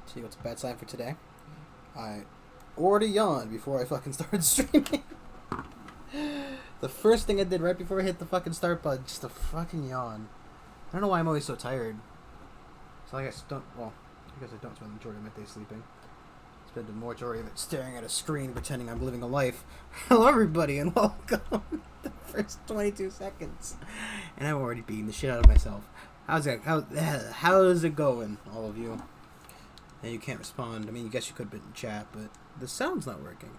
See what's a bad sign for today? I already yawned before I fucking started streaming. The first thing I did right before I hit the fucking start button, just a fucking yawn. I don't know why I'm always so tired. So I guess I guess I don't spend the majority of my day sleeping. I spend the majority of it staring at a screen pretending I'm living a life. Hello everybody and welcome. The first 22 seconds. And I'm already beating the shit out of myself. How's it going, all of you? And you can't respond. I mean, I guess you could put in chat, but the sound's not working.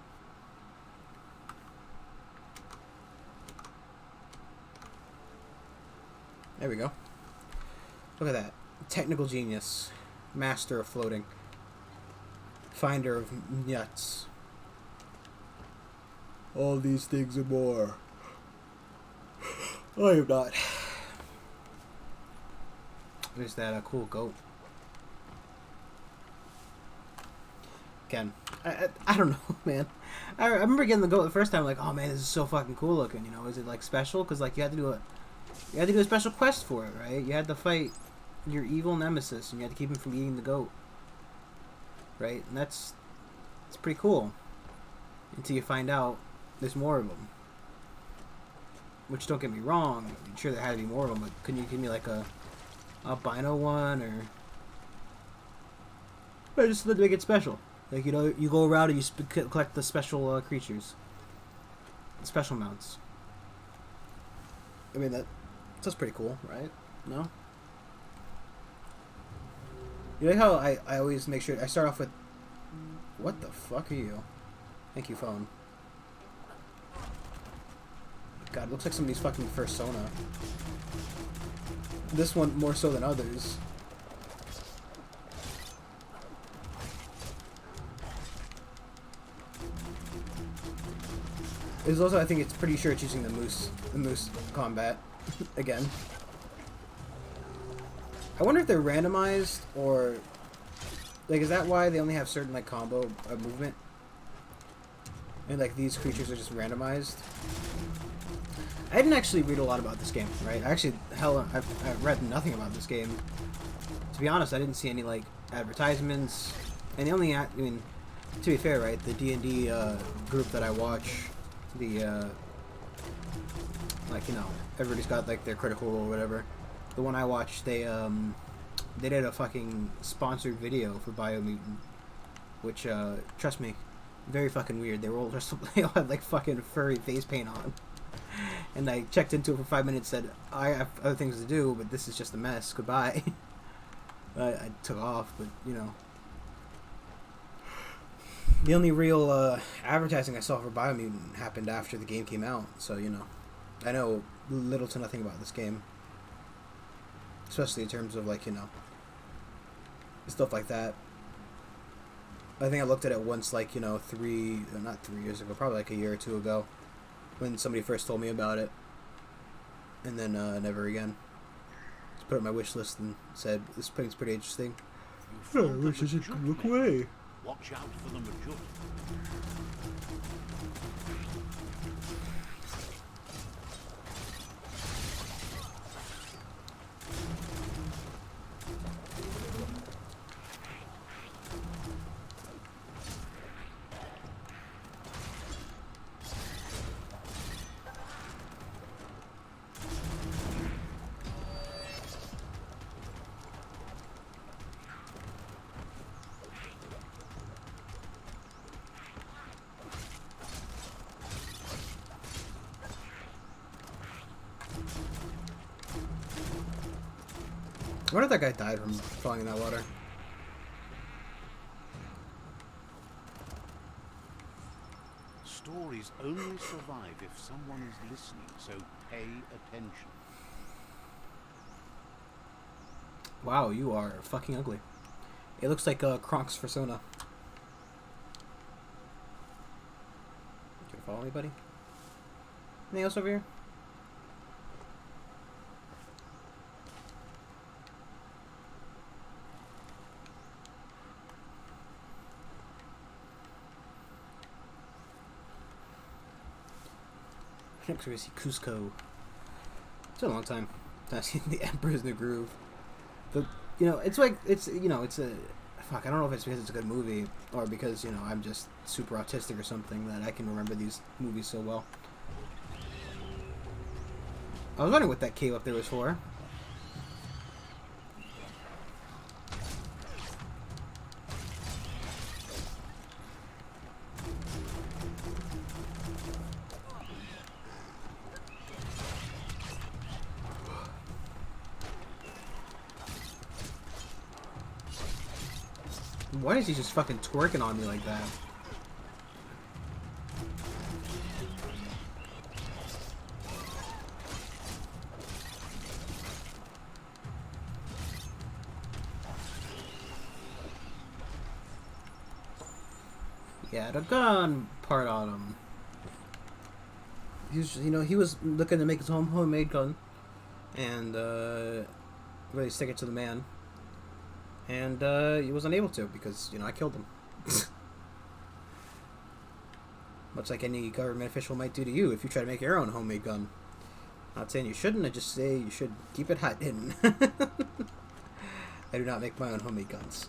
There we go. Look at that. Technical genius. Master of floating. Finder of nuts. All these things and more. I am not. There's that cool goat. Again, I don't know, man. I remember getting the goat the first time, like, oh man, this is so fucking cool looking. You know, is it like special? Because like you had to do a special quest for it, right? You had to fight your evil nemesis, and you had to keep him from eating the goat, right? And it's pretty cool. Until you find out there's more of them. Which, don't get me wrong, I'm sure there had to be more of them. But couldn't you give me like a albino one, or just to make it special? Like, you know, you go around and you collect the special creatures, the special mounts. I mean, that's pretty cool, right? No? You know how I always make sure I start off with, what the fuck are you? Thank you, phone. God, it looks like somebody's fucking persona. This one more so than others. There's also, I think it's pretty sure it's using the moose combat again. I wonder if they're randomized, or like, is that why they only have certain like combo movement, and like these creatures are just randomized? I didn't actually read a lot about this game, right? I've read nothing about this game. To be honest, I didn't see any like advertisements, and the only, I mean, to be fair, right, the D&D group that I watch, like, you know, everybody's got like their critical role or whatever. The one I watched, they did a fucking sponsored video for Biomutant, which trust me, very fucking weird. They were all just, they all had like fucking furry face paint on, and I checked into it for 5 minutes, said I have other things to do, but this is just a mess. Goodbye. I took off, but you know. The only real advertising I saw for Biomutant happened after the game came out, so, you know, I know little to nothing about this game. Especially in terms of, like, you know, stuff like that. I think I looked at it once, like, you know, not 3 years ago, probably like a year or two ago, when somebody first told me about it. And then never again. Just put it on my wish list and said, this thing's pretty interesting. I wish I should look away. Watch out for the MJUTMEADOW. I wonder if that guy died from falling in that water. Stories only survive if someone is listening, so pay attention. Wow, you are fucking ugly. It looks like Kronk's persona. Can you follow me, buddy? Anything else over here? Next we see Cusco. It's been a long time. I've seen the Emperor's New Groove. You know, it's like, it's, you know, it's a fuck, I don't know if it's because it's a good movie or because, you know, I'm just super autistic or something that I can remember these movies so well. I was wondering what that cave up there was for. Why is he just fucking twerking on me like that? He had a gun part on him. He was, you know, he was looking to make his homemade gun and really stick it to the man. And he was unable to because, you know, I killed him. Much like any government official might do to you if you try to make your own homemade gun. Not saying you shouldn't, I just say you should keep it hidden. I do not make my own homemade guns.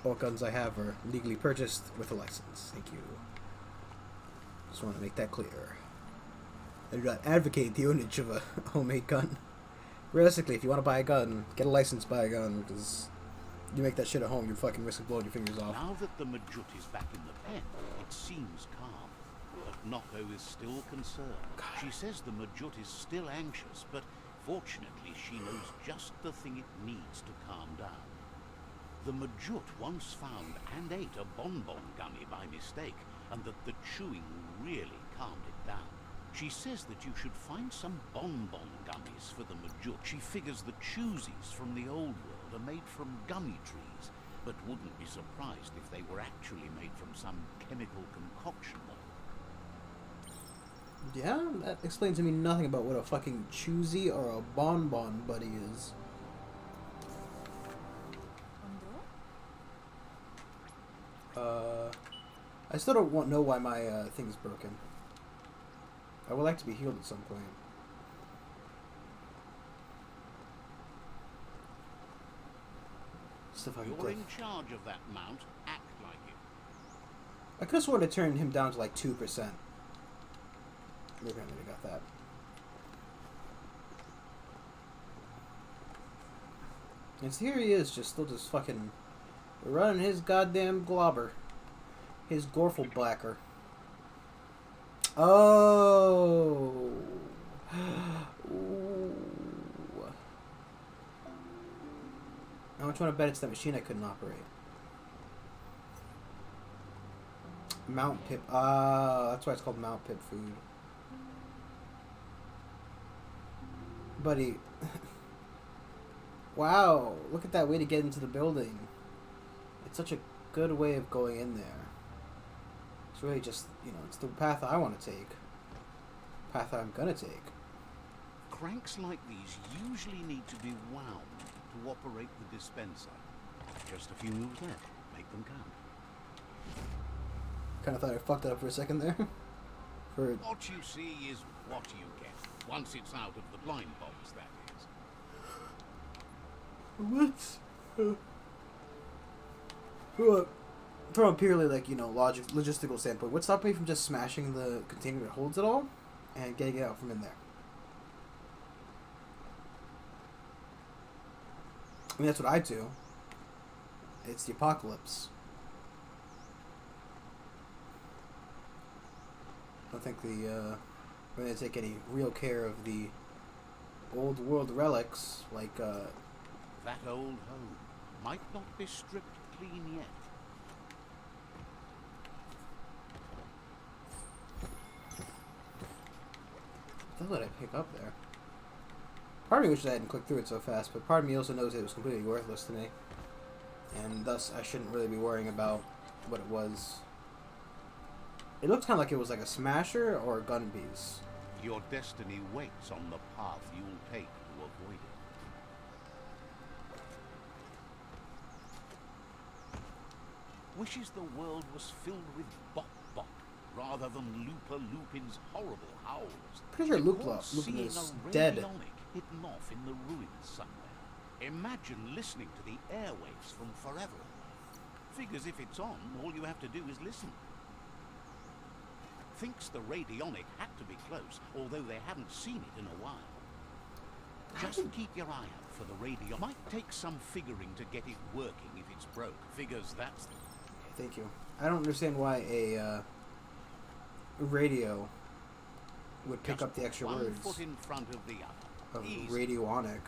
All guns I have are legally purchased with a license. Thank you. Just want to make that clear. I do not advocate the ownage of a homemade gun. Realistically, if you want to buy a gun, get a license to buy a gun, because you make that shit at home, you're fucking risking blowing your fingers off. Now that the Majut is back in the pen, it seems calm. But Noko is still concerned. She says the Majut is still anxious, but fortunately she knows just the thing it needs to calm down. The Majut once found and ate a bonbon gummy by mistake, and that the chewing really calmed it down. She says that you should find some bonbon gummies for the Majut. She figures the choosies from the old world are made from gummy trees, but wouldn't be surprised if they were actually made from some chemical concoction though. Yeah, that explains to me nothing about what a fucking choosy or a bonbon buddy is. I still don't know why my thing is broken. I would like to be healed at some point. Stuff I can You're play. in charge of that mount. Act like it. I could have sworn to turn him down to like 2%. Maybe I never got that. And so here he is, still just fucking running his goddamn globber. His Gorfel Blacker. Oh. Ooh. How much want to bet it's that machine I couldn't operate? Mount Pip. Ah, that's why it's called Mount Pip food. Buddy. Wow, look at that way to get into the building. It's such a good way of going in there. It's really just, you know, it's the path I want to take. Path I'm gonna take. Cranks like these usually need to be wound to operate the dispenser. Just a few moves left. Make them count. Kind of thought I fucked it up for a second there. What you see is what you get. Once it's out of the blind box, that is. What? From a purely, like, you know, logistical standpoint, what's stopping me from just smashing the container that holds it all and getting it out from in there? I mean, that's what I do. It's the apocalypse. I don't think we're going to take any real care of the old world relics, like, That old home might not be stripped clean yet. What did I pick up there? Part of me wishes I hadn't clicked through it so fast, but part of me also knows it was completely worthless to me. And thus, I shouldn't really be worrying about what it was. It looked kind of like it was like a smasher or a gun piece. Your destiny waits on the path you'll take to avoid it. Wishes the world was filled with Bok Bok rather than Looper Lupin's horrible howls. Pretty sure Lupin is dead. Hidden off in the ruins somewhere. Imagine listening to the airwaves from forever. Figures if it's on, all you have to do is listen. Thinks the radionic had to be close, although they haven't seen it in a while. Just keep your eye out for the radio. Might take some figuring to get it working if it's broke. Figures that's... Thank you. I don't understand why a radio would pick up the extra words foot in front of the other. of radionic.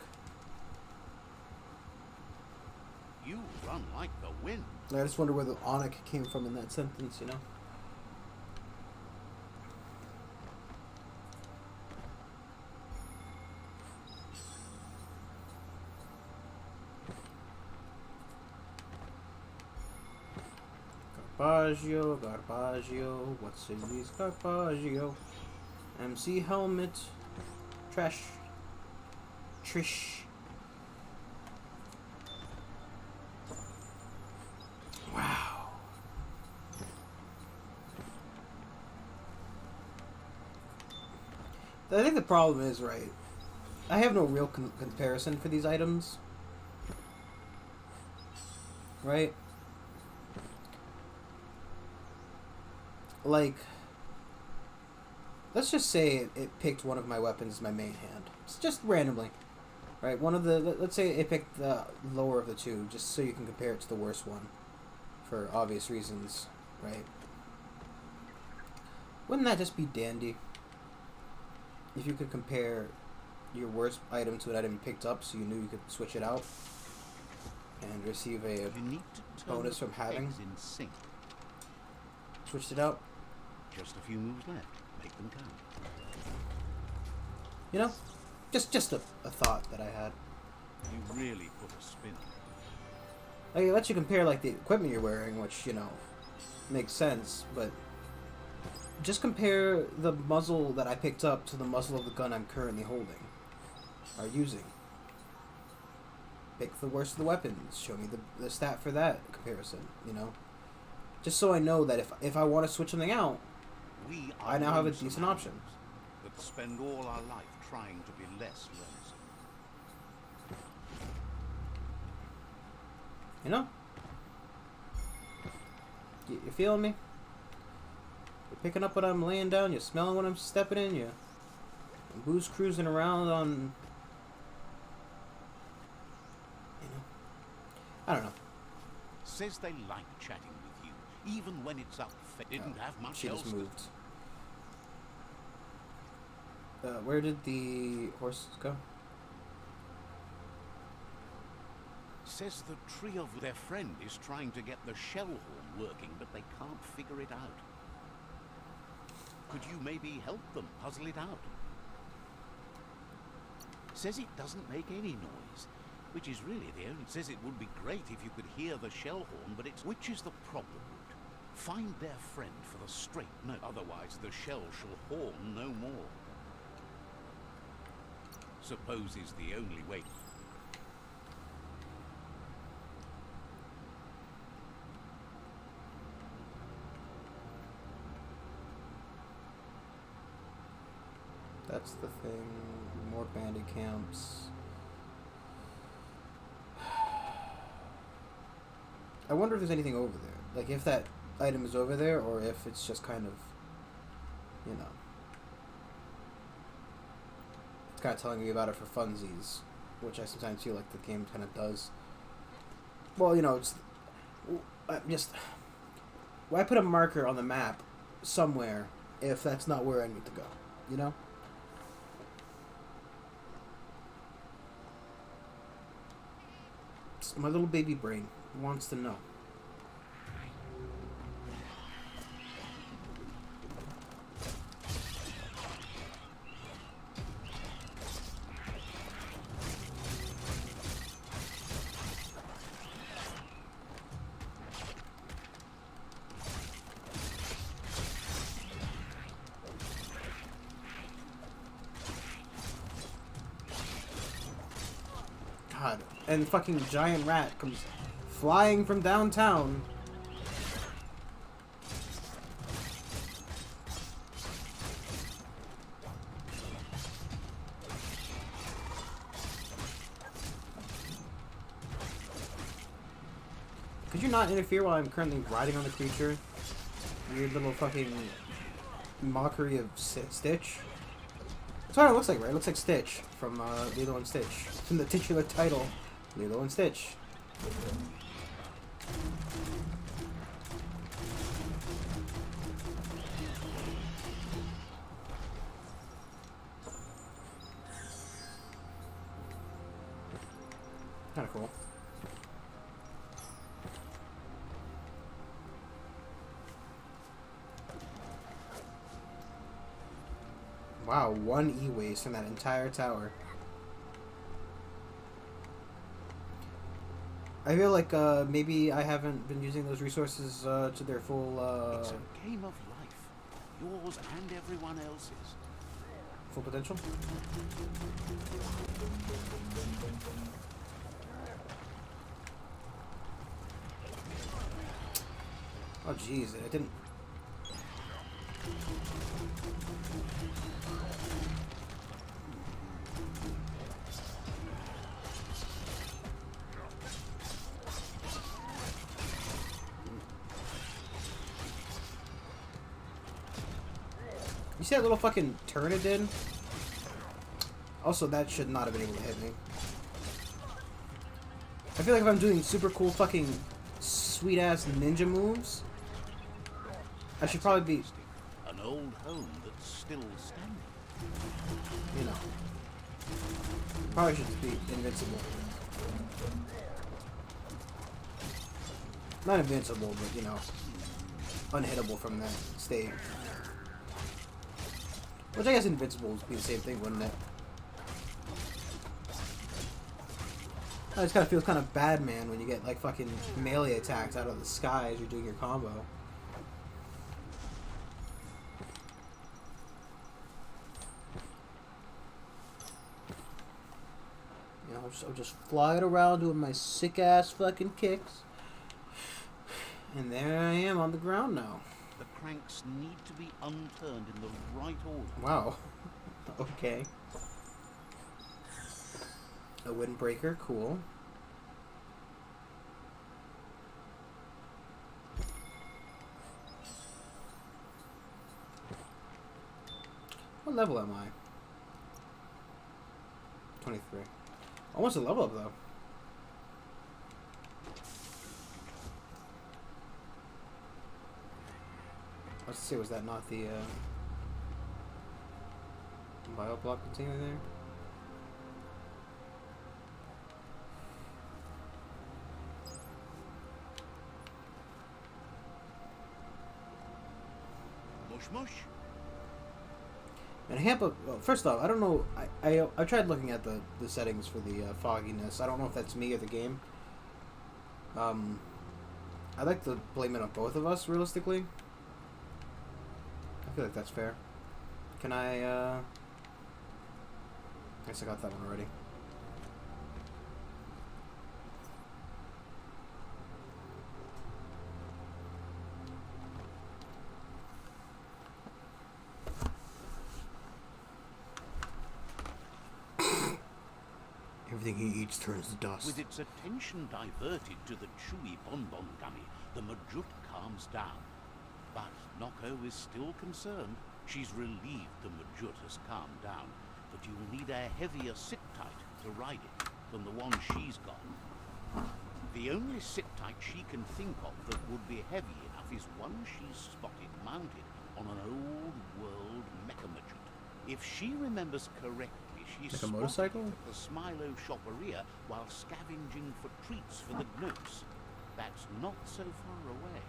You run like the wind. I just wonder where the onic came from in that sentence, you know? Garbaggio, what's in these Garbaggio? MC helmet, Trish. Wow. I think the problem is, right, I have no real comparison for these items. Right? Like, let's just say it picked one of my weapons as my main hand. It's just randomly. Right? One of the, let's say it picked the lower of the two, just so you can compare it to the worst one. For obvious reasons, right? Wouldn't that just be dandy? If you could compare your worst item to an item you picked up, so you knew you could switch it out and receive a bonus from having switched it out. Just a few moves left. Make them count. You know, just a thought that I had. You really put a spin on it. Like, it lets you compare like the equipment you're wearing, which, you know, makes sense, but just compare the muzzle that I picked up to the muzzle of the gun I'm currently holding or using. Pick the worst of the weapons. Show me the stat for that comparison, you know? Just so I know that if I want to switch something out, I now have a decent option. That spend all our life trying to be less lonesome. You know? You feeling me? You're picking up what I'm laying down, you're smelling what I'm stepping in, you're booze cruising around on... You know? I don't know. Says they like chatting with you, even when it's up. Didn't have much she else. Just moved. Where did the horses go? Says the tree of their friend is trying to get the shell horn working, but they can't figure it out. Could you maybe help them puzzle it out? Says it doesn't make any noise, which is really the only... Says it would be great if you could hear the shell horn, but it's... Which is the problem? Find their friend for the straight note, otherwise the shell shall horn no more. Suppose is the only way. That's the thing. More bandit camps. I wonder if there's anything over there. Like, if that item is over there, or if it's just kind of, you know, it's kind of telling me about it for funsies, which I sometimes feel like the game kind of does. Well, you know, it's just, why put a marker on the map somewhere if that's not where I need to go, you know? My little baby brain wants to know. God, and fucking giant rat comes flying from downtown. Could you not interfere while I'm currently riding on the creature? Weird little fucking mockery of Stitch. That's what it looks like, right? It looks like Stitch from Lilo and Stitch. From the titular title, Lilo and Stitch. Kinda cool. Wow, 1 e-waste in that entire tower. I feel like maybe I haven't been using those resources to their full It's a game of life, yours and everyone else's. full potential. Oh jeez, it didn't. You see that little fucking turn it did? Also, that should not have been able to hit me. I feel like if I'm doing super cool fucking sweet ass ninja moves, I should probably be, An old home that's still standing. you know, probably should be invincible. Not invincible, but you know, unhittable from that state. Which I guess invincible would be the same thing, wouldn't it? I just kind of feels kind of bad, man, when you get like fucking melee attacks out of the sky as you're doing your combo. You know, I'll just fly it around doing my sick ass fucking kicks, and there I am on the ground now. The cranks need to be unturned in the right order. Wow. Okay. A windbreaker, cool. What level am I? 23. Almost a level up though. Let's see, was that not the bio block container there? Mush mush. And well, first off, I don't know. I tried looking at the settings for the fogginess. I don't know if that's me or the game. I'd like to blame it on both of us, realistically. I feel like that's fair. Can I guess I got that one already. Everything he eats turns to dust. With its attention diverted to the chewy bonbon gummy, the Majut calms down. But Noko is still concerned. She's relieved the Majut has calmed down, but you'll need a heavier sit-tight to ride it than the one she's got. The only sit-tight she can think of that would be heavy enough is one she's spotted mounted on an old-world mecha-Majut. If she remembers correctly, she Like a motorcycle? spotted the Smilo shopperia while scavenging for treats for the Gnotes. That's not so far away.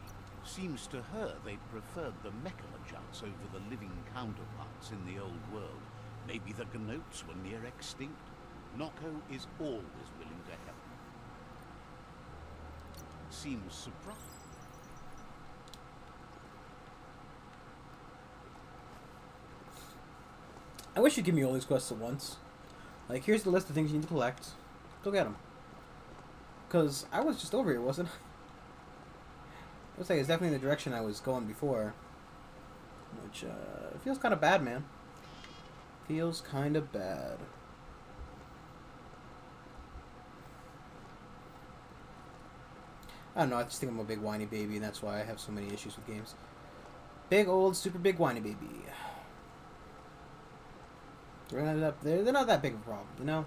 Seems to her they preferred the mecha-Majuts over the living counterparts in the old world. Maybe the Gnotes were near extinct. Noko is always willing to help. Seems surprised. I wish you'd give me all these quests at once. Like, here's the list of things you need to collect. Go get them. Because I was just over here, wasn't I? Looks like it's definitely the direction I was going before. Which, feels kind of bad, man. Feels kind of bad. I don't know, I just think I'm a big whiny baby, and that's why I have so many issues with games. Big old, super big whiny baby. They're not that big of a problem, you know?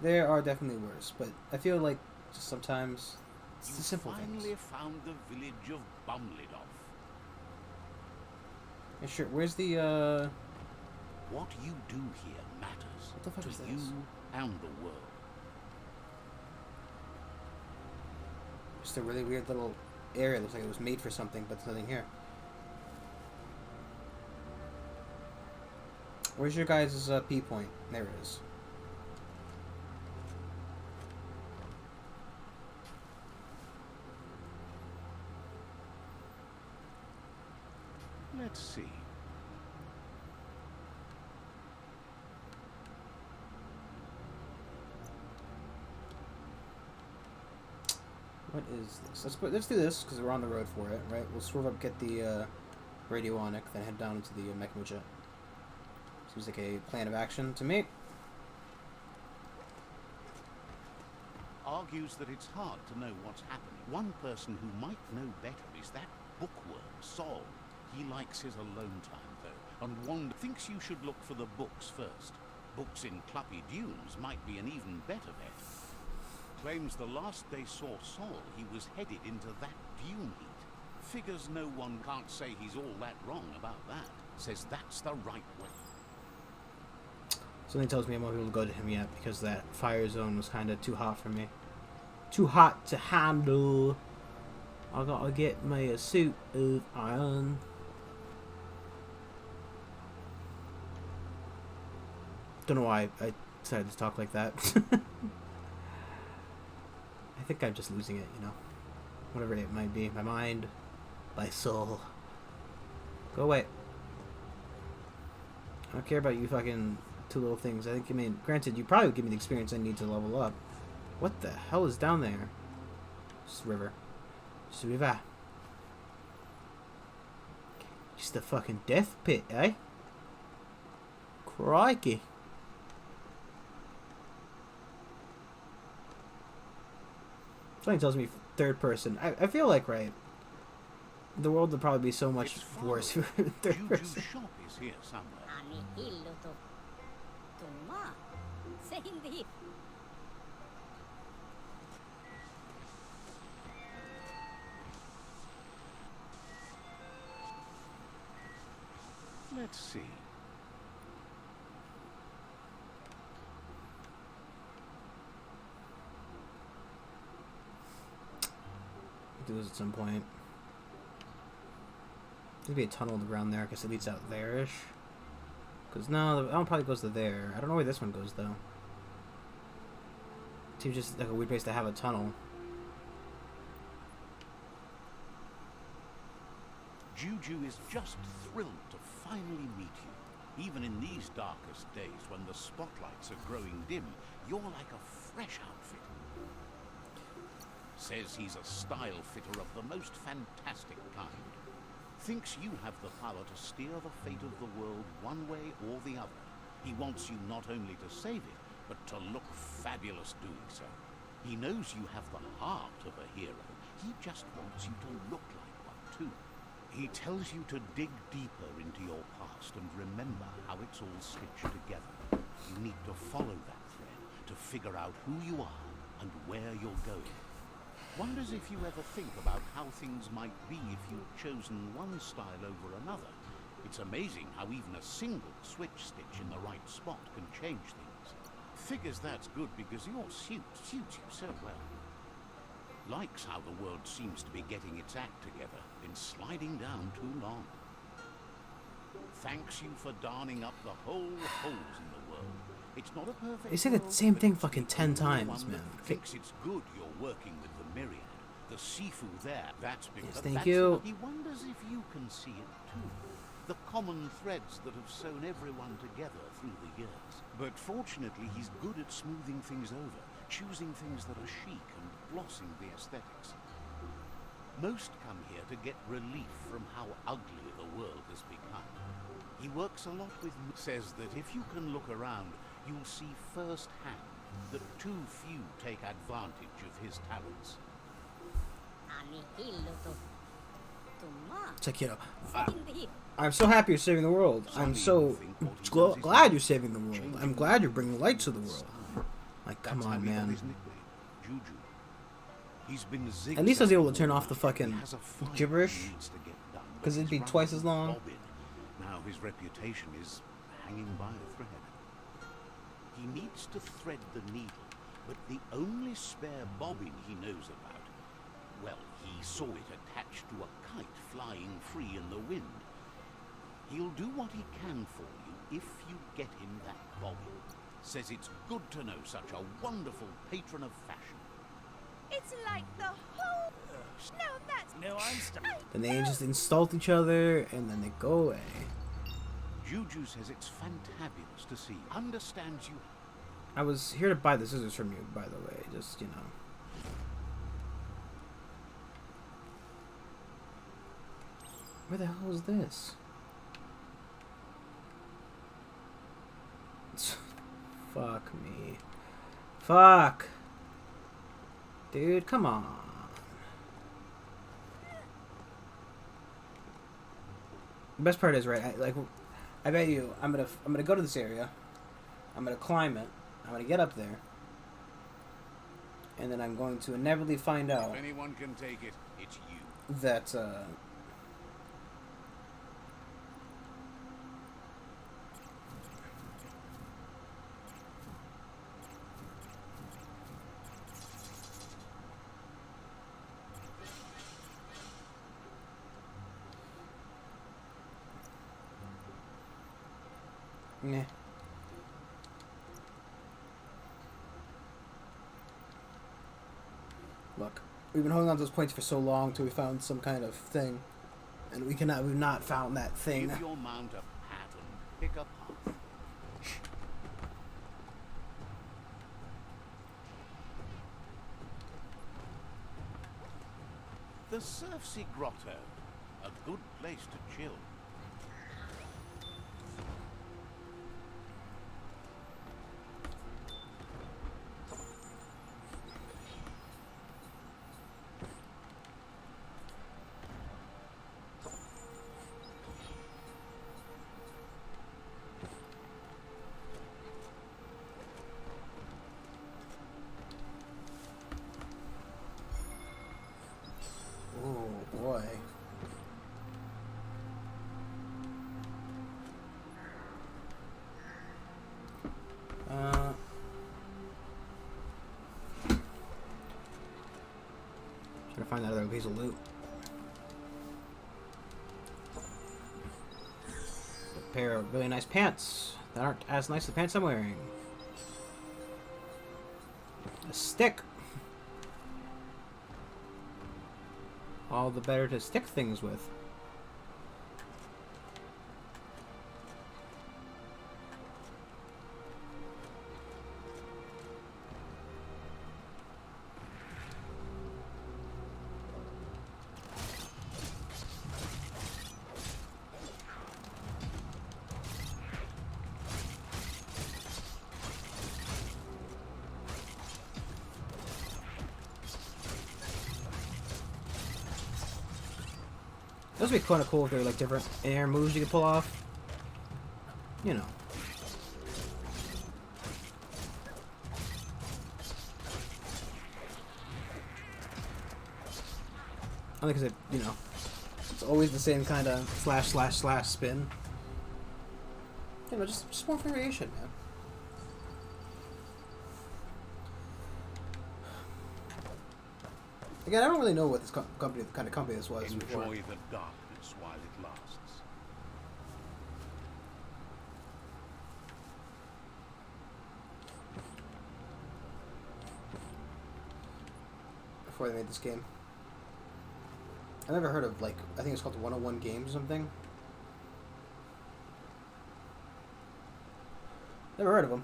There are definitely worse, but I feel like just sometimes it's the simple things. You finally found the village of Bumlidoff. Yeah, sure, where's the, What you do here matters What the fuck to is this? you and the world. Just a really weird little area. Looks like it was made for something, but there's nothing here. Where's your guys' P point? There it is. Let's see. What is this? Let's do this because we're on the road for it, right? We'll swerve up, get the radionic, then head down into the MJUTMEADOW. Seems like a plan of action to me. Argues that it's hard to know what's happening. One person who might know better is that bookworm, Sol. He likes his alone time, though, and thinks you should look for the books first. Books in Cluppy Dunes might be an even better bet. Claims the last they saw Sol, he was headed into that dune heat. Figures no one can't say he's all that wrong about that. Says that's the right way. Something tells me I'm not able to go to him yet because that fire zone was kind of too hot for me. Too hot to handle. I gotta get me a suit of iron. Don't know why I decided to talk like that. I think I'm just losing it, you know. Whatever it might be. My mind. My soul. Go away. I don't care about you fucking two little things. I think, I mean, granted, you probably would give me the experience I need to level up. What the hell is down there? Just a river. Just a river. Just a fucking death pit, eh? Crikey. Something tells me third person. I feel like, right, the world would probably be so much worse for third person. Shop is here somewhere. Let's see. Do this at some point. There'd be a tunnel around there. I guess it leads out there-ish. Because no, that one probably goes to there. I don't know where this one goes, though. Seems just like a weird place to have a tunnel. Juju is just thrilled to finally meet you. Even in these darkest days when the spotlights are growing dim, you're like a fresh outfit. Says he's a style fitter of the most fantastic kind. Thinks you have the power to steer the fate of the world one way or the other. He wants you not only to save it, but to look fabulous doing so. He knows you have the heart of a hero. He just wants you to look like one too. He tells you to dig deeper into your past and remember how it's all stitched together. You need to follow that thread to figure out who you are and where you're going. Wonders if you ever think about how things might be if you'd chosen one style over another. It's amazing how even a single switch stitch in the right spot can change things. Figures that's good because your suit suits you so well. Likes how the world seems to be getting its act together. Been sliding down too long. Thanks you for darning up the whole holes in the world. It's not a perfect. They say the same thing fucking 10 times, man. Thinks it's good you're working with the Myriad. The Sifu there, that's because thank you. He wonders if you can see it too. The common threads that have sewn everyone together through the years. But fortunately, he's good at smoothing things over, choosing things that are chic and glossing the aesthetics. Most come here to get relief from how ugly the world has become. He works a lot with... says that if you can look around, you'll see firsthand that too few take advantage of his talents. It's like, you know, I'm so happy you're saving the world. I'm so glad you're saving the world. I'm glad you're bringing light to the world. Like, come on, man. At least I was able to turn off the fucking gibberish, because it'd be twice as long. Now his reputation is hanging by a thread. He needs to thread the needle, but the only spare bobbin he knows about, well, he saw it attached to a kite flying free in the wind. He'll do what he can for you if you get him that bobbin. Says it's good to know such a wonderful patron of fashion. It's like the whole... No, that's... No, I'm stuck. Then they just insult each other, and then they go away. Juju says it's fantabulous to see. Understands you. I was here to buy the scissors from you, by the way. Just, you know. Where the hell is this? Fuck me. Fuck. Dude, come on. The best part is, right, I bet you I'm gonna go to this area. I'm gonna climb it. I'm gonna get up there. And then I'm going to inevitably find out If anyone can take it, it's you. that nah. Look, we've been holding on to those points for so long till we found some kind of thing, and we've not found that thing. Give your mount a pat and pick a path. The SURFSIGROTTO, a good place to chill. Oh boy. Trying to find that other piece of loot. A pair of really nice pants that aren't as nice as the pants I'm wearing. A stick. All the better to stick things with. Those would be kind of cool if there were like different air moves you could pull off. You know. Only because you know, it's always the same kind of slash spin. You know, just more variation, man. Again, I don't really know what this kind of company this was before. Enjoy the darkness while it lasts. Before they made this game. I never heard of, like, I think it's called 101 Games or something. Never heard of them.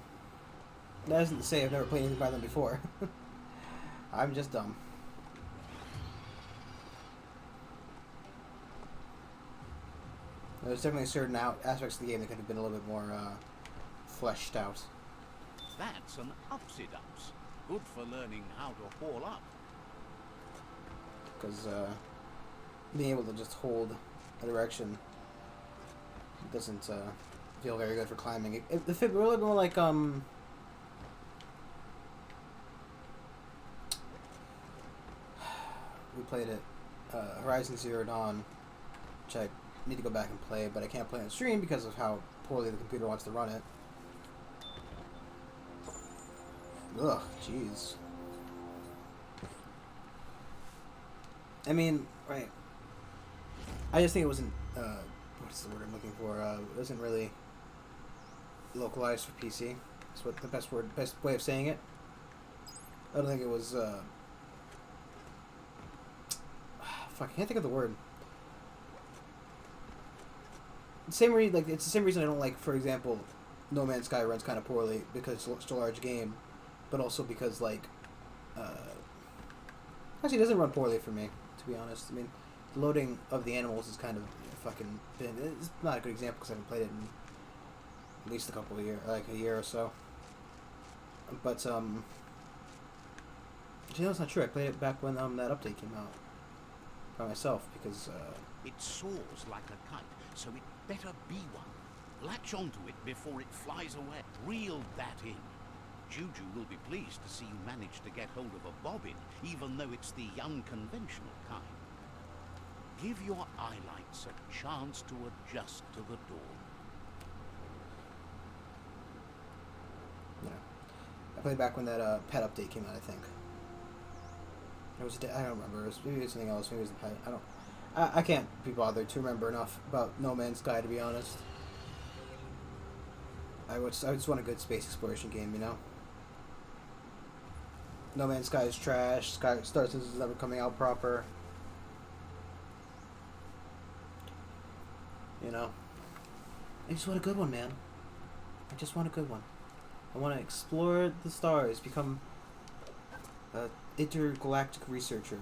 That isn't to say I've never played anything by them before. I'm just dumb. There's definitely certain aspects of the game that could have been a little bit more fleshed out. That's an upsy-dups. Good for learning how to haul up. Because being able to just hold a direction. It doesn't feel very good for climbing. If it were really more like we played it Horizon Zero Dawn, which I need to go back and play, but I can't play on stream because of how poorly the computer wants to run it. Ugh, jeez. I mean, right. I just think it wasn't, what's the word I'm looking for? It wasn't really localized for PC. That's what the best way of saying it. I don't think it was, fuck, I can't think of the word. It's the same reason I don't like, for example, No Man's Sky runs kind of poorly because it's such a large game, but also because, like, actually it doesn't run poorly for me, to be honest. I mean, the loading of the animals is kind of fucking, it's not a good example because I haven't played it in at least a couple of years, like a year or so. But, you know, it's not true. I played it back when that update came out by myself because, It soars like a kite, so it better be one. Latch onto it before it flies away. Reel that in. Juju will be pleased to see you manage to get hold of a bobbin, even though it's the unconventional kind. Give your eyelights a chance to adjust to the dawn. yeah. I played back when that pet update came out, I think. It was I don't remember. Maybe it was something else. Maybe it was the pet. I can't be bothered to remember enough about No Man's Sky, to be honest. I just want a good space exploration game, you know? No Man's Sky is trash. Star Citizen is never coming out proper. You know? I just want a good one, man. I just want a good one. I want to explore the stars, become an intergalactic researcher.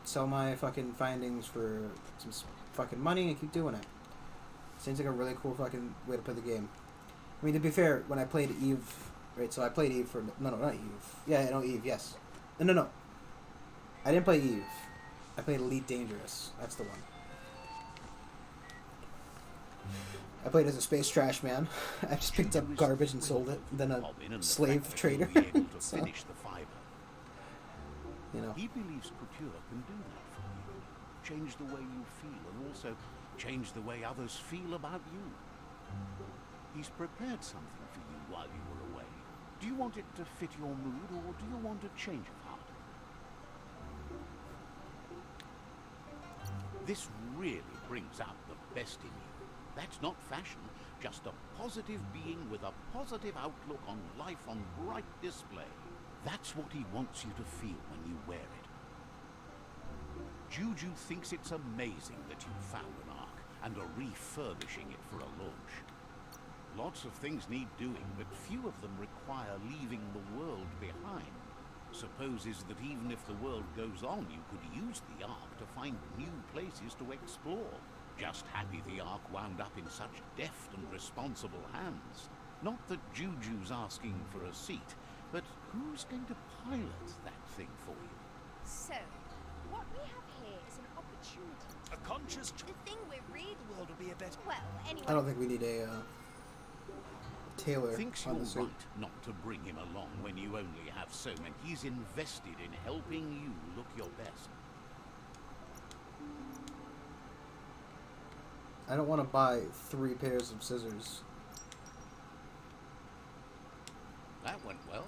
Sell my fucking findings for some fucking money and keep doing it. Seems like a really cool fucking way to play the game. I mean, to be fair, when I played Eve, right, so I played Eve for, no, not Eve. Yeah, no, Eve, yes. No. I didn't play Eve. I played Elite Dangerous. That's the one. I played as a space trash man. I just picked up garbage and sold it. Then a slave trader. So, you know. He believes couture can do that for you. Change the way you feel and also change the way others feel about you. He's prepared something for you while you were away. Do you want it to fit your mood or do you want a change of heart? This really brings out the best in you. That's not fashion, just a positive being with a positive outlook on life on bright display. That's what he wants you to feel when you wear it. Juju thinks it's amazing that you found an ark and are refurbishing it for a launch. Lots of things need doing, but few of them require leaving the world behind. Supposes that even if the world goes on, you could use the ark to find new places to explore. Just happy the ark wound up in such deft and responsible hands. Not that Juju's asking for a seat, but who's going to pilot that thing for you? So, what we have here is an opportunity. A conscious The thing we're really... the world will be a better... Well, anyway... I don't think we need a tailor Thinks on you're the suit. right not to bring him along when you only have so many. He's invested in helping you look your best. I don't want to buy 3 pairs of scissors. That went well.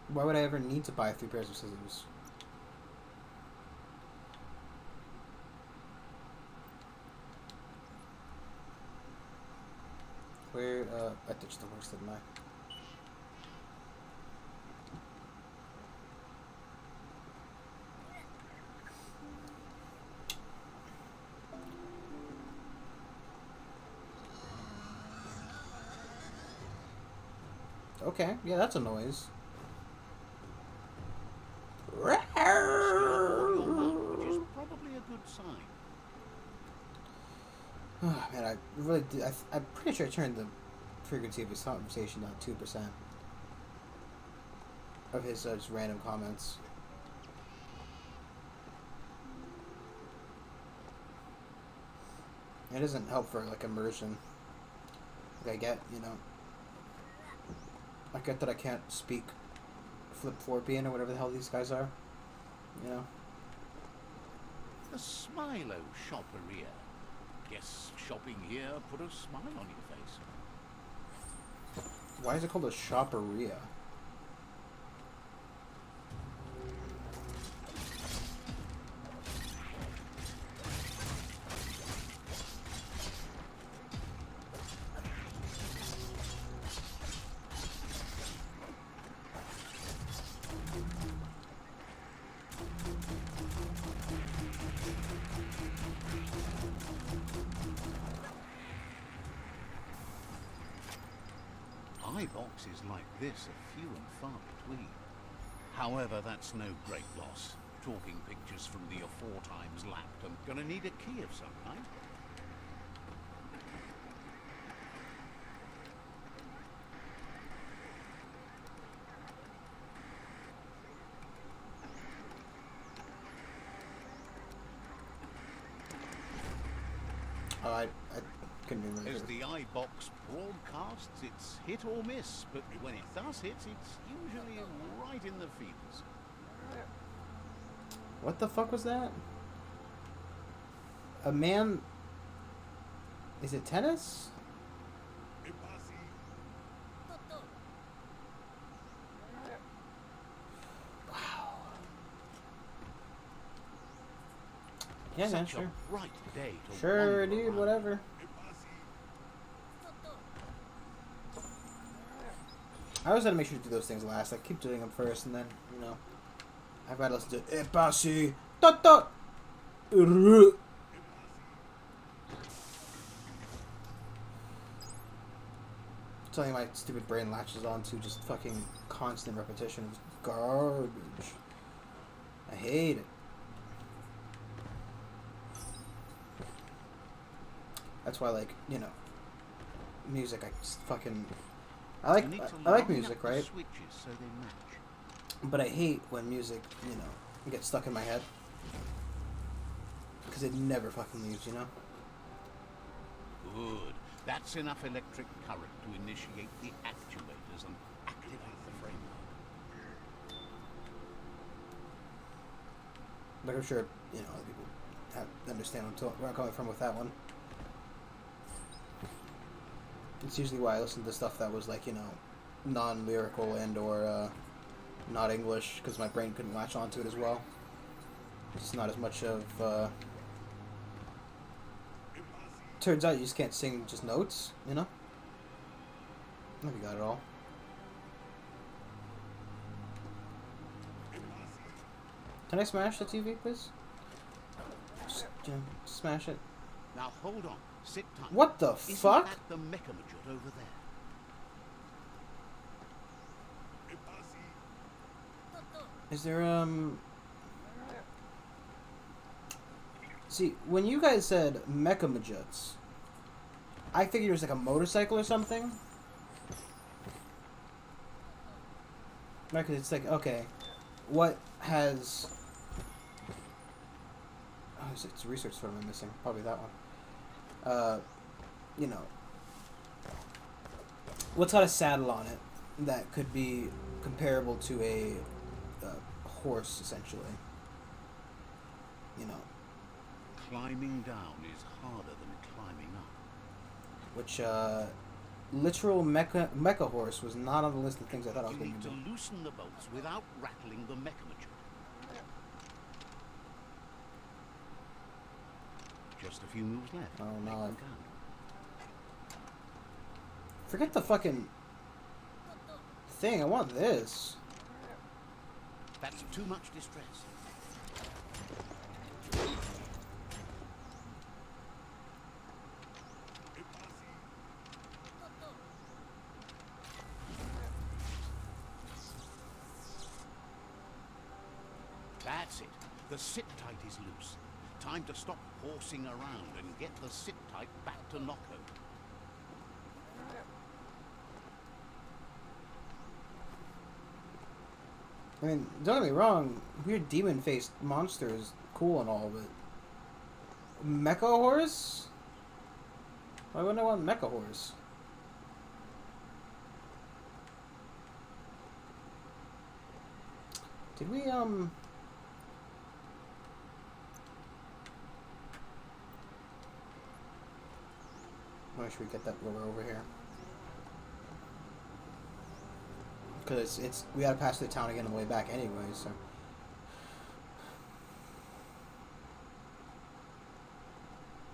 Why would I ever need to buy 3 pairs of scissors? Where, I ditched the horse, didn't I? Okay, yeah, that's a noise. Still all your mark, which is probably a good sign. Oh, man, I really did. I'm pretty sure I turned the frequency of his conversation down 2%. Of his just random comments. It doesn't help for like immersion. Like I get, you know. I get that I can't speak Flip Florpian or whatever the hell these guys are. You know. The Smilo Shopperia. Guess shopping here put a smile on your face. Why is it called a shopperia? Boxes like this are few and far between. However, that's no great loss. Talking pictures from the aforetimes lapped. I'm gonna need a key of some kind. I couldn't remember. As the iBox broadcasts, it's hit or miss, but when it does hit, it's usually right in the feels. What the fuck was that? A man... Is it tennis? Wow. Yeah, man, sure. A bright day to Sure, wander dude, around. whatever. I always gotta make sure to do those things last. I keep doing them first, and then, you know, I've got to listen to "E passi tata." Something my stupid brain latches on to, just fucking constant repetition of garbage. I hate it. That's why, like, you know, music, I just fucking... I like music, right? Switches so they match. But I hate when music, you know, gets stuck in my head. Because it never fucking leaves, you know? Good. That's enough electric current to initiate the actuators and activate the framework. Like, I'm sure, you know, other people understand where I'm coming from with that one. It's usually why I listen to stuff that was, like, you know, non-lyrical and or not English, because my brain couldn't latch onto it as well. It's not as much of... Turns out you just can't sing just notes, you know? I think you got it all. Can I smash the TV, please? Just, smash it. Now hold on. Sit tight. What the fuck? Isn't that the Mechamajut over there? Is there, See, when you guys said Mechamajuts, I figured it was like a motorcycle or something. Right, 'cause it's like, okay, what has... Oh, it's a research sort I'm missing. Probably that one. You know, what's got a saddle on it that could be comparable to a horse, essentially? You know. Climbing down is harder than climbing up. Which, literal mecha horse was not on the list of things I thought I was You going need to to do. loosen the bolts without rattling the Mechamajut. Just a few moves left. Oh, Make no. them count. Forget the fucking thing. I want this. That's too much distress. That's it. The sit tight is loose. Time to stop horsing around and get the sit tight back to knockout. I mean, don't get me wrong, weird demon-faced monster is cool and all, but... Mecha horse? Why wouldn't I want Mecha Horse? Did we, why should we get that lure over here? Because it's we gotta pass through the town again on the way back anyway, so.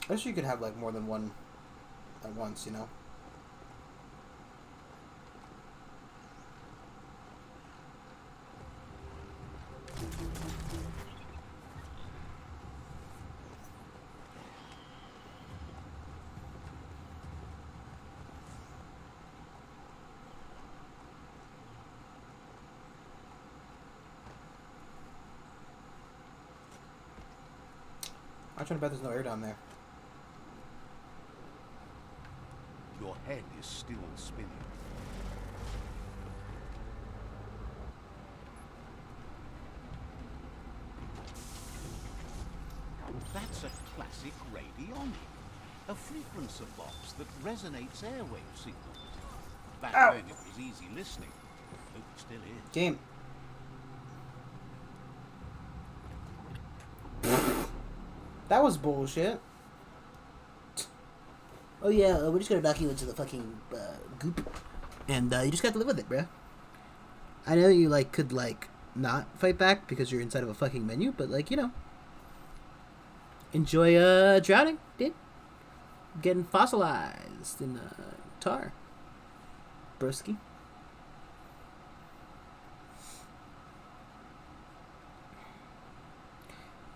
I wish you could have like more than one at once, you know? I'm trying to bet there's no air down there. Your head is still spinning. That's a classic radionic. A frequencer box that resonates airwave signals. Back Ow. then it was easy listening. Hope it still is. Game. That was bullshit. Oh yeah, we're just gonna knock you into the fucking goop, and you just got to live with it, bruh. I know you like could like not fight back because you're inside of a fucking menu, but like, you know, enjoy drowning, dude. Getting fossilized in tar, broski.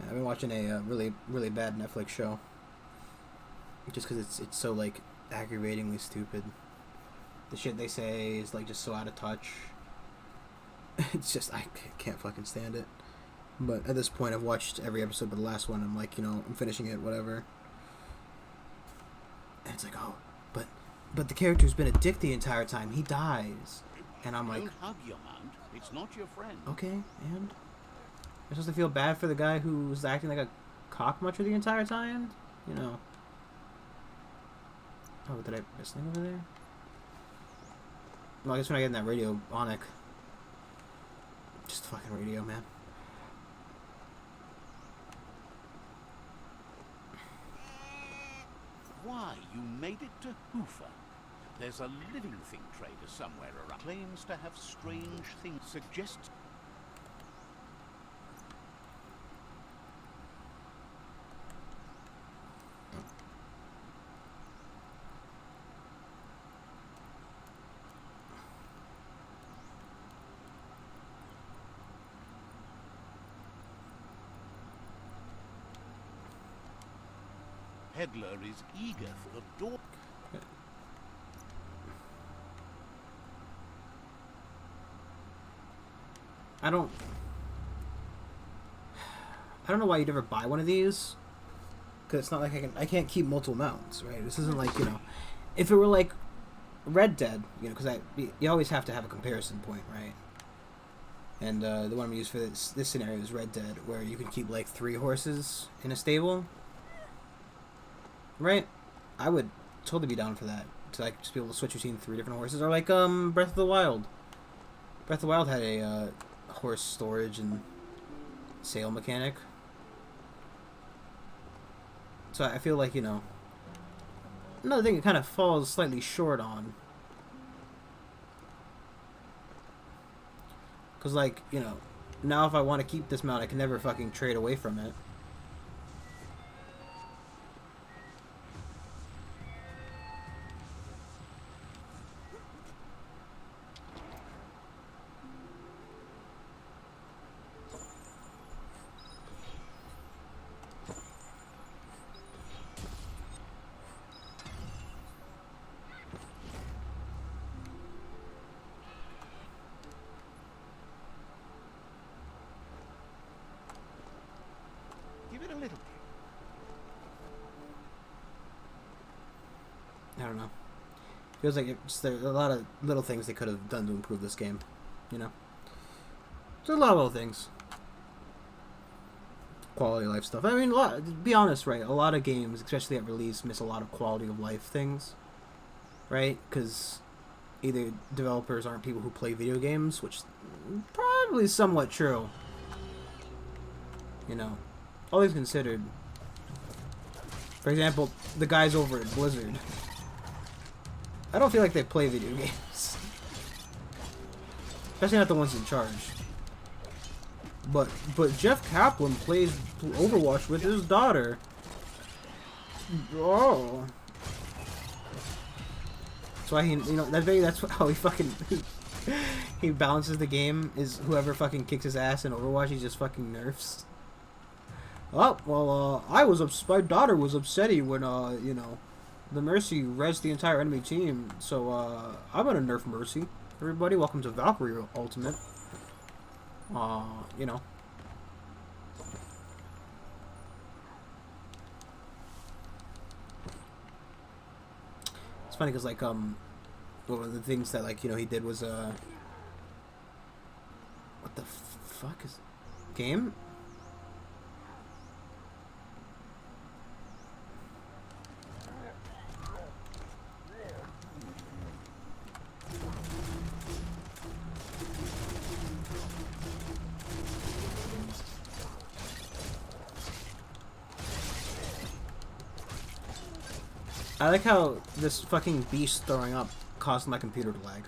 I've been watching a really bad Netflix show. Just because it's so like aggravatingly stupid. The shit they say is like just so out of touch. It's just I can't fucking stand it. But at this point, I've watched every episode but the last one. I'm like, you know, I'm finishing it, whatever. And it's like, oh, but the character's been a dick the entire time. He dies, and I'm like, Don't hug your man. It's not your friend. okay, and I'm supposed to feel bad for the guy who was acting like a cockmuncher the entire time, you know. Oh, did I miss anything over there? Well, I guess when I get in that radio, Onic. Just fucking radio, man. Why, you made it to Hoofer. There's a living thing trader somewhere around. Claims to have strange things. Suggests... Peddler is eager for the door. I don't know why you'd ever buy one of these, because it's not like I can't keep multiple mounts, right? This isn't like, you know, if it were like Red Dead, you know, because you always have to have a comparison point, right? And the one I'm used for this scenario is Red Dead, where you can keep like 3 horses in a stable, right? I would totally be down for that, to like just be able to switch between 3 different horses, or like Breath of the Wild. Breath of the Wild had a horse storage and sale mechanic. So I feel like, you know, another thing it kind of falls slightly short on. Because, like, you know, now if I want to keep this mount, I can never fucking trade away from it. I don't know. Feels like there's a lot of little things they could have done to improve this game, you know? There's a lot of little things. quality of life stuff. I mean, to be honest, right? A lot of games, especially at release, miss a lot of quality of life things, right? Because either developers aren't people who play video games, which is probably somewhat true. You know, all things considered. For example, the guys over at Blizzard, I don't feel like they play video games. Especially not the ones in charge. But Jeff Kaplan plays Overwatch with his daughter. Oh. That's why that's how he fucking he balances the game, is whoever fucking kicks his ass in Overwatch he just fucking nerfs. Oh, well, my daughter was upsetty when, the Mercy rezzed the entire enemy team, so, I'm gonna nerf Mercy. Everybody, welcome to Valkyrie Ultimate. You know. It's funny because, like, one of the things that, like, he did was, what the fuck is... Game? I like how this fucking beast throwing up caused my computer to lag.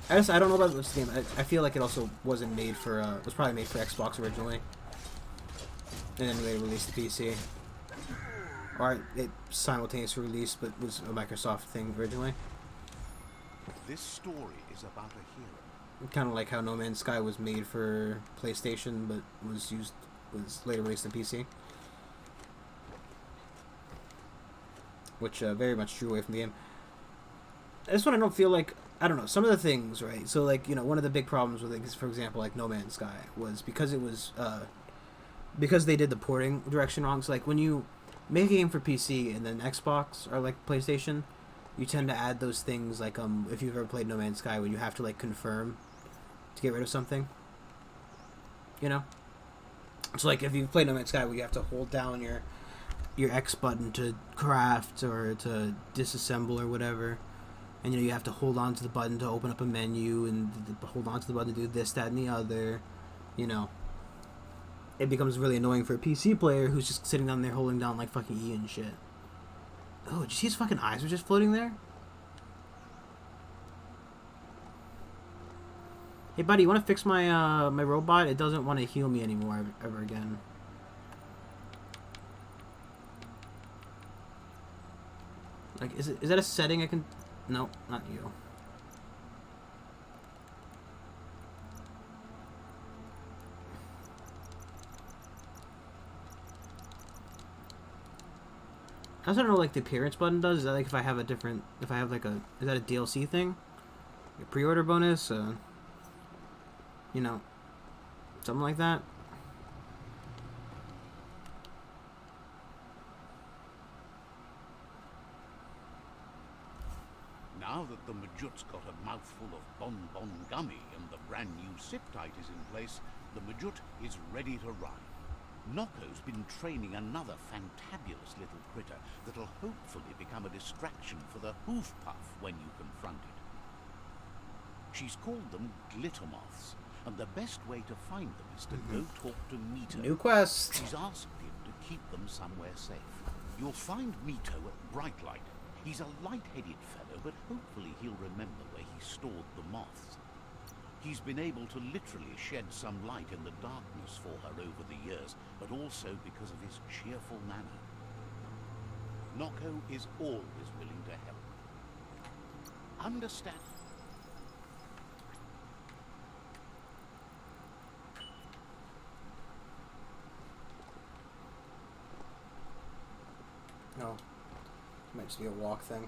I don't know about this game. I feel like it also wasn't made for, was probably made for Xbox originally. And then they released the PC. Or it simultaneously released, but was a Microsoft thing originally. This story is about a hero. Kind of like how No Man's Sky was made for PlayStation, but was later released on PC. Which very much drew away from the game. This one I don't feel like, I don't know, some of the things, right? So, like, one of the big problems with it, for example, like No Man's Sky, was because it was, because they did the porting direction wrong. So, like, when you make a game for PC and then Xbox or, like, PlayStation, you tend to add those things, like, if you've ever played No Man's Sky, when you have to, like, confirm to get rid of something. So, like, if you've played No Man's Sky, where you have to hold down your X button to craft or to disassemble or whatever, and you have to hold on to the button to open up a menu, and hold on to the button to do this, that, and the other. It becomes really annoying for a PC player who's just sitting down there holding down like fucking E and shit. Oh, did you see his fucking eyes were just floating there? Hey buddy, you want to fix my my robot? It doesn't want to heal me anymore ever again. Like, is that a setting I can... No, not you. I also don't know, like, the appearance button does. Is that, like, if I have like a... Is that a DLC thing? A pre-order bonus? Something like that? Now that the Majut's got a mouthful of Bon Gummy and the brand new sip tight is in place, the Majut is ready to ride. Nocco's been training another fantabulous little critter that'll hopefully become a distraction for the hoof puff when you confront it. She's called them glitter moths, and the best way to find them is to go talk to Mito. New quest. She's asked him to keep them somewhere safe. You'll find Mito at Brightlight. He's a light-headed fellow, but hopefully he'll remember where he stored the moths. He's been able to literally shed some light in the darkness for her over the years, but also because of his cheerful manner. Nocco is always willing to help. Understand? No. Might just be a walk thing.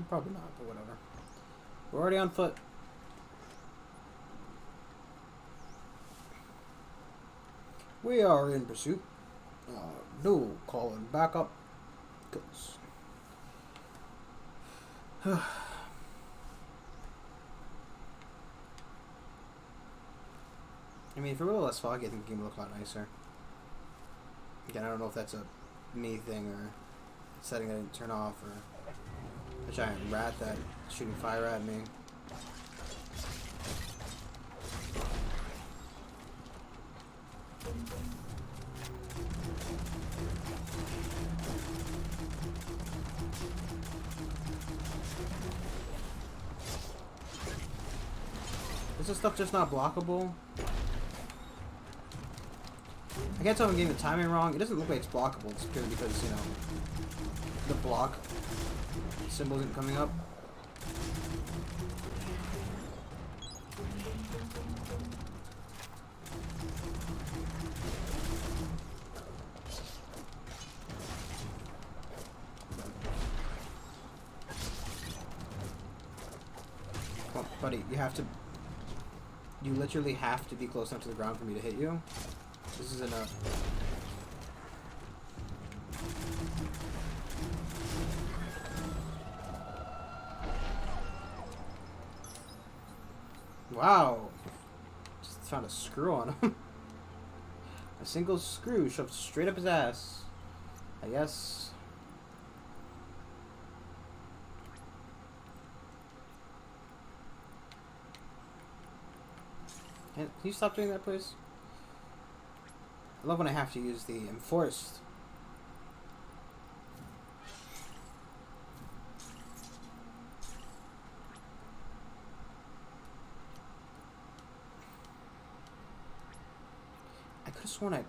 Probably not, but whatever. We're already on foot. We are in pursuit No, calling back up. Goes. I mean, if it were a little less foggy, I think the game would look a lot nicer. Again, I don't know if that's a me thing or a setting I didn't turn off or a giant rat that shooting fire at me. Is this stuff just not blockable? I can't tell if I'm getting the timing wrong. It doesn't look like it's blockable. It's purely because, you know, the block symbol isn't coming up. Oh, buddy, you have to... You literally have to be close enough to the ground for me to hit you. This is enough. Wow. Just found a screw on him. A single screw shoved straight up his ass. I guess. Can you stop doing that, please? I love when I have to use the enforced. I could have sworn I...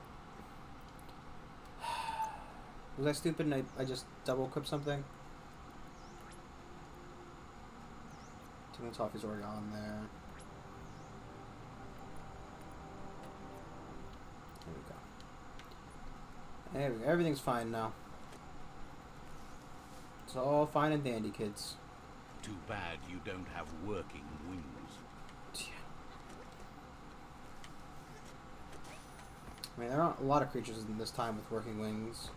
Was I stupid and I just double equipped something? Timothy's off is already on there. There we go. There we go. Everything's fine now. It's all fine and dandy, kids. Too bad you don't have working wings. Yeah. I mean, there aren't a lot of creatures in this time with working wings.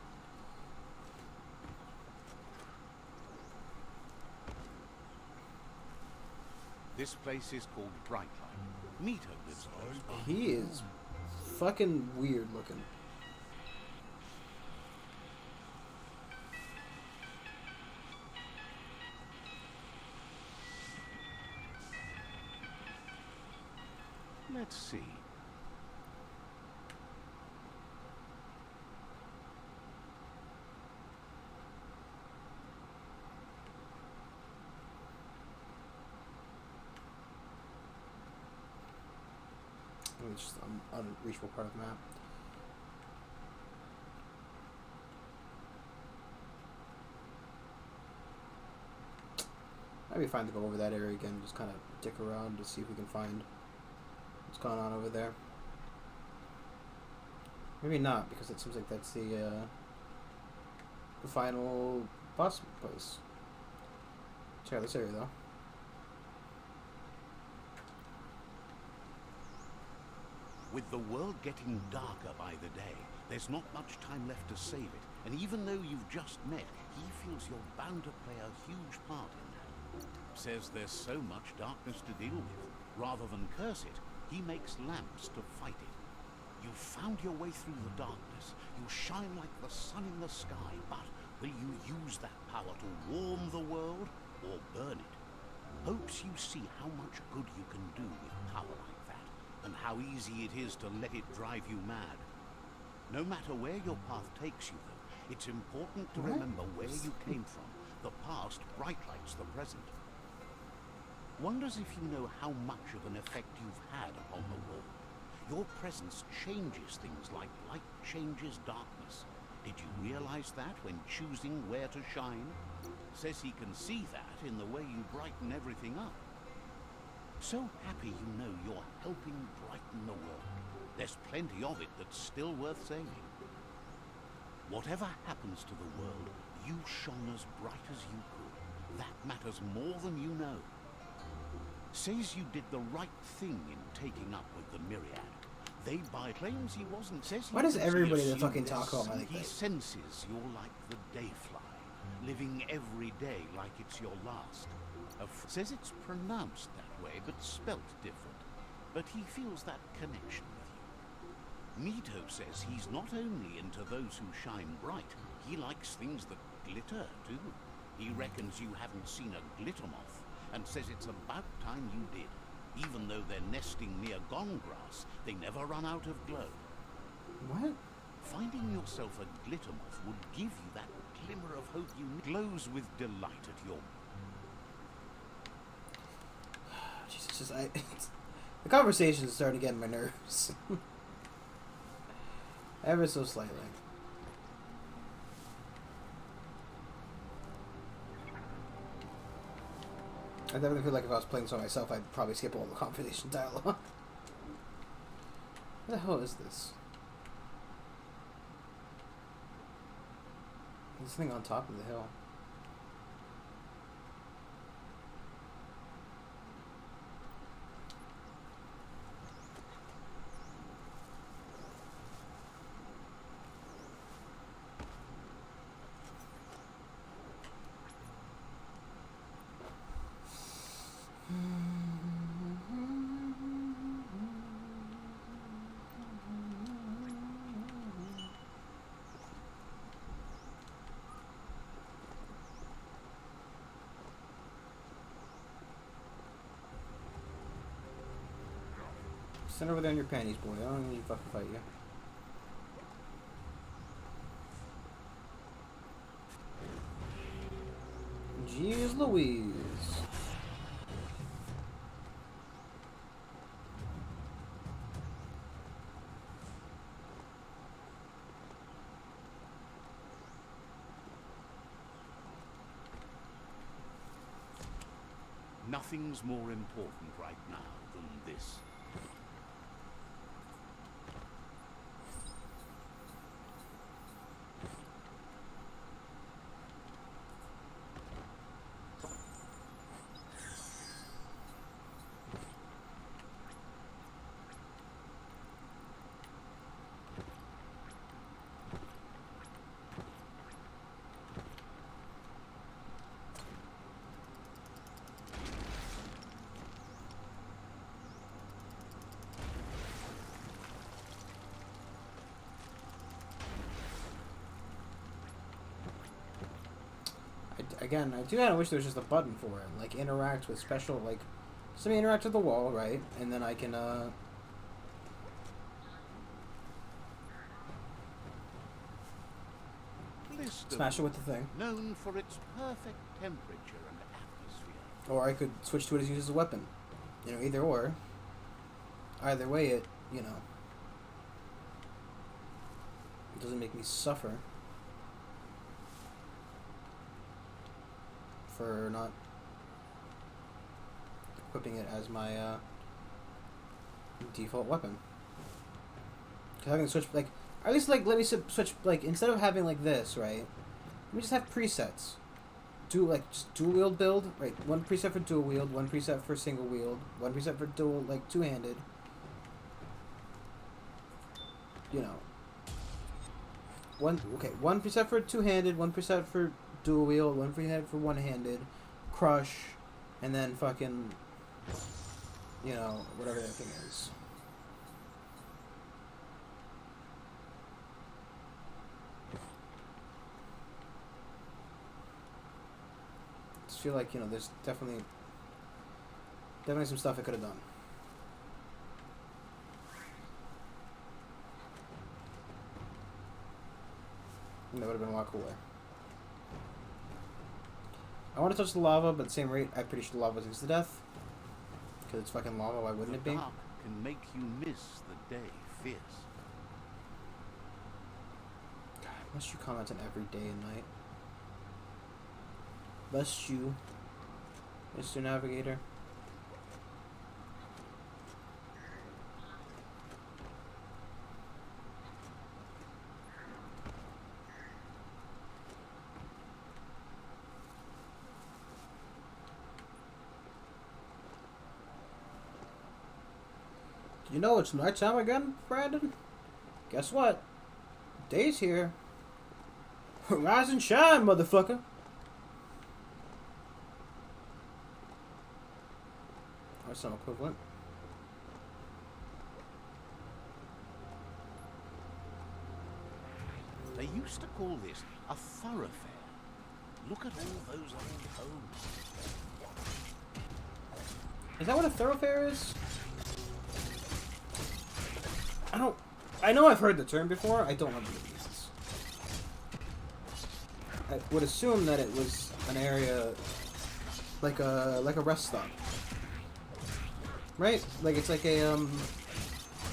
This place is called Brightlight. Mito lives close by. He is fucking weird looking. Let's see. It's just an unreachable part of the map. Might be fine to go over that area again, just kind of dick around to see if we can find what's going on over there. Maybe not, because it seems like that's the final boss place. Check out this area though. With the world getting darker by the day, there's not much time left to save it. And even though you've just met, he feels you're bound to play a huge part in that. Says there's so much darkness to deal with. Rather than curse it, he makes lamps to fight it. You've found your way through the darkness. You shine like the sun in the sky, but will you use that power to warm the world or burn it? Hopes you see how much good you can do with power like that, and how easy it is to let it drive you mad. No matter where your path takes you, though, it's important to remember where you came from. The past brightlights the present. Wonders if you know how much of an effect you've had upon the world. Your presence changes things like light changes darkness. Did you realize that when choosing where to shine? Says he can see that in the way you brighten everything up. So happy you know you're helping brighten the world. There's plenty of it that's still worth saving. Whatever happens to the world, you shone as bright as you could. That matters more than you know. Says you did the right thing in taking up with the Myriad. They claims he wasn't. Says he Why does can see everybody you that fucking this, talk about me like he that? senses you're like the dayfly, living every day like it's your last. Says it's pronounced that way, but spelt different. But he feels that connection with you. Mito says he's not only into those who shine bright, he likes things that glitter too. He reckons you haven't seen a glitter moth, and says it's about time you did. Even though they're nesting near gone grass, they never run out of glow. What? Finding yourself a glitter moth would give you that glimmer of hope you need. Glows with delight at your... Jesus, the conversation is starting to get on my nerves. Ever so slightly. I definitely feel like if I was playing this by myself, I'd probably skip all the conversation dialogue. What the hell is this? This thing on top of the hill. Stand over there in your panties, boy. I don't need to fucking fight you. Jeez Louise. Nothing's more important right now than this. Again, I do kind of wish there was just a button for it. Like, interact with special, like... So me interact with the wall, right? And then I can, smash it with the thing. Known for its perfect temperature and atmosphere. Or I could switch to it as used as a weapon. You know, either or. Either way, it, you know... It doesn't make me suffer. For not equipping it as my default weapon. Cause having to switch, like, at least, like, let me switch, like, instead of having, like, this, right, let me just have presets. Do, like, just dual wield build, right, one preset for dual wield, one preset for single wield, one preset for dual, like, two-handed. You know. One preset for two-handed, one preset for dual wield, one preset for one-handed, crush, and then fucking, you know, whatever that thing is. I just feel like, you know, there's definitely some stuff I could have done. And that would have been a lot cooler. I want to touch the lava, but at the same rate, I'm pretty sure the lava is to death. Because it's fucking lava, why wouldn't it be? The dark can make you miss the day fierce. God, must you comment on every day and night? Must you, Mr. Navigator? You know it's nighttime again, Brandon? Guess what? Day's here. Rise and shine, motherfucker. Or some equivalent. They used to call this a thoroughfare. Look at all those old homes. Is that what a thoroughfare is? I know I've heard the term before. I don't know what it is. I would assume that it was an area like a rest stop. Right? Like it's like a like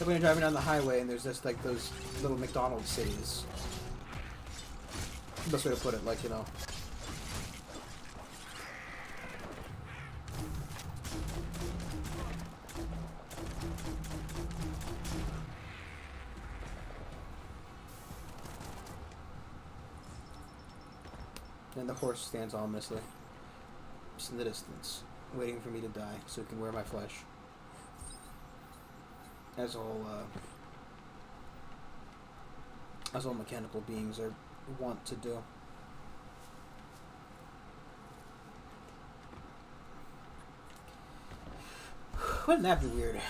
when you're driving down the highway and there's just like those little McDonald's cities. Best way to put it, like, you know. And the horse stands ominously, just in the distance, waiting for me to die so it can wear my flesh. As all mechanical beings are want to do. Wouldn't that be weird?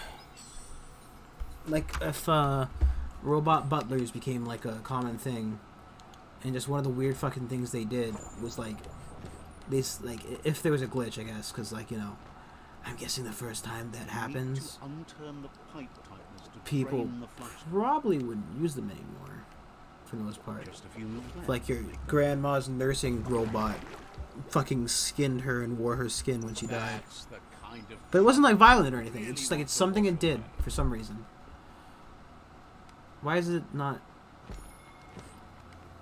Like if robot butlers became like a common thing, and just one of the weird fucking things they did was like, if there was a glitch, I guess, because like, you know, I'm guessing the first time that happens, people probably wouldn't use them anymore, for the most part. Like your grandma's nursing robot fucking skinned her and wore her skin when she died. But it wasn't like violent or anything. It's just like it's something it did for some reason. Why is it not?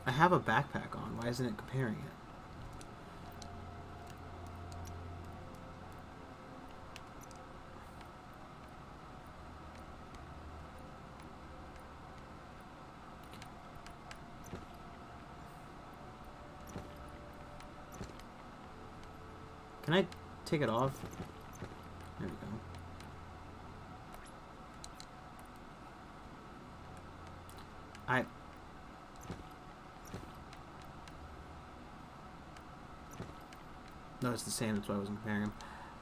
I have a backpack on. Why isn't it comparing it? Can I take it off? There we go. No, it's the same. That's why I wasn't comparing them.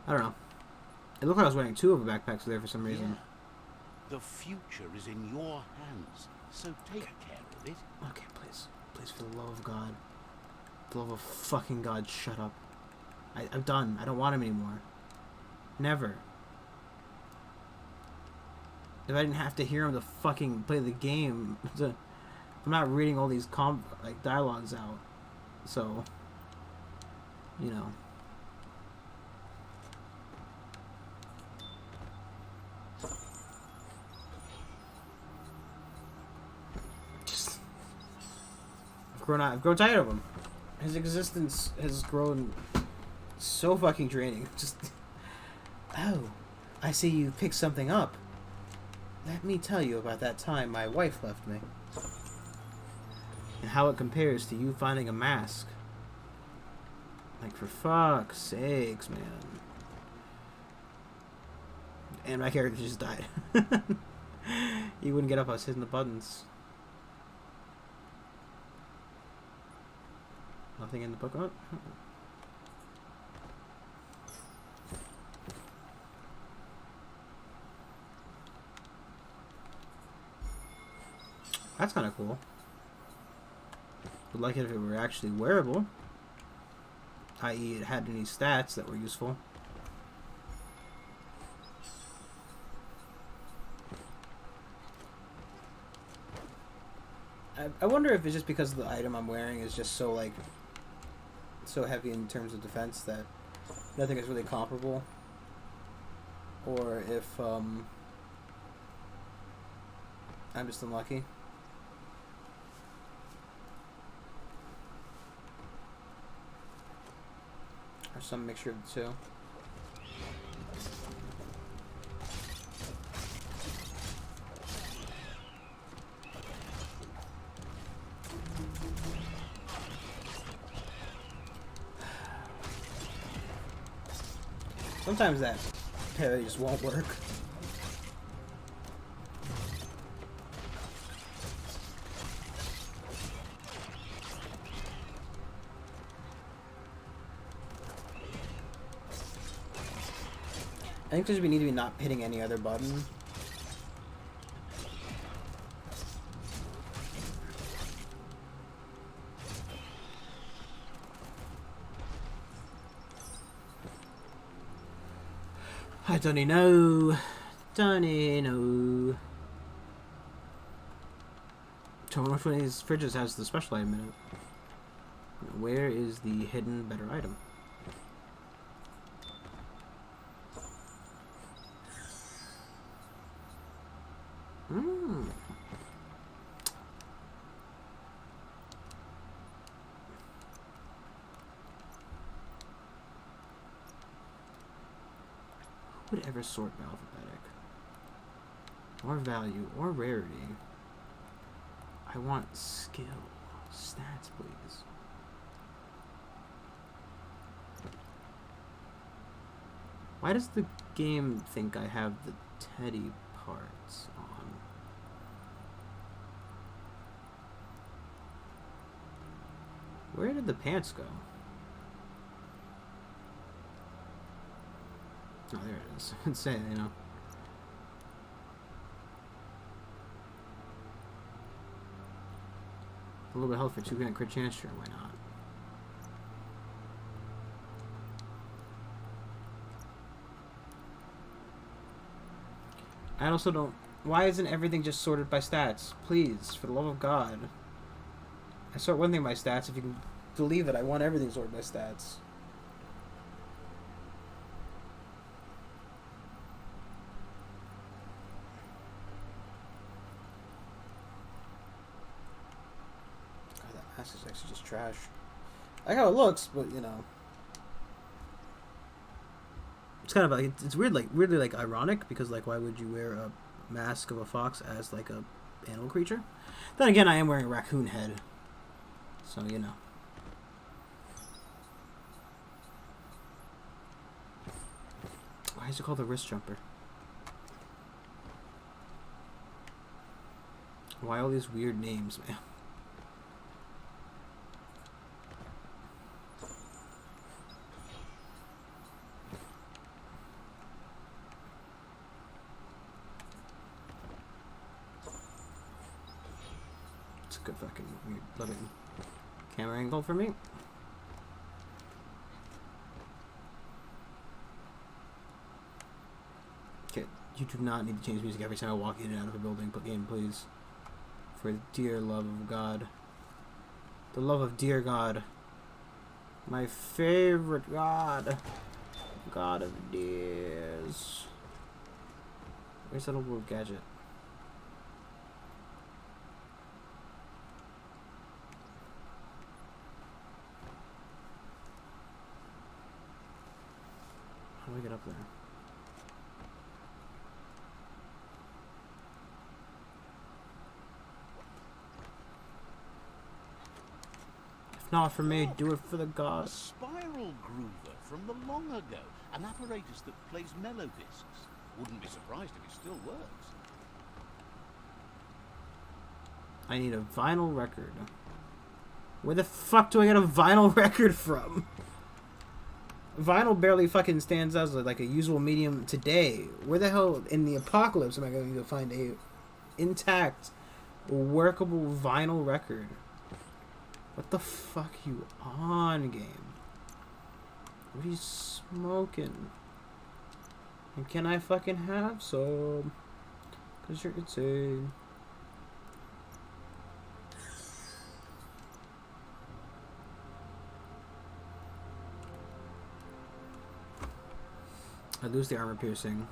I don't know. It looked like I was wearing two of the backpacks there for some reason. Yeah. The future is in your hands, so take care of it. Okay, please. Please, for the love of God. For the love of fucking God, shut up. I'm done. I don't want him anymore. Never. If I didn't have to hear him to fucking play the game, I'm not reading all these dialogues out. So, you know. Just, I've grown tired of him. His existence has grown so fucking draining. Just, oh, I see you picked something up. Let me tell you about that time my wife left me. And how it compares to you finding a mask. Like, for fuck's sakes, man. And my character just died. He wouldn't get up, I was hitting the buttons. Nothing in the book? Oh. That's kind of cool. Would like it if it were actually wearable. I.e. it had any stats that were useful. I wonder if it's just because the item I'm wearing is just so, like, so heavy in terms of defense that nothing is really comparable. Or if, I'm just unlucky. Or some mixture of the two. Sometimes that parry just won't work. I think there's we need to be not hitting any other button. I don't know. Don't know. So which one of these fridges has the special item in it? Where is the hidden better item? Who would ever sort by alphabetic? Or value, or rarity? I want skill. Stats, please. Why does the game think I have the teddy parts on? Where did the pants go? Oh, there it is. It's saying, you know. A little bit of health for 2 grand crit chance, sure, why not? I also don't... Why isn't everything just sorted by stats? Please, for the love of God. I sort one thing by stats. If you can believe it, I want everything sorted by stats. God, that mask is actually just trash. I like how it looks, but you know. It's kind of like it's weird, like weirdly like ironic because like why would you wear a mask of a fox as like a animal creature? Then again, I am wearing a raccoon head, so you know. Why is it called the wrist jumper? Why all these weird names, man? Good fucking weird looking camera angle for me. Okay, you do not need to change music every time I walk in and out of a building. Put game, please. For the dear love of God. The love of dear God. My favorite God. God of dears. Where's that old little gadget? How do I get up there? If not for me, do it for the A gods. spiral groover from the long ago. An apparatus that plays melodiscs. Wouldn't be surprised if it still works. I need a vinyl record. Where the fuck do I get a vinyl record from? Vinyl barely fucking stands as like a usable medium today. Where the hell in the apocalypse am I going to find a intact, workable vinyl record? What the fuck you on, game? What are you smoking? And can I fucking have some? Cause you're insane. I lose the armor piercing.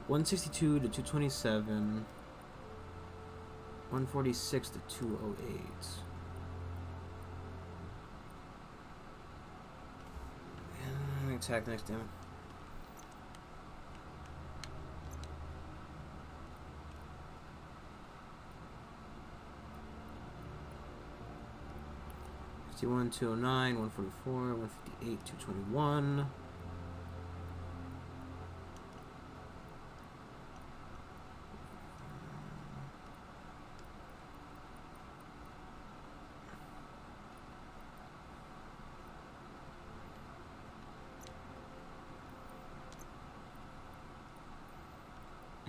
$162 to $227. $146 to $208. And attack next damage. $51, $209, $144, $158, $221.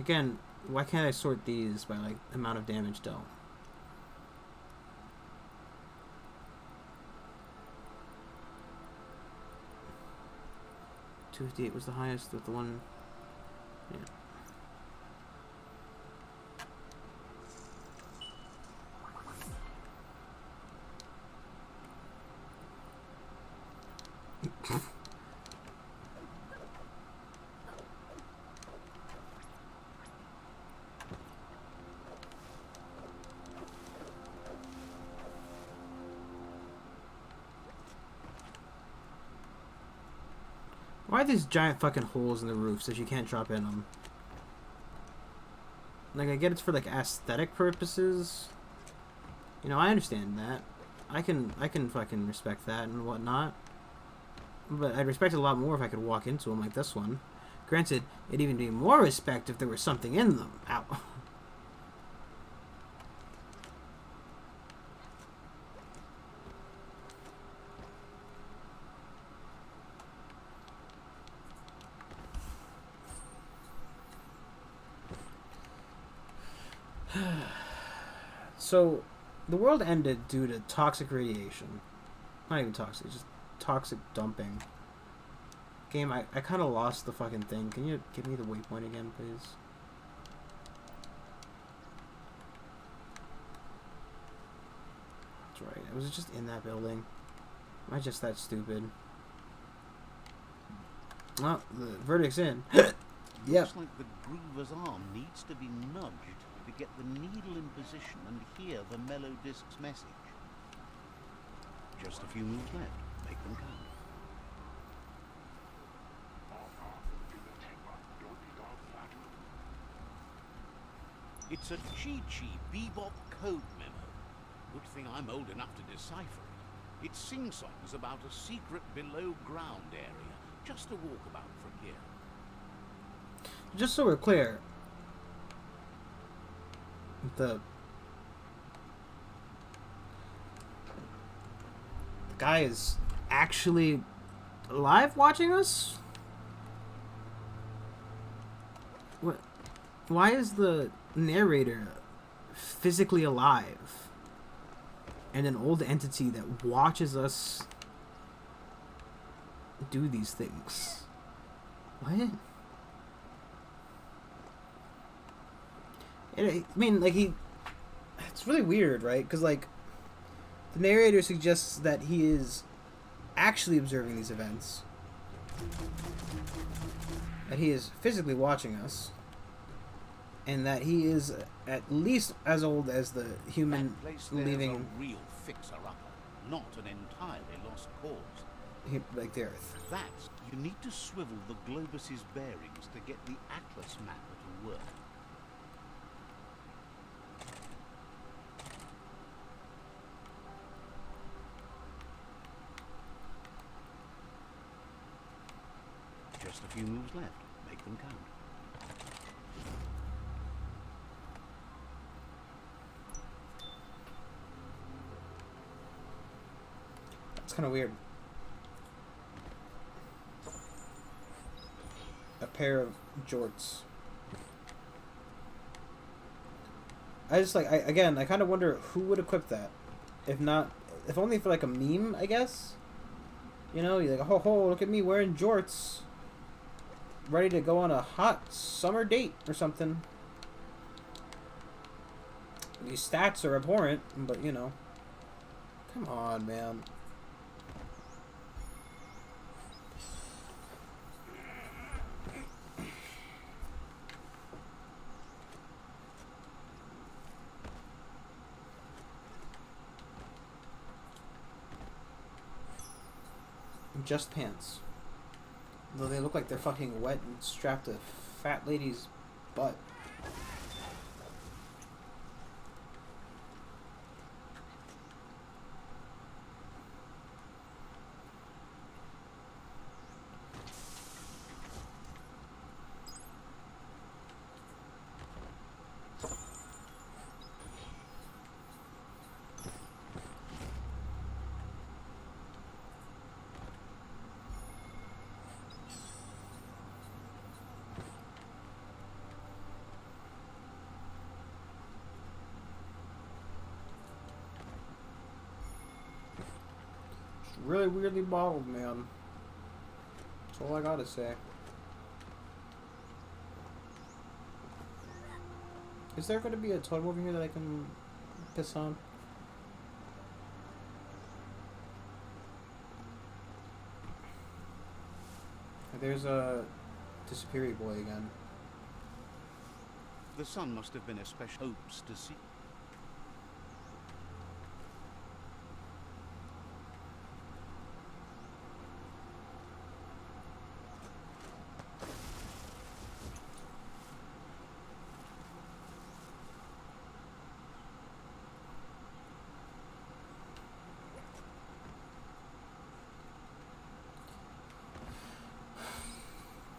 Again, why can't I sort these by, like, amount of damage dealt? $258 was the highest with the one... Yeah. Why are these giant fucking holes in the roof so you can't drop in them? Like, I get it's for, like, aesthetic purposes. You know, I understand that. I can fucking respect that and whatnot. But I'd respect it a lot more if I could walk into them like this one. Granted, it'd even be more respect if there was something in them. Ow. So, the world ended due to toxic radiation. Not even toxic, just toxic dumping. Game, I kind of lost the fucking thing. Can you give me the waypoint again, please? That's right. I was just in that building. Am I just that stupid? Well, the verdict's in. Yep. Looks like the groover's arm needs to be nudged to get the needle in position and hear the mellow disc's message. Just a few moves left. Make them count. It's a Chi-Chi Bebop code memo. Good thing I'm old enough to decipher it. It sings songs about a secret below-ground area. Just a walkabout from here. Just so we're clear, the guy is actually alive watching us? What? Why is the narrator physically alive and an old entity that watches us do these things? What? I mean, like, it's really weird, right? Because, like, the narrator suggests that he is actually observing these events, that he is physically watching us, and that he is at least as old as the human leaving a real fixer-upper, not an entirely lost cause. Like the Earth. That's, you need to swivel the globus's bearings to get the atlas mapper to work. Just a few moves left. Make them count. It's kind of weird. A pair of jorts. I just, like, I kind of wonder who would equip that. If only for, like, a meme, I guess. You know, you're like, ho, look at me wearing jorts. Ready to go on a hot summer date or something. These stats are abhorrent, but, you know. Come on, man. Just pants. Though they look like they're fucking wet and strapped to fat lady's butt. really weirdly bottled, man. That's all I gotta say. Is there going to be a totem over here that I can piss on? There's a disappearing boy again. The sun must have been a special hopes to see.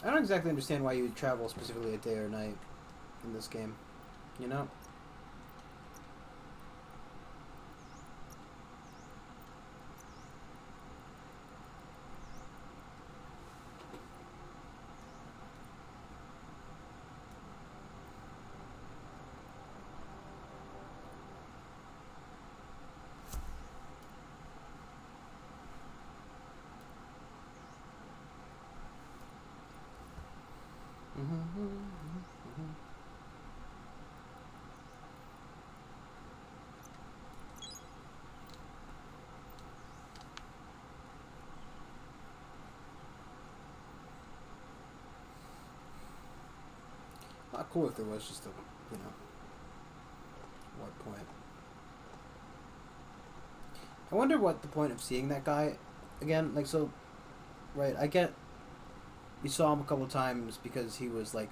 I don't exactly understand why you would travel specifically at day or night in this game, you know? Not cool if there was just a, you know, what point. I wonder what the point of seeing that guy again, like, so, right, I get you saw him a couple times because he was like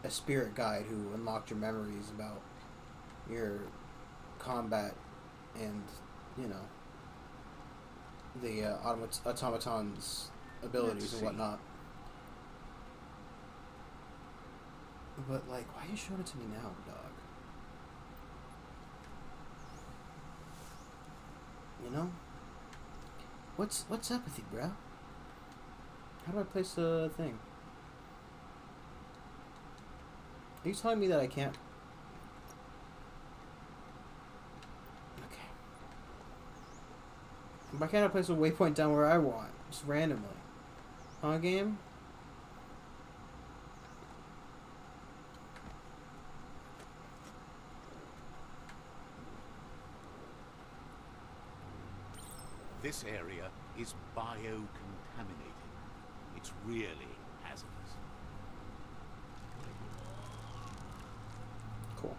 a spirit guide who unlocked your memories about your combat and, you know, the automaton's abilities and whatnot. But, like, why are you showing it to me now, dog? You know? What's up with you, bro? How do I place the thing? Are you telling me that I can't? Okay. Why can't I place a waypoint down where I want? Just randomly. Huh, game? This area is biocontaminated. It's really hazardous. Cool.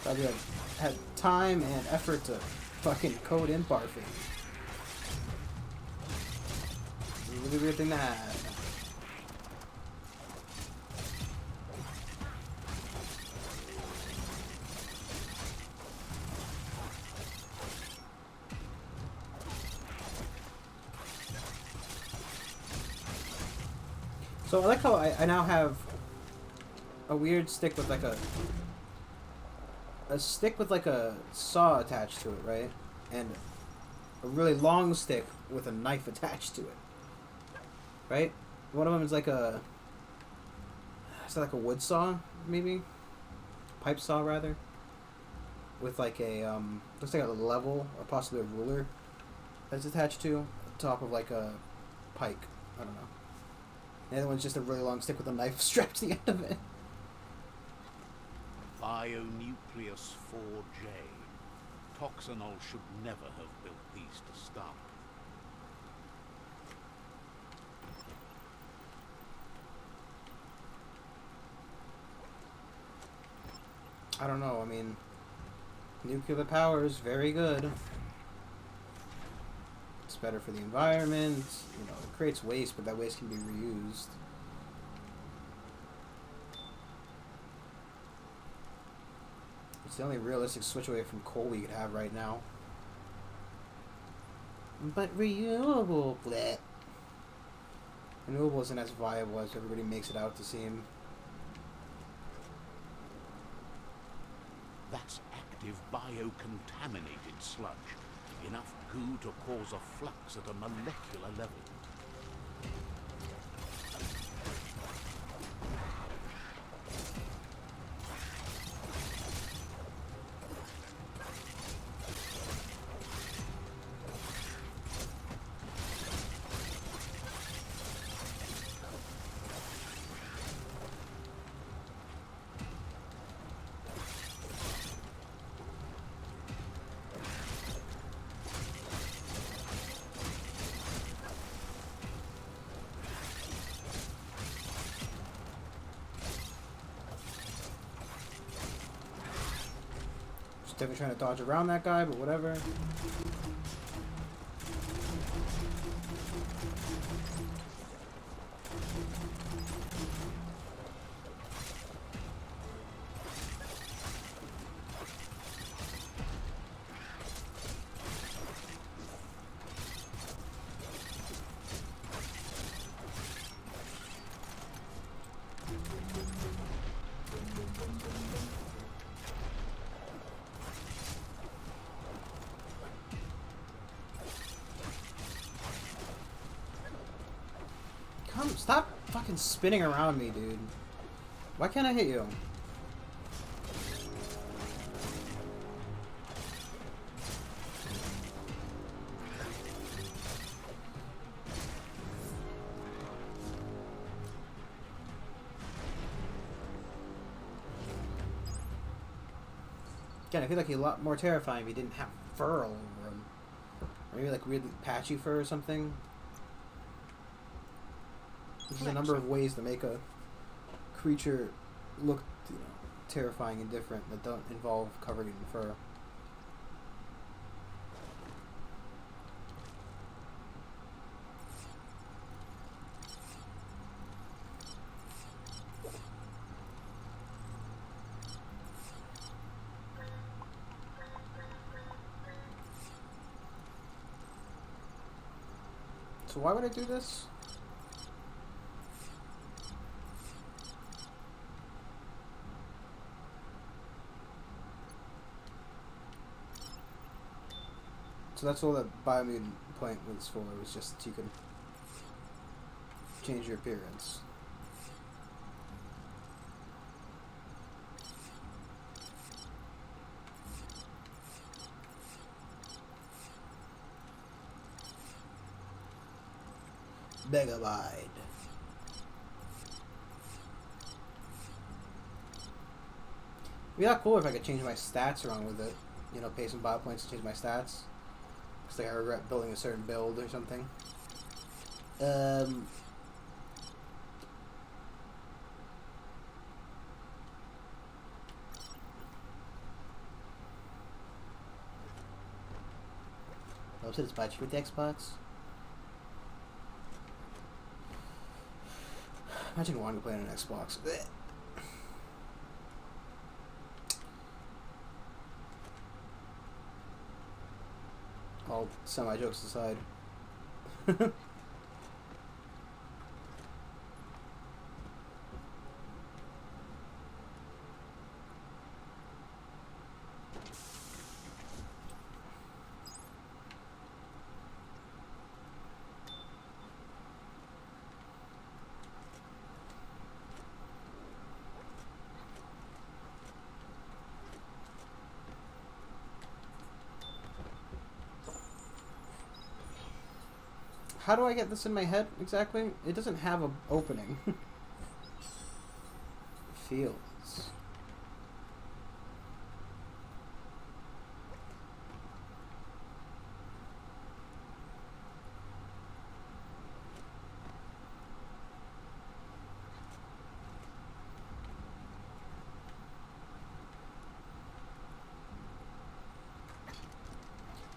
Probably had time and effort to fucking code in barfing. Really weird thing to have. So I like how I now have a weird stick with like a stick with like a saw attached to it, right? And a really long stick with a knife attached to it. Right? One of them is like a... Is that like a wood saw, maybe? Pipe saw, rather? With like a, looks like a level, or possibly a ruler that's attached to the top of like a pike. I don't know. The other one's just a really long stick with a knife strapped to the end of it. Bionucleus 4J. Toxanol should never have built these to start. I don't know, I mean, nuclear power is very good. It's better for the environment, you know, it creates waste, but that waste can be reused. It's the only realistic switch away from coal we could have right now. But renewable, bleh. Renewable isn't as viable as everybody makes it out to seem. That's active biocontaminated sludge. enough goo to cause a flux at a molecular level. Definitely trying to dodge around that guy, but whatever. Stop fucking spinning around me, dude. Why can't I hit you? Again, I feel like he's a lot more terrifying if he didn't have fur all over him. Or maybe like weirdly patchy fur or something. There's a number of ways to make a creature look, you know, terrifying and different that don't involve covered in fur. So why would I do this? So that's all that Biomutant point was for, was just that you can change your appearance. Megabide. It'd be not cool if I could change my stats around with it. You know, pay some bio points to change my stats. Because like I regret building a certain build or something. I said it's bad with the Xbox. Imagine wanting to play on an Xbox. Blech. All semi-jokes aside. How do I get this in my head exactly? It doesn't have an opening. Fields.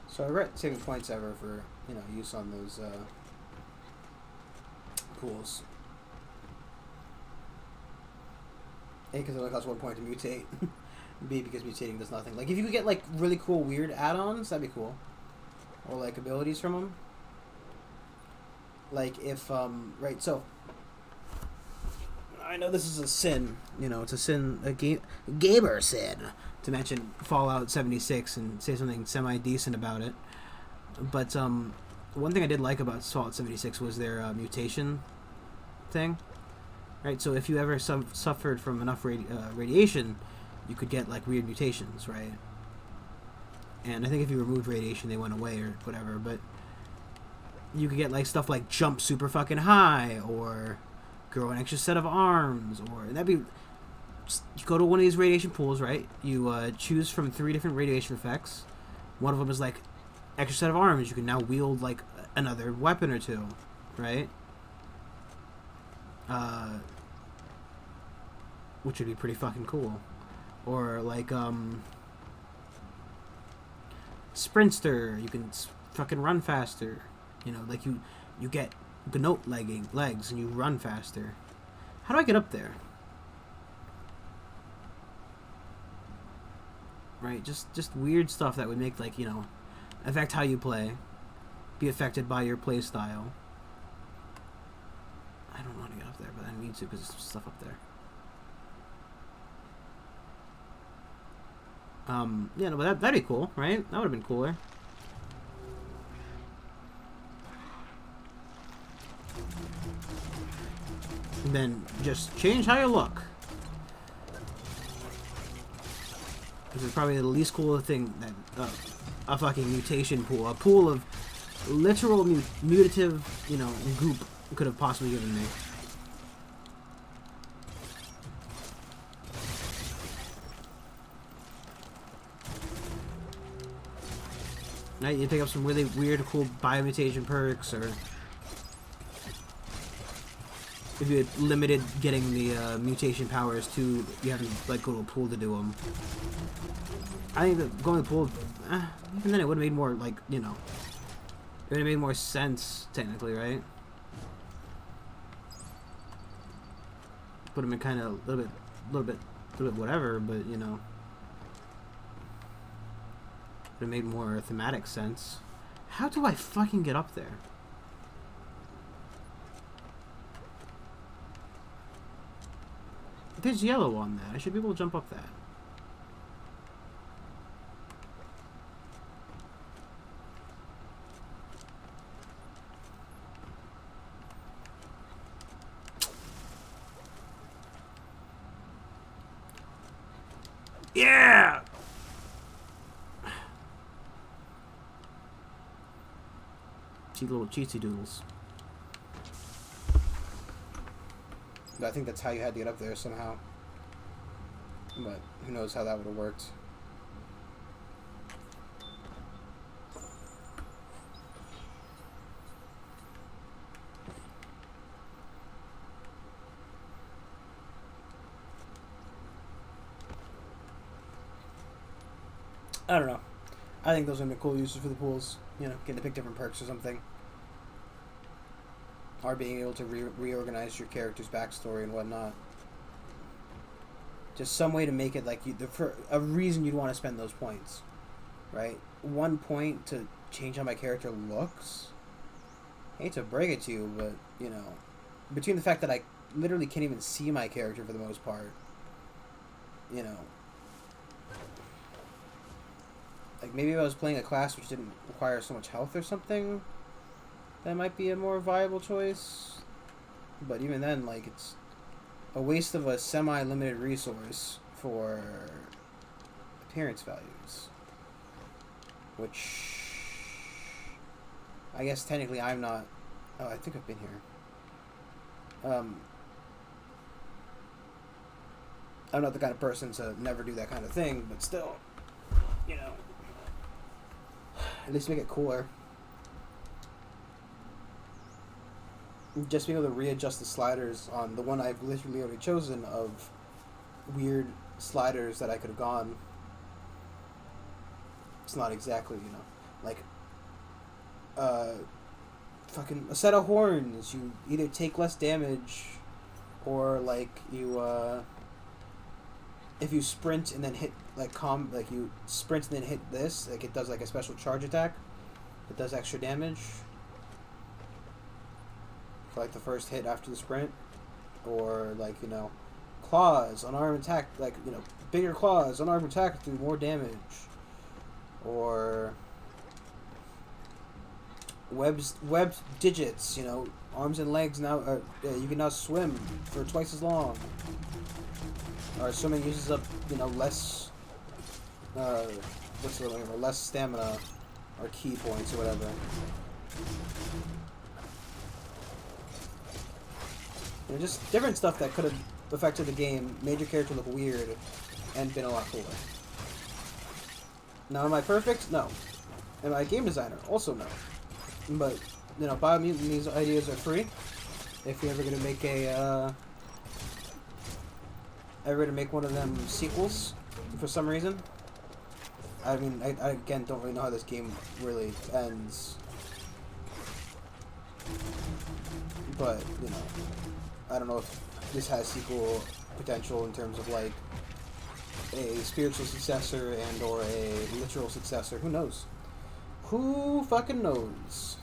So I read saving points ever for, you know, use on those pools. A, because it only costs 1 point to mutate. B, because mutating does nothing. Like, if you could get, like, really cool weird add-ons, that'd be cool. Or, like, abilities from them. Like, if, right, so... I know this is a sin, you know, it's a sin, a gamer sin, to mention Fallout 76 and say something semi-decent about it. But one thing I did like about Fallout 76 was their mutation thing. Right, so if you ever suffered from enough radiation, you could get like weird mutations, right? And I think if you removed radiation, they went away or whatever. But you could get like stuff like jump super fucking high, or grow an extra set of arms, or that'd be. Just, you go to one of these radiation pools, right? You choose from 3 different radiation effects. One of them is like extra set of arms. You can now wield like another weapon or 2, right? Which would be pretty fucking cool. Or like Sprinter, you can fucking run faster. You know, like you get Gnot legs and you run faster. How do I get up there? Right, just weird stuff that would make, like, you know, affect how you play, be affected by your play style. I don't know how to get up there, but I need to because there's stuff up there. Yeah, no, but that'd be cool, right? That would have been cooler. And then just change how you look. This is probably the least cool thing that a fucking mutation pool, a pool of literal mutative, you know, goop could have possibly given me. Now you pick up some really weird, cool biomutation perks, or if you had limited getting the mutation powers to, you have to like go to a pool to do them. I think that going to the pool, even then it would have made more, like, you know, it would have made more sense technically, right? Would have been kind of a little bit whatever, but you know. It made more thematic sense. How do I fucking get up there? There's yellow on that. I should be able to jump up that. Yeah! Little cheatsy doodles. I think that's how you had to get up there somehow. But who knows how that would have worked. I don't know. I think those are cool uses for the pools. You know, getting to pick different perks or something. Or being able to reorganize your character's backstory and whatnot. Just some way to make it like for a reason you'd want to spend those points, right? 1 point to change how my character looks. I hate to break it to you, but you know, between the fact that I literally can't even see my character for the most part, you know, like maybe if I was playing a class which didn't require so much health or something, that might be a more viable choice. But even then, like, it's a waste of a semi-limited resource for appearance values. Which, I guess technically I'm not... Oh, I think I've been here. I'm not the kind of person to never do that kind of thing, but still, you know, at least make it cooler. Just being able to readjust the sliders on the one I've literally already chosen of weird sliders that I could have gone. It's not exactly, you know, like fucking a set of horns. You either take less damage or like you if you sprint and then hit like you sprint and then hit this, like it does like a special charge attack. It does extra damage. For like the first hit after the sprint, or like, you know, claws, unarmed attack, like, you know, bigger claws, unarmed attack do more damage, or webbed digits. You know, arms and legs now. You can now swim for twice as long. Or swimming uses up, you know, less. What's the word? Or less stamina, or key points, or whatever. You know, just different stuff that could have affected the game, made your character look weird, and been a lot cooler. Now, am I perfect? No. Am I a game designer? Also no. But, you know, Biomutant, these ideas are free. If you're ever gonna make one of them sequels, for some reason. I mean, I again don't really know how this game really ends. But, you know, I don't know if this has sequel potential in terms of, like, a spiritual successor and or a literal successor. Who knows? Who fucking knows?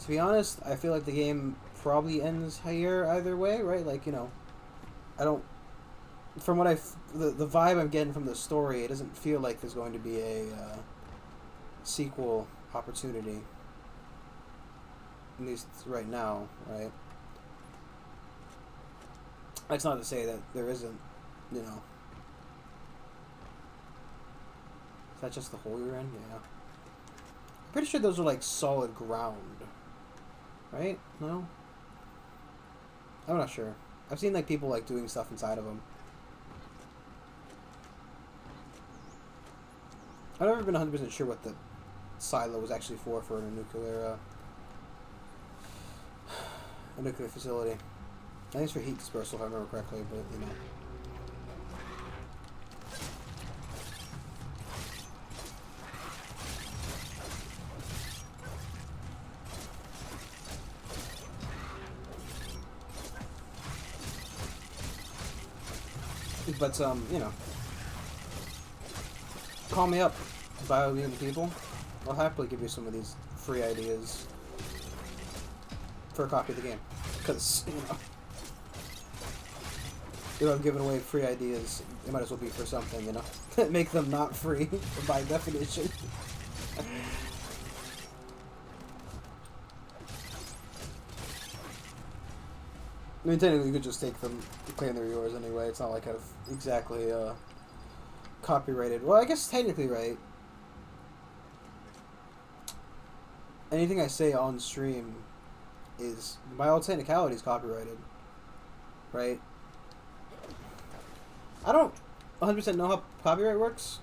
To be honest, I feel like the game probably ends here either way, right? Like, you know, I don't... From what the vibe I'm getting from the story, it doesn't feel like there's going to be a sequel opportunity. At least right now, right? That's not to say that there isn't, you know. Is that just the hole you're in? Yeah. I'm pretty sure those are like solid ground. Right? No? I'm not sure. I've seen like people like doing stuff inside of them. I've never been 100% sure what the silo was actually for a nuclear facility. I think it's for heat dispersal if I remember correctly, but you know. But you know. Call me up, Biomutant people. I'll happily give you some of these free ideas for a copy of the game. Because, you know, if I'm giving away free ideas, it might as well be for something, you know? Make them not free, by definition. I mean, technically you could just take them, claim they're yours anyway. It's not like I've exactly, copyrighted. Well, I guess technically, right? Anything I say on stream is, by all technicality, is copyrighted. Right? I don't 100% know how copyright works,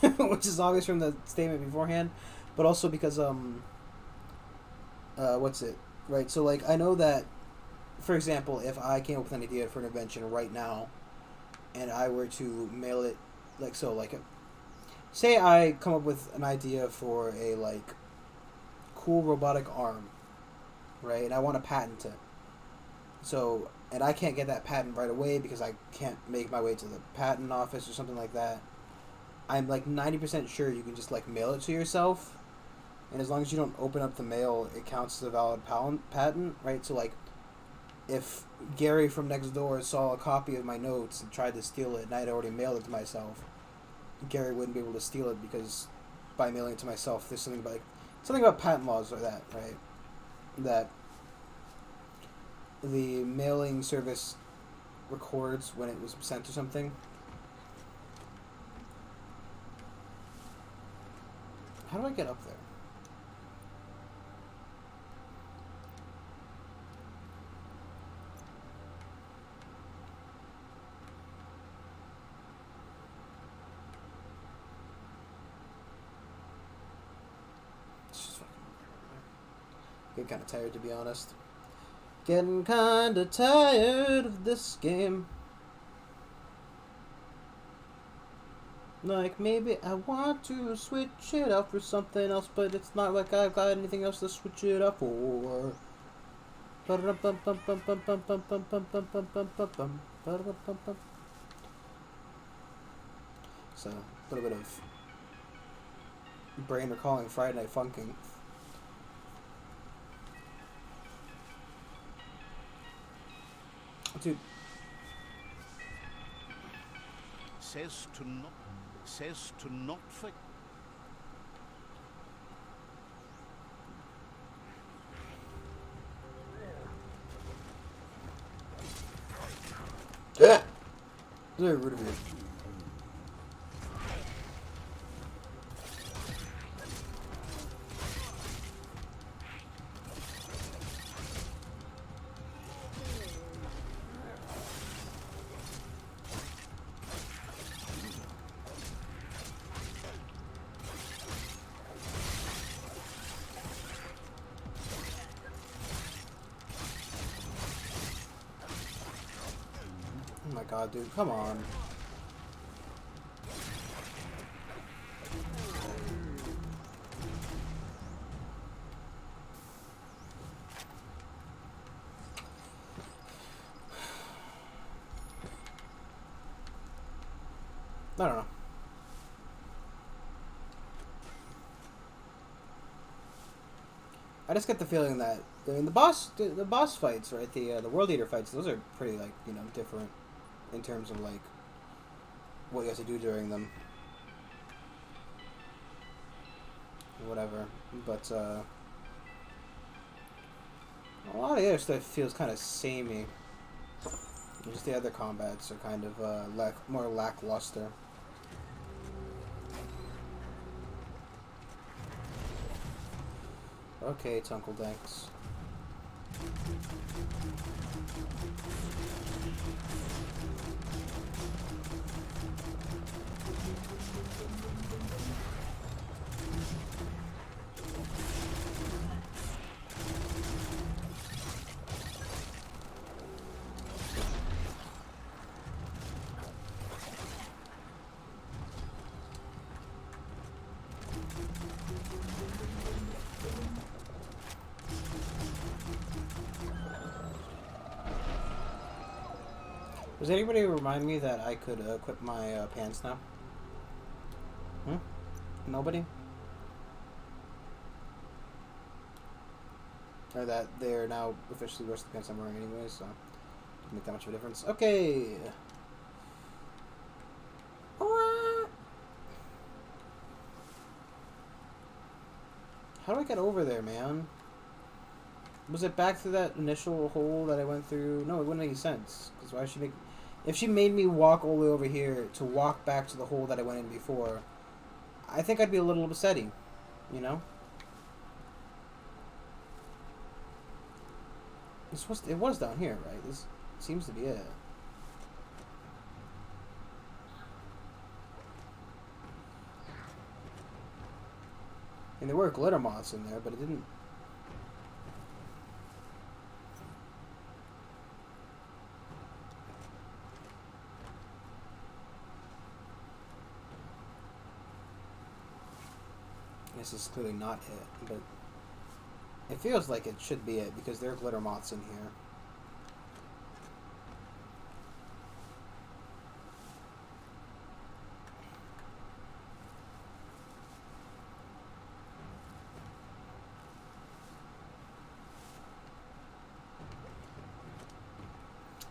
which is obvious from the statement beforehand, but also because, what's it? Right, so, like, I know that, for example, if I came up with an idea for an invention right now, and I were to mail it, like, so, like, say I come up with an idea for a, like, cool robotic arm, right, and I want to patent it. So, and I can't get that patent right away because I can't make my way to the patent office or something like that. I'm, like, 90% sure you can just, like, mail it to yourself, and as long as you don't open up the mail, it counts as a valid patent, right? So, like, if Gary from next door saw a copy of my notes and tried to steal it and I'd already mailed it to myself, Gary wouldn't be able to steal it because by mailing it to myself, there's something about patent laws or that, right? That the mailing service records when it was sent or something. How do I get up there? Getting kind of tired, to be honest. Getting kind of tired of this game. Like, maybe I want to switch it up for something else, but it's not like I've got anything else to switch it up for. So, a little bit of brain recalling Friday Night Funkin'. Dude. Says to not forget. Very rude of you. Oh my god, dude, come on. I don't know. I just get the feeling that I mean the boss fights, right? The world eater fights, those are pretty like, you know, different in terms of like what you have to do during them. Whatever. But a lot of the other stuff feels kind of samey. Just the other combats are kind of more lackluster. Okay, it's Uncle Danks. Does anybody remind me that I could equip my pants now? Hmm? Nobody? Or that they're now officially the pants I'm wearing anyway, so doesn't make that much of a difference. Okay. How do I get over there, man? Was it back through that initial hole that I went through? No, it wouldn't make any sense. Because why should if she made me walk all the way over here to walk back to the hole that I went in before, I think I'd be a little upsetting, you know? It was down here, right? This seems to be it. And there were glitter moths in there, but it didn't... This is clearly not it, but it feels like it should be it because there are glitter moths in here.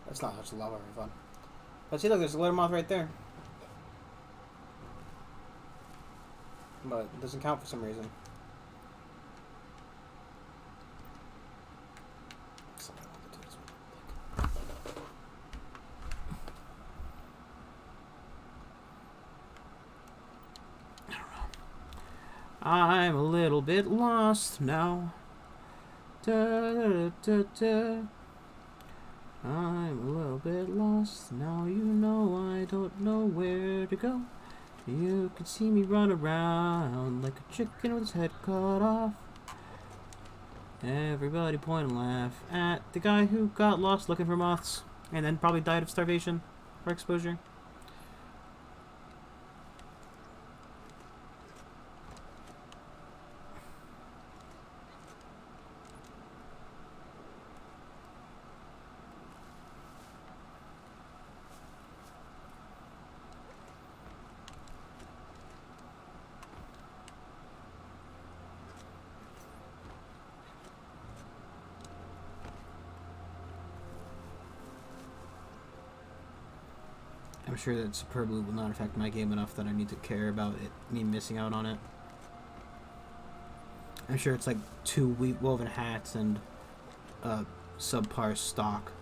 That's not much lava for fun. But see, look, there's a glitter moth right there. But it doesn't count for some reason. I'm a little bit lost now. Da, da, da, da. I'm a little bit lost now. You know I don't know where to go. You can see me run around like a chicken with his head cut off. Everybody point and laugh at the guy who got lost looking for moths and then probably died of starvation or exposure. I'm sure that SURFSIGROTto will not affect my game enough that I need to care about me missing out on it. I'm sure it's like 2 woven hats and subpar stock.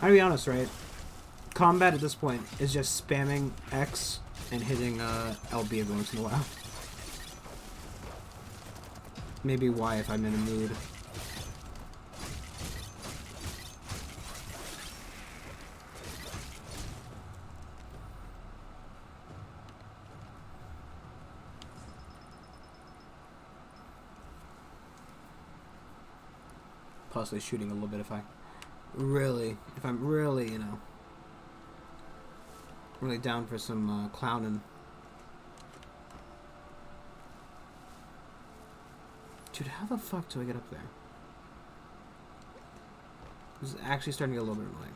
I'll be honest, right? Combat at this point is just spamming X and hitting LB every once in a while. Maybe Y if I'm in a mood. Possibly shooting a little bit if I'm really, you know, really down for some clowning. Dude, how the fuck do I get up there? This is actually starting to get a little bit annoying.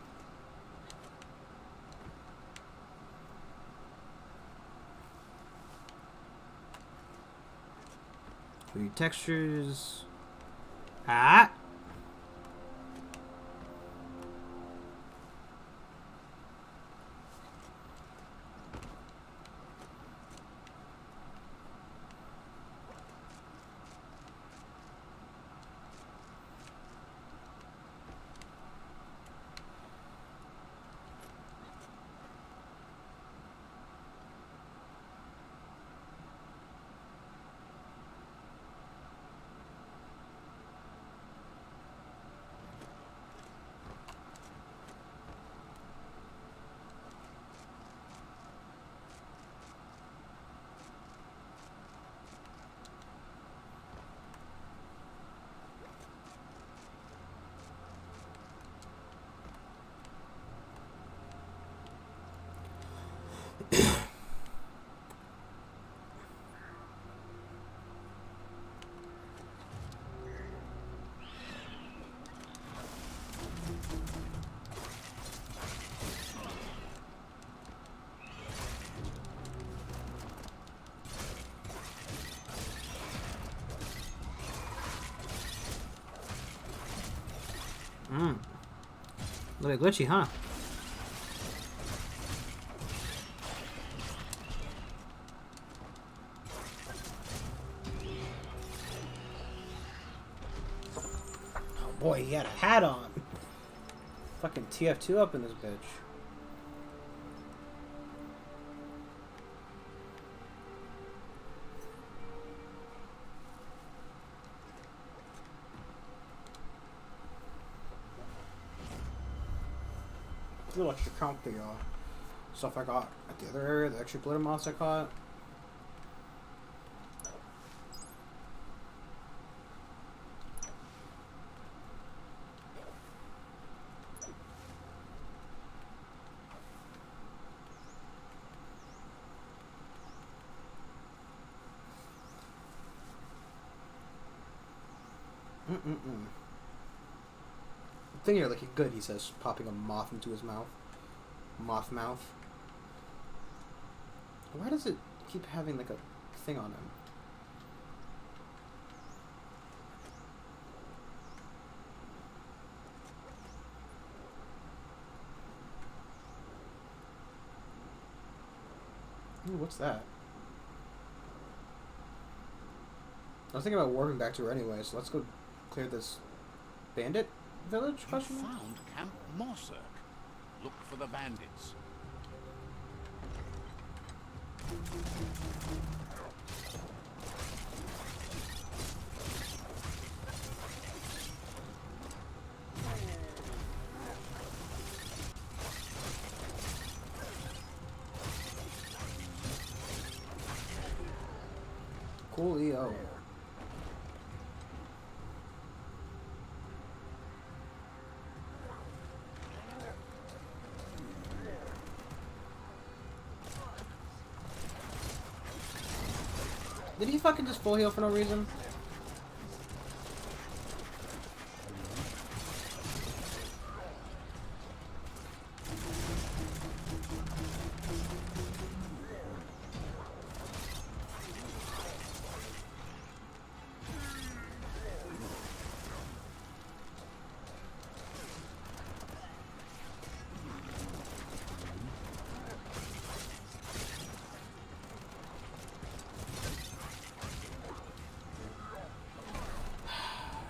Three textures. Ah! A little bit glitchy, huh? Oh boy, he had a hat on. Fucking TF2 up in this bitch. You'll actually count the stuff I got at the other area, the extra glitter moths I caught. I think you're looking good, he says, popping a moth into his mouth. Moth mouth. Why does it keep having like a thing on him? Ooh, what's that? I was thinking about warping back to her anyway, so let's go clear this bandit village? You found Camp Mossirk. Look for the bandits. Coolio. Did he fucking just full heal for no reason?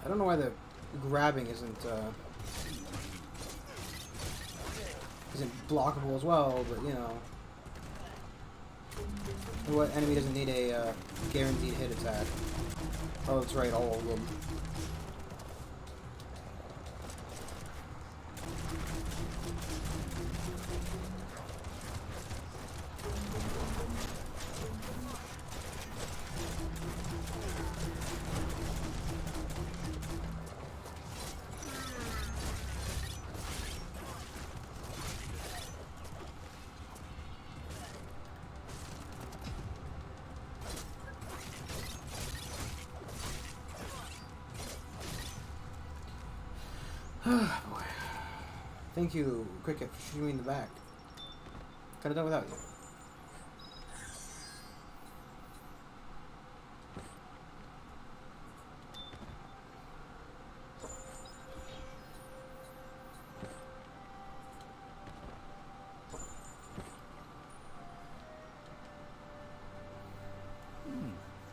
I don't know why the grabbing isn't isn't blockable as well, but you know. What enemy doesn't need a guaranteed hit attack? Oh, that's right, all of them. Boy. Thank you, Cricket, for shooting me in the back. Could have done without you.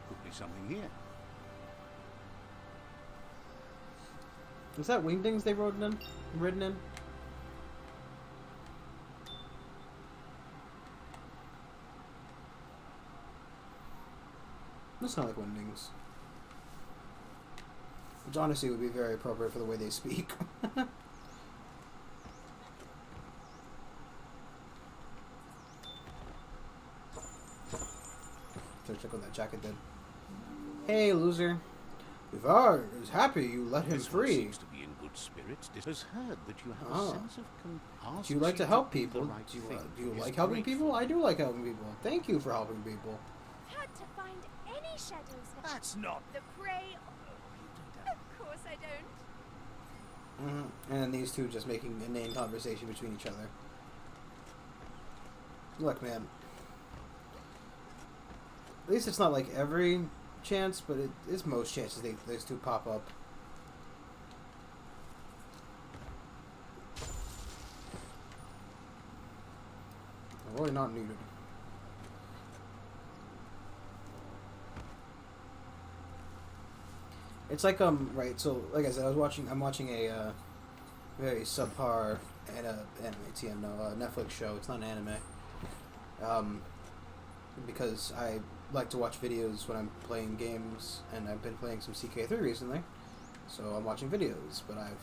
Could be something here. Is that wingdings they ridden in? Those sound like wingdings. Which honestly would be very appropriate for the way they speak. Check what that jacket did. Hey, loser. Ivar is happy you let him free. Seems to be in good spirits. Has heard that you have a sense of compassion. Do you like to help people? Do you like helping people? I do like helping people. Thank you for helping people. Hard to find any shadows. That's not The prey. Of course I don't. And then these two just making inane conversation between each other. Look, man. At least it's not like every chance, but it is most chances those two pop up. I'm really not needed. It's like right. So like I said, I'm watching a very subpar Netflix show. It's not an anime. Because I like to watch videos when I'm playing games, and I've been playing some CK3 recently, so I'm watching videos, but I've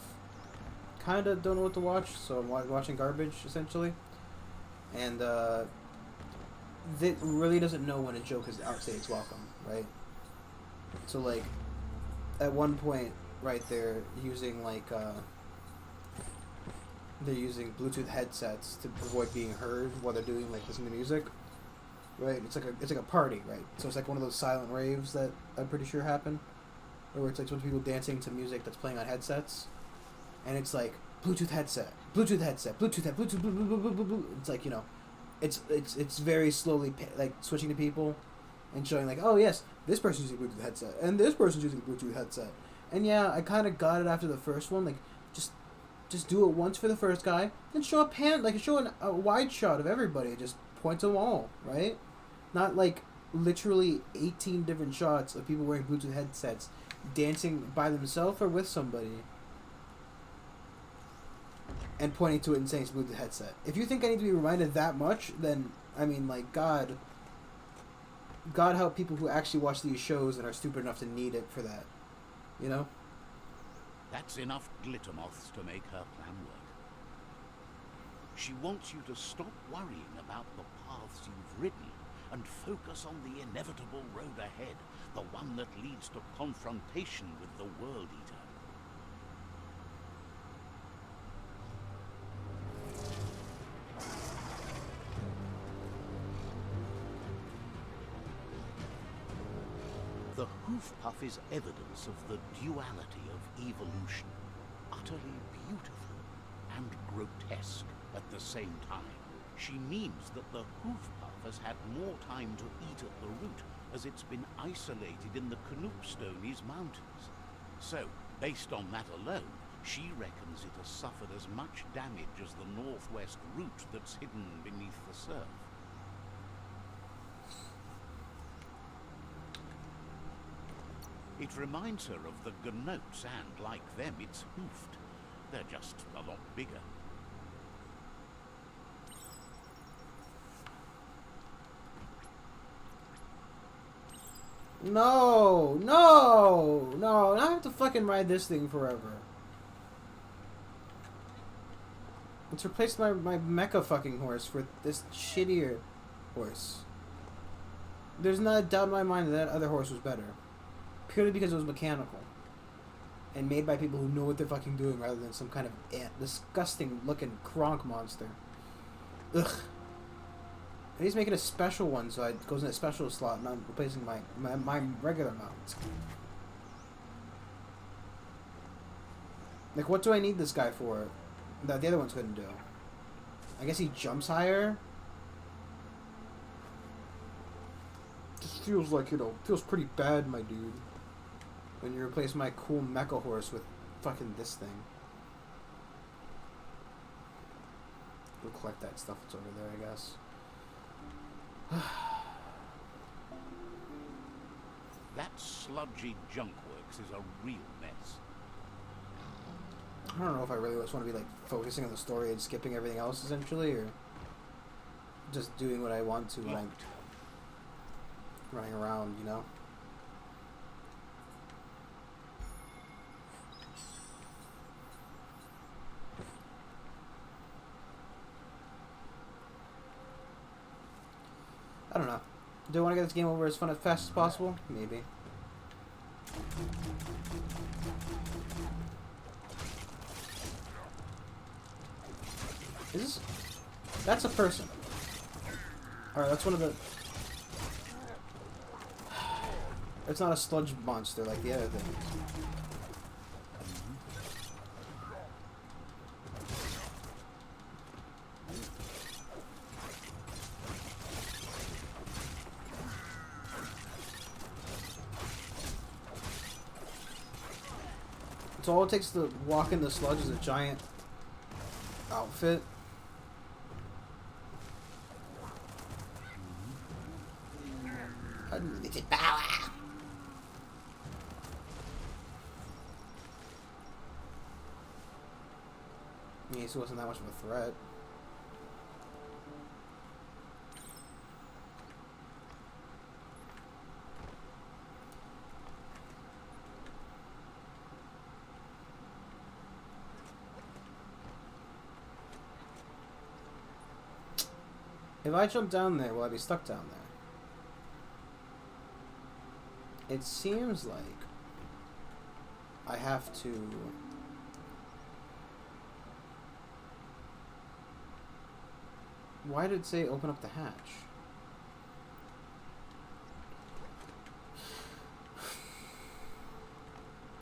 kind of don't know what to watch, so I'm watching garbage, essentially, and that really doesn't know when a joke has outstayed its welcome, right? So, like, at one point, right, they're using, like, they're using Bluetooth headsets to avoid being heard while they're doing, like, listening to music. Right, it's like a party, right? So it's like one of those silent raves that I'm pretty sure happen, where it's like a bunch of people dancing to music that's playing on headsets, and it's like Bluetooth headset, Bluetooth headset, Bluetooth head, Bluetooth, Bluetooth. It's like, you know, it's very slowly like switching to people, and showing like, oh yes, this person's using Bluetooth headset, and this person's using Bluetooth headset, and yeah, I kind of got it after the first one, like just do it once for the first guy, then show a wide shot of everybody, just point to them all, right? Not like literally 18 different shots of people wearing Bluetooth headsets dancing by themselves or with somebody and pointing to it and saying it's a Bluetooth headset. If you think I need to be reminded that much, then, I mean, like, God help people who actually watch these shows and are stupid enough to need it for that. You know? That's enough glitter moths to make her plan work. She wants you to stop worrying about the paths you've ridden and focus on the inevitable road ahead, the one that leads to confrontation with the World Eater. The hoof puff is evidence of the duality of evolution, utterly beautiful and grotesque at the same time. She means that the hoof puff has had more time to eat at the root, as it's been isolated in the Knoopstonies mountains. So, based on that alone, she reckons it has suffered as much damage as the northwest root that's hidden beneath the surf. It reminds her of the gnotes, and, like them, it's hoofed. They're just a lot bigger. No! No! No! I have to fucking ride this thing forever. Let's replace my mecha fucking horse for this shittier horse. There's not a doubt in my mind that that other horse was better. Purely because it was mechanical. And made by people who know what they're fucking doing rather than some kind of disgusting looking Kronk monster. Ugh. And he's making a special one so it goes in a special slot, not replacing my regular mount. Like, what do I need this guy for that the other ones couldn't do? I guess he jumps higher? Just feels like, you know, feels pretty bad, my dude. When you replace my cool mecha horse with fucking this thing. We'll collect that stuff that's over there, I guess. That sludgy junk works is a real mess. I don't know if I really just want to be like focusing on the story and skipping everything else essentially, or just doing what I want to when I'm running around, you know? I don't know. Do I want to get this game over as fast as possible? Maybe. Is this... That's a person. Alright, that's one of the... It's not a sludge monster like the other things. So all it takes to walk in the sludge is a giant outfit. Unlimited power. Yeah, this wasn't that much of a threat. If I jump down there, will I be stuck down there? It seems like I have to... Why did it say open up the hatch?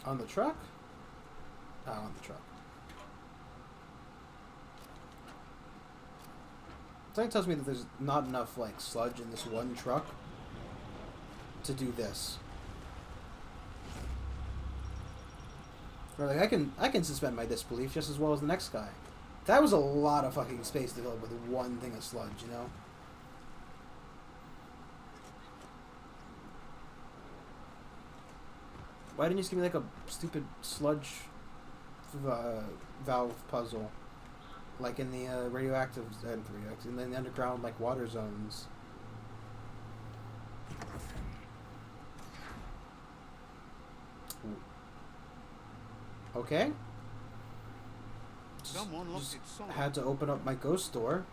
On the truck? Oh, on the truck. Something tells me that there's not enough like sludge in this one truck to do this. Or like I can suspend my disbelief just as well as the next guy. That was a lot of fucking space to fill up with one thing of sludge, you know? Why didn't you just give me like a stupid sludge valve puzzle? Like in the radioactive, in the underground like water zones. Okay. Someone lost its song. Had to open up my ghost door.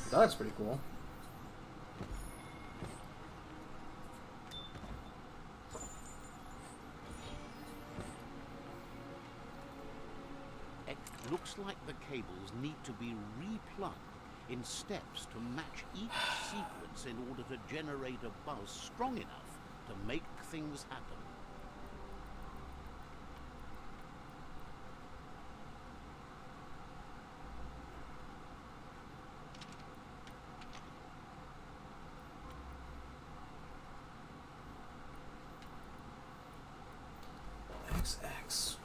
That's pretty cool. It looks like the cables need to be replugged in steps to match each sequence in order to generate a buzz strong enough to make things happen. XX,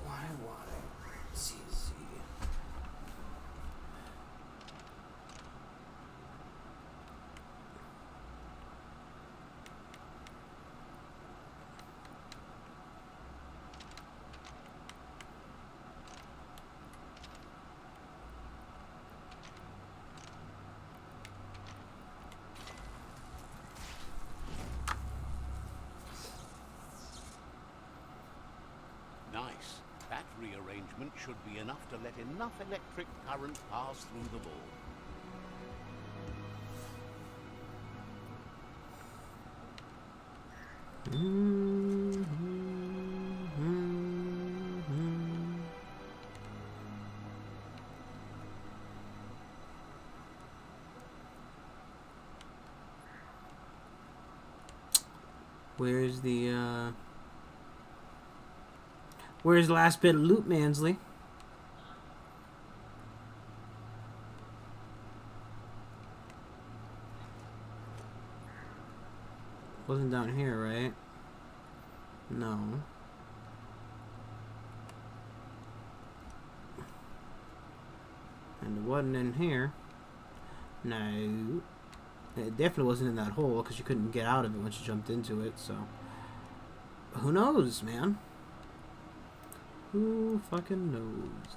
YY, ZZ. nice. That rearrangement should be enough to let enough electric current pass through the board. Where's the last bit of loot, Mansley? Wasn't down here, right? No. And it wasn't in here. No. It definitely wasn't in that hole because you couldn't get out of it once you jumped into it, so. Who knows, man? Who fucking knows?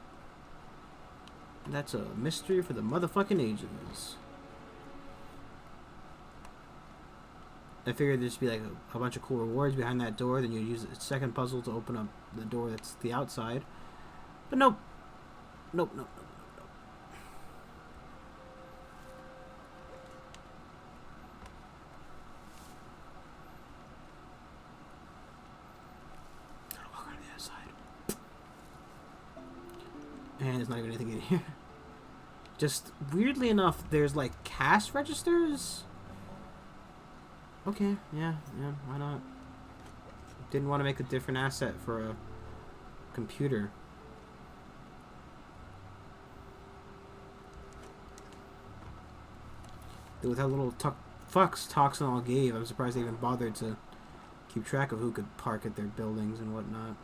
That's a mystery for the motherfucking ages. I figured there'd just be like a bunch of cool rewards behind that door, then you'd use the second puzzle to open up the door that's the outside. But nope. Nope, nope, nope. And there's not even anything in here. Just weirdly enough, there's like cash registers. Okay, yeah, why not? Didn't want to make a different asset for a computer. With how little fucks Toxinol gave, I'm surprised they even bothered to keep track of who could park at their buildings and whatnot.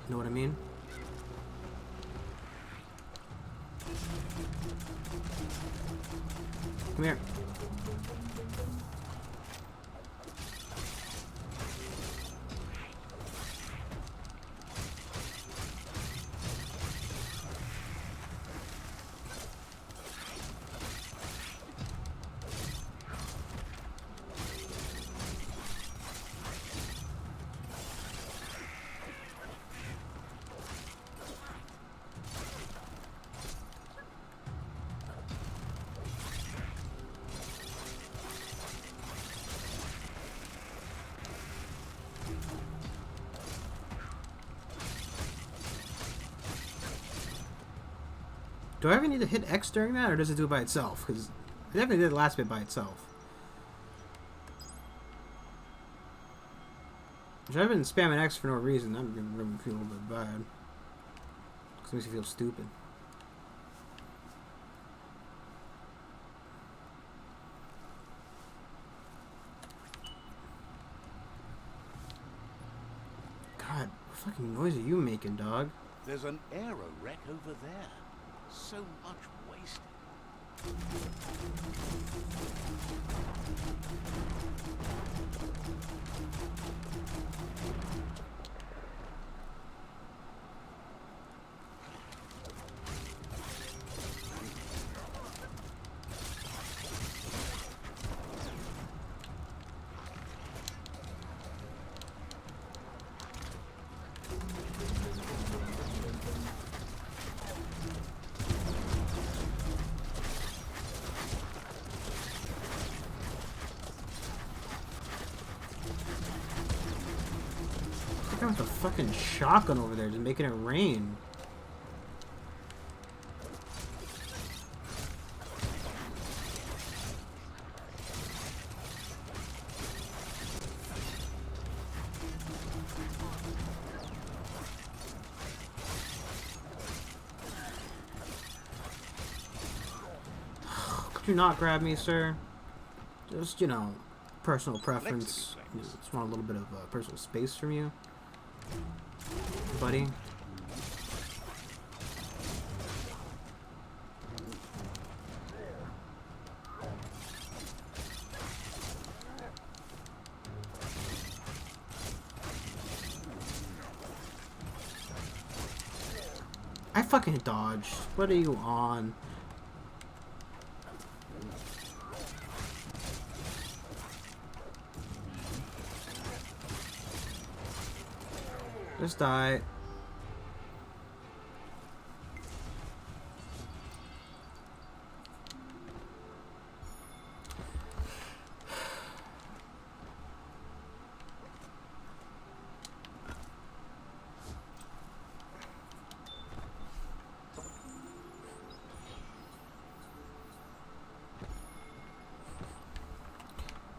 You know what I mean? Come here. Do I ever need to hit X during that, or does it do it by itself? Because I definitely did the last bit by itself. Which I've been spamming X for no reason. I'm going to really feel a little bit bad. Because it makes you feel stupid. God, what fucking noise are you making, dog? There's an aero wreck over there. So much wasted. With a fucking shotgun over there, just making it rain. Could you not grab me, sir? Just, you know, personal preference. Just want a little bit of personal space from you, buddy. I fucking dodged. What are you on? Just die.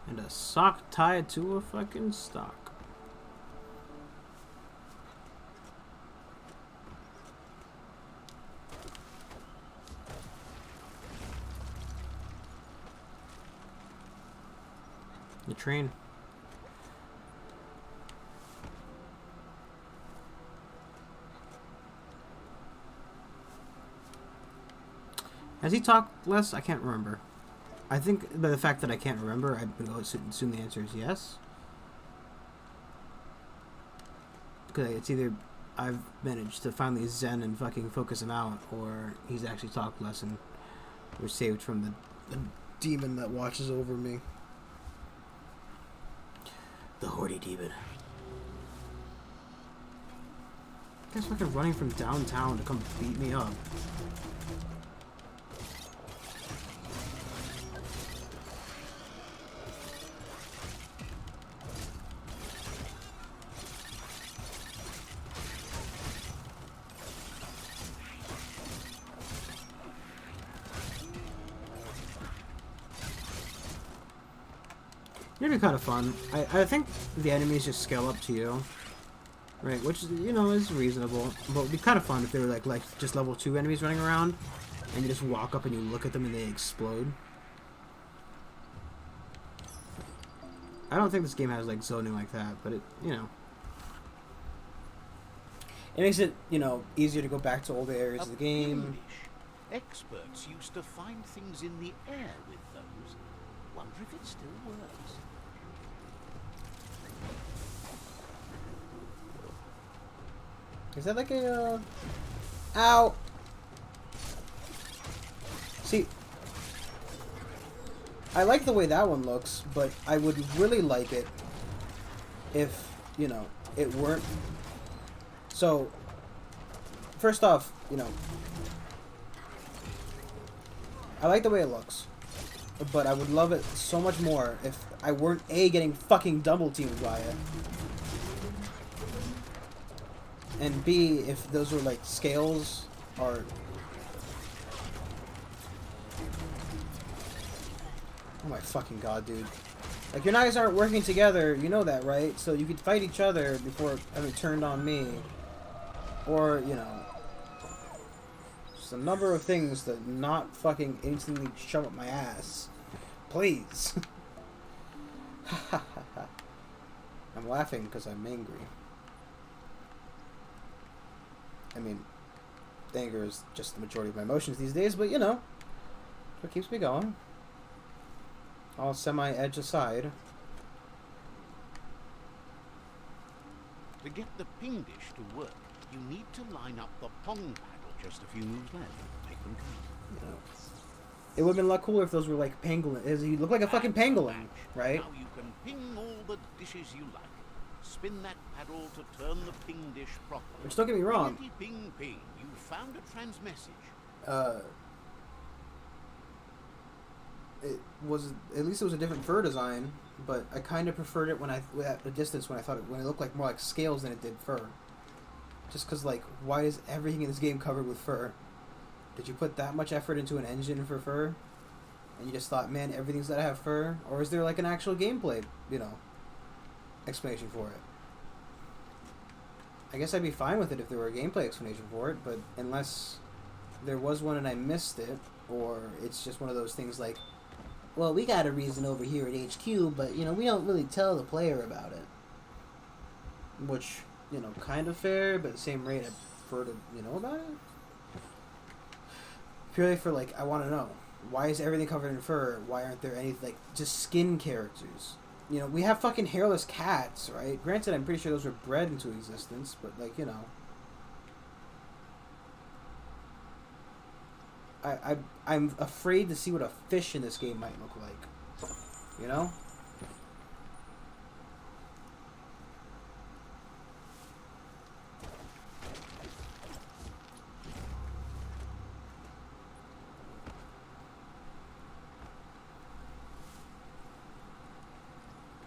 And a sock tied to a fucking stock. The train. Has he talked less? I can't remember. I think by the fact that I can't remember, I would assume the answer is yes. Because it's either I've managed to finally zen and fucking focus him out, or he's actually talked less and we're saved from the demon that watches over me. The Horty demon. This guy's fucking running from downtown to come beat me up. It'd be kind of fun. I think the enemies just scale up to you, right? Which, you know, is reasonable. But it'd be kind of fun if they were like just level 2 enemies running around, and you just walk up and you look at them and they explode. I don't think this game has like zoning like that, but it, you know, it makes it, you know, easier to go back to older areas of the game. Experts used to find things in the air with those. Wonder if it still works. Is that like a, ow! See, I like the way that one looks, but I would really like it if, you know, it weren't. So, first off, you know, I like the way it looks, but I would love it so much more if I weren't A, getting fucking double teamed by it, and B, if those were like scales or... Oh my fucking god, dude. Like, your guys aren't working together, you know that, right? So you could fight each other before having turned on me. Or, you know, just a number of things that not fucking instantly shove up my ass. Please. I'm laughing because I'm angry. I mean, anger is just the majority of my emotions these days, but you know, what keeps me going. All semi-edge aside. To get the ping dish to work, you need to line up the pong paddle just a few moves left. Make them count. You know, it would have been a lot cooler if those were like pangolin. You look like a fucking pangolin, right? Now you can ping all the dishes you like. Spin that paddle to turn the ping dish properly. Which, don't get me wrong. Ping, ping, ping. You found a trans message. It was, at least it was a different fur design, but I kind of preferred it when at a distance when it looked like more like scales than it did fur. Just because, like, why is everything in this game covered with fur? Did you put that much effort into an engine for fur? And you just thought, man, everything's gotta have fur? Or is there like an actual gameplay, you know, explanation for it? I guess I'd be fine with it if there were a gameplay explanation for it, but unless there was one and I missed it, or it's just one of those things like, well, we got a reason over here at HQ, but, you know, we don't really tell the player about it. Which, you know, kind of fair, but at the same rate, I prefer to, you know, about it. Purely for, like, I want to know, why is everything covered in fur? Why aren't there any, like, just skin characters? You know, we have fucking hairless cats, right? Granted, I'm pretty sure those were bred into existence, but, like, you know. I'm afraid to see what a fish in this game might look like. You know?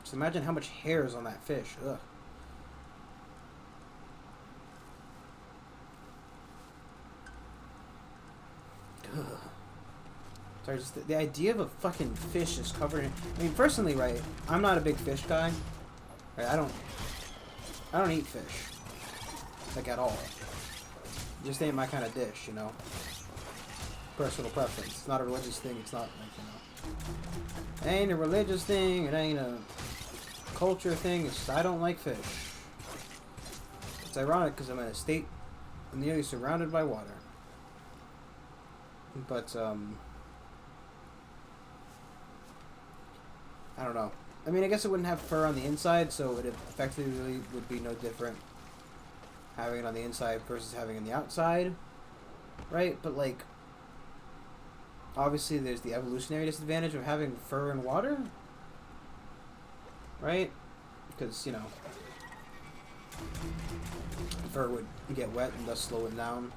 Just imagine how much hair is on that fish. Ugh. Ugh. Sorry, just the idea of a fucking fish is covered in... I mean, personally, right, I'm not a big fish guy. Right, I don't eat fish. Like, at all. Just ain't my kind of dish, you know? Personal preference. It's not a religious thing. It's not, like, you know... It ain't a religious thing. It ain't a culture thing. It's just, I don't like fish. It's ironic because I'm in a state nearly surrounded by water. But, I don't know. I mean, I guess it wouldn't have fur on the inside, so it effectively really would be no different having it on the inside versus having it on the outside, right? But, like, obviously there's the evolutionary disadvantage of having fur in water, right? Because, you know, fur would get wet and thus slow it down.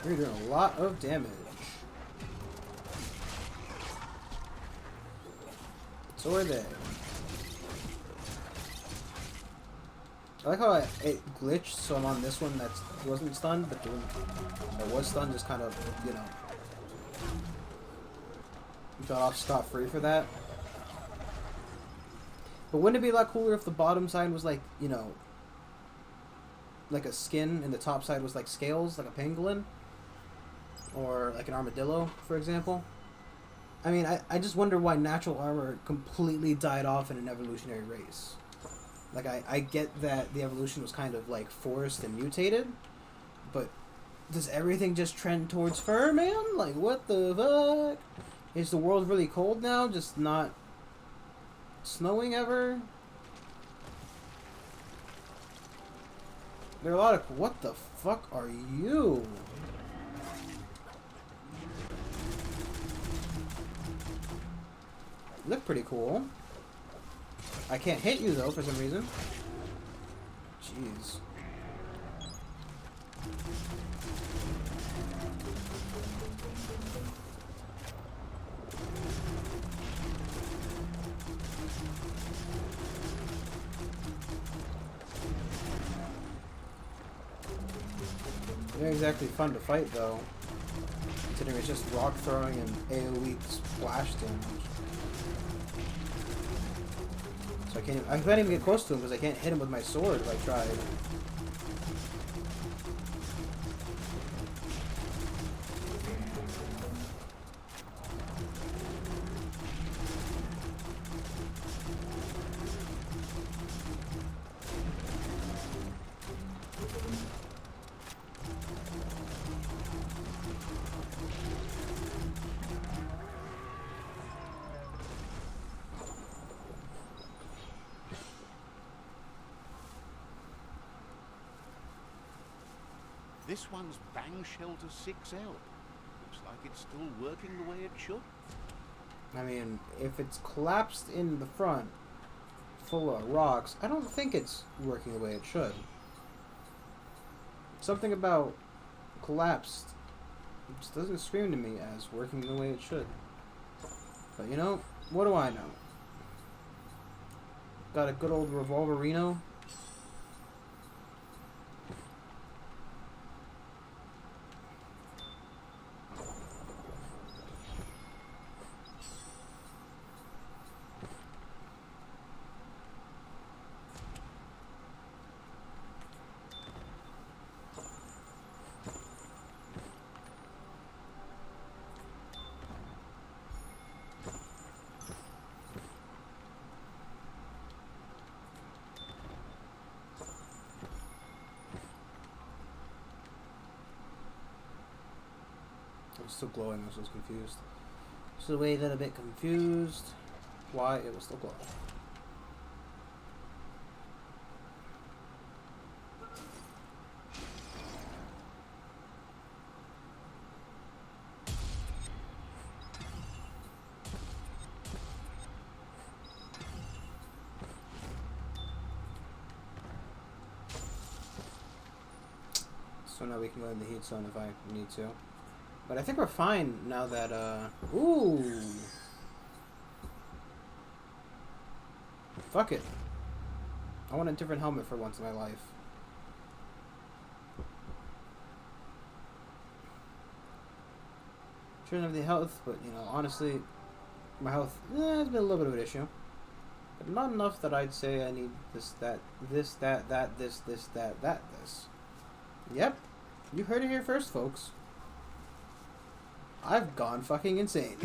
You're doing a lot of damage. So are they. I like how it glitched, so I'm on this one that wasn't stunned, but the one that was stunned just kind of, you know, got off scot-free for that. But wouldn't it be a lot cooler if the bottom side was like, you know, like a skin and the top side was like scales, like a pangolin? Or like an armadillo, for example. I mean, I just wonder why natural armor completely died off in an evolutionary race. Like, I get that the evolution was kind of like forced and mutated, but does everything just trend towards fur, man? Like, what the fuck? Is the world really cold now? Just not snowing ever? There are a lot of... What the fuck are you? Look pretty cool. I can't hit you though for some reason. Jeez. They're exactly fun to fight though. Considering it's just rock throwing and AoE splash damage. So I can't even get close to him because I can't hit him with my sword if I tried. This one's Bang Shelter 6L. Looks like it's still working the way it should. I mean, if it's collapsed in the front, full of rocks, I don't think it's working the way it should. Something about collapsed just doesn't scream to me as working the way it should. But you know, what do I know? Got a good old Revolverino. It was still glowing. I was confused. So wait, a little bit confused. Why it was still glowing. So now we can go in the heat zone if I need to. But I think we're fine now that, ooh! Fuck it. I want a different helmet for once in my life. Shouldn't have the health, but, you know, honestly, my health, has been a little bit of an issue. But not enough that I'd say I need this, that, this, that, this, that, this. Yep. You heard it here first, folks. I've gone fucking insane.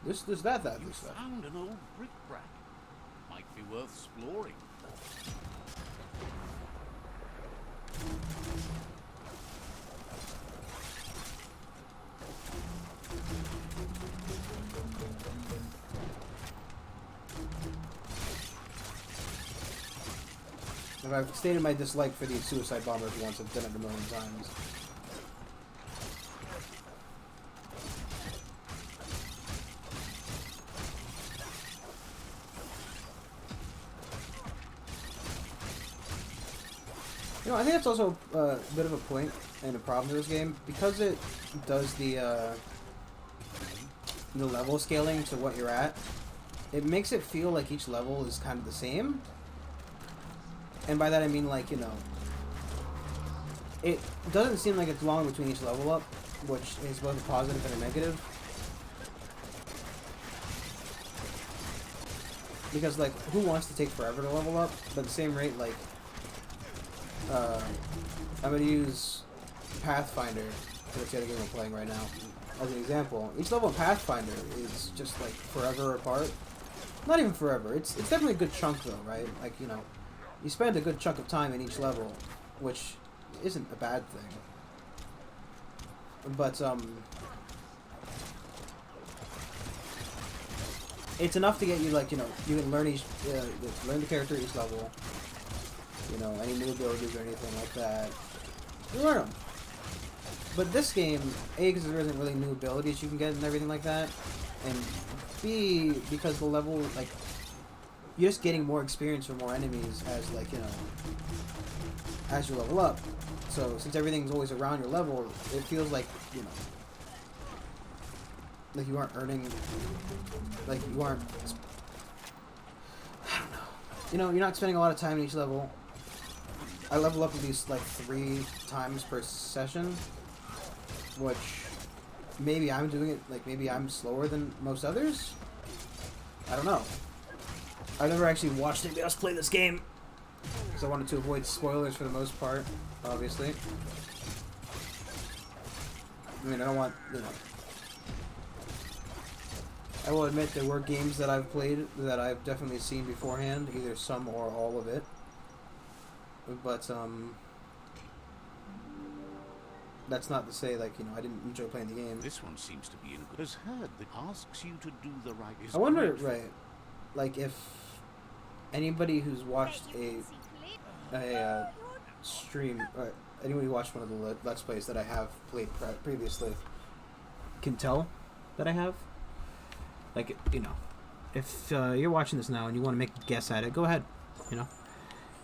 This, that, You this, that. found an old bric-a-brac. Might be worth exploring. If I've stated my dislike for these suicide bombers once, I've done it a million times. You know, I think that's also a bit of a point and a problem to this game. Because it does the level scaling to what you're at, it makes it feel like each level is kind of the same. And by that I mean, like, you know, it doesn't seem like it's long between each level up, which is both a positive and a negative. Because, like, who wants to take forever to level up? But at the same rate, like, I'm going to use Pathfinder, that's the other game I'm playing right now, as an example. Each level of Pathfinder is just, like, forever apart. Not even forever. It's definitely a good chunk, though, right? Like, you know, you spend a good chunk of time in each level, which isn't a bad thing. But, it's enough to get you, like, you know, you can learn learn the character each level. You know, any new abilities or anything like that. You learn them. But this game, A, because there isn't really new abilities you can get and everything like that, and B, because the level, like, you're just getting more experience from more enemies as, like, you know, as you level up. So, since everything's always around your level, it feels like, you know, like you aren't earning, like you aren't, I don't know. You know, you're not spending a lot of time in each level. I level up at least, like, 3 times per session, which maybe I'm doing it, like, maybe I'm slower than most others? I don't know. I've never actually watched anybody else play this game, because I wanted to avoid spoilers for the most part, obviously. I mean, I don't want, you know... I will admit there were games that I've played that I've definitely seen beforehand, either some or all of it. But, that's not to say, like, you know, I didn't enjoy playing the game. This one seems to be in good. Has heard that asks you to do the right. I wonder, right, like, if anybody who's watched a stream, or anybody who watched one of the Let's Plays that I have played previously can tell that I have. Like, you know, if you're watching this now and you want to make a guess at it, go ahead, you know.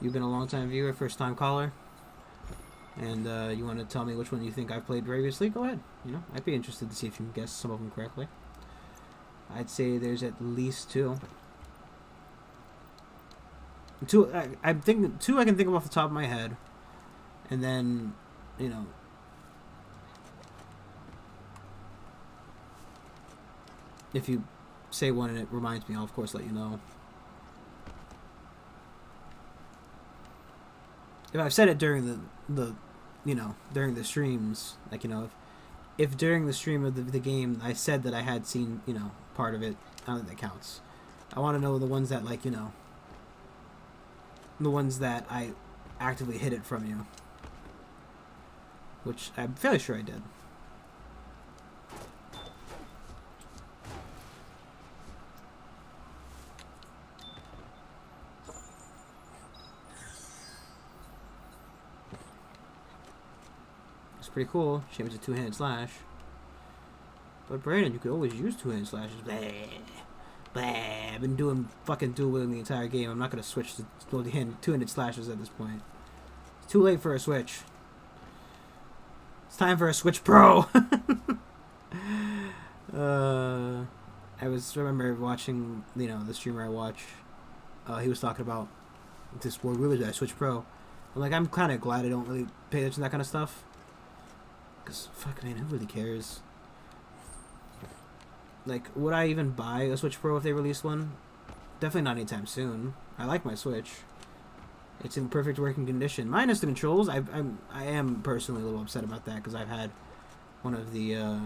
You've been a long-time viewer, first-time caller, and you want to tell me which one you think I've played previously, go ahead. You know, I'd be interested to see if you can guess some of them correctly. I'd say there's at least 2. I'm thinking 2 I can think of off the top of my head, and then, you know, if you say one and it reminds me, I'll of course let you know. If I've said it during the you know, during the streams, like, you know, if during the stream of the game I said that I had seen, you know, part of it, I don't think that counts. I want to know the ones that, like, you know, the ones that I actively hid it from you. Which I'm fairly sure I did. It's pretty cool. Shame it's a two-handed slash. But Brandon, you could always use two-handed slashes. Blah. Blah. I've been doing fucking dual wielding the entire game. I'm not gonna switch to two-handed slashes at this point. It's too late for a switch. It's time for a Switch Pro. I remember watching, you know, the streamer I watch. He was talking about this World Wheeler that Switch Pro. I'm like, I'm kind of glad I don't really pay attention to that kind of stuff. Cause fuck, man, who really cares? Like, would I even buy a Switch Pro if they released one? Definitely not anytime soon. I like my Switch. It's in perfect working condition. Minus the controls. I am personally a little upset about that because I've had one of the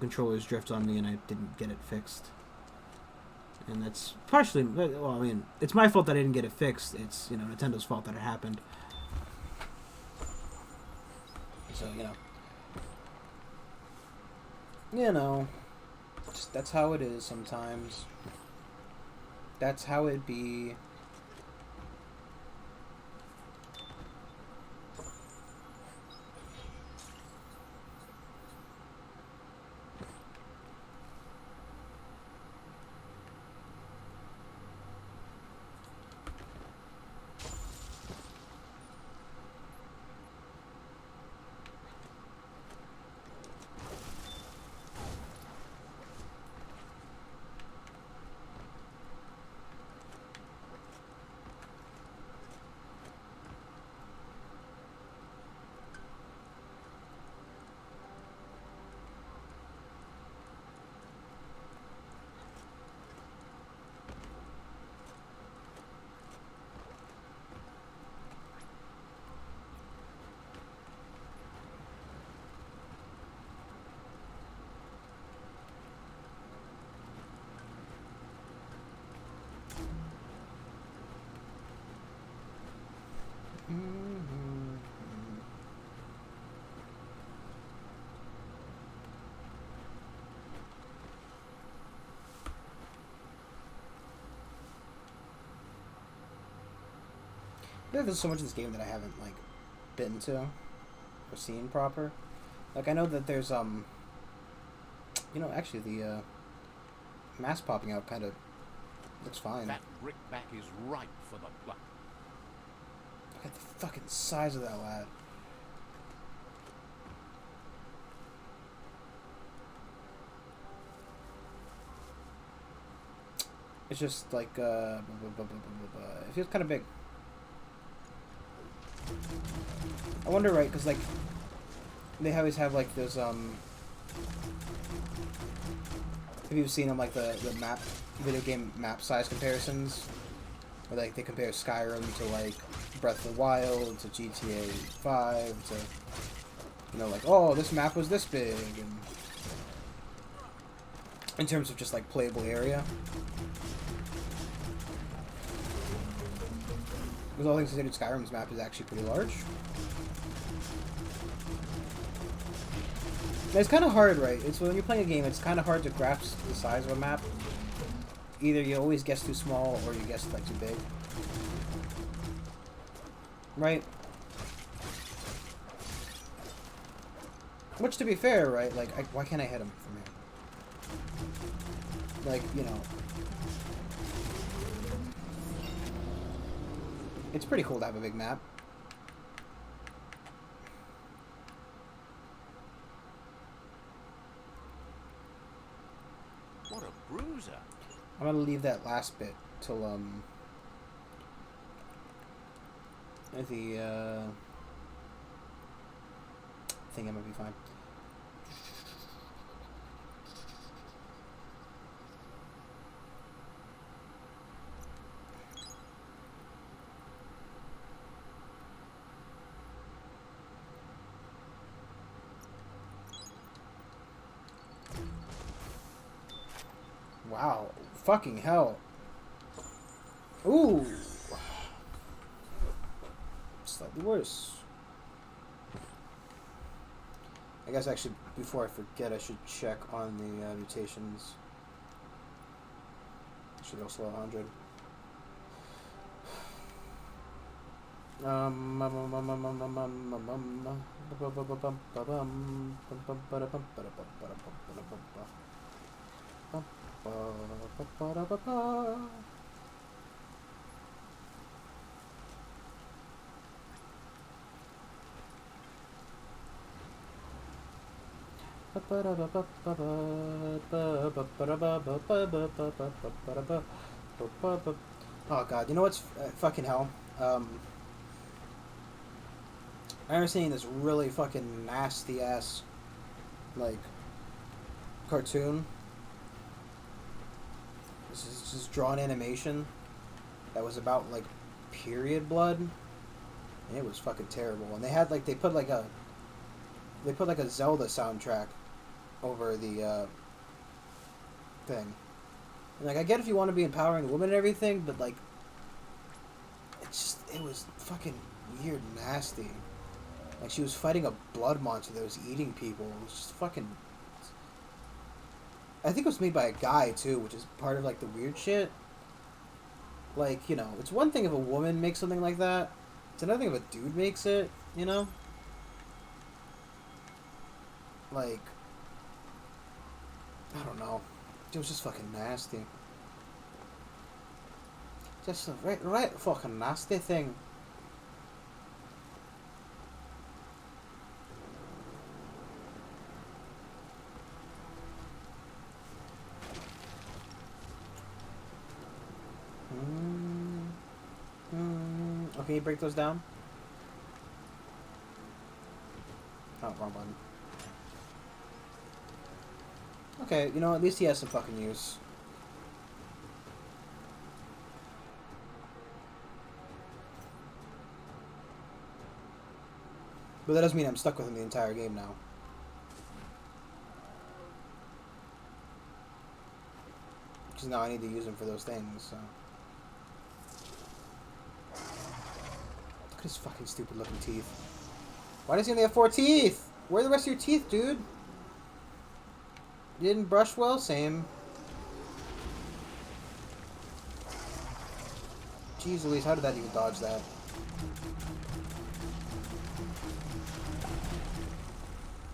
controllers drift on me and I didn't get it fixed. And that's partially, well, I mean, it's my fault that I didn't get it fixed. It's, you know, Nintendo's fault that it happened. So, just that's how it is sometimes. That's how it be. There's so much of this game that I haven't, like, been to or seen proper. Like, I know that there's, actually the, mask popping out kind of looks fine. That brickbat is ripe for the pluck. Look at the fucking size of that lad. It's just, like, it feels kind of big. I wonder, right, because, like, they always have, like, those, have you seen them, like, the video game map size comparisons? Where, like, they compare Skyrim to, like, Breath of the Wild, to GTA 5, to, like, oh, this map was this big, and in terms of just, like, playable area. Because all things considered, Skyrim's map is actually pretty large. And it's kind of hard, right? It's when you're playing a game, it's kind of hard to grasp the size of a map. Either you always guess too small, or you guess, like, too big. Right? Which, to be fair, right? Like, why can't I hit him from here? Like, it's pretty cool to have a big map. What a bruiser. I'm gonna leave that last bit till, the, I think I might be fine. Wow. Fucking hell. Ooh. slightly worse. I guess actually, before I forget, I should check on the mutations. Should also 100. Oh god, you know what's fucking hell? I remember seeing this really fucking nasty ass, like, cartoon. This is just drawn animation that was about, like, period blood. And it was fucking terrible. And they had, like, they put like a Zelda soundtrack over the thing. And, like, I get if you want to be empowering a woman and everything, but, like, it was fucking weird and nasty. Like, she was fighting a blood monster that was eating people. It was just fucking... I think it was made by a guy, too, which is part of, like, the weird shit. Like, you know, it's one thing if a woman makes something like that. It's another thing if a dude makes it, you know? Like... I don't know. It was just fucking nasty. Just a right fucking nasty thing. Okay, you break those down? Oh, wrong button. Okay, you know, at least he has some fucking use. But that doesn't mean I'm stuck with him the entire game now. Because now I need to use him for those things, so... Look at his fucking stupid looking teeth. Why does he only have 4 teeth? Where are the rest of your teeth, dude? You didn't brush well? Same. Jeez Louise, how did that even dodge that?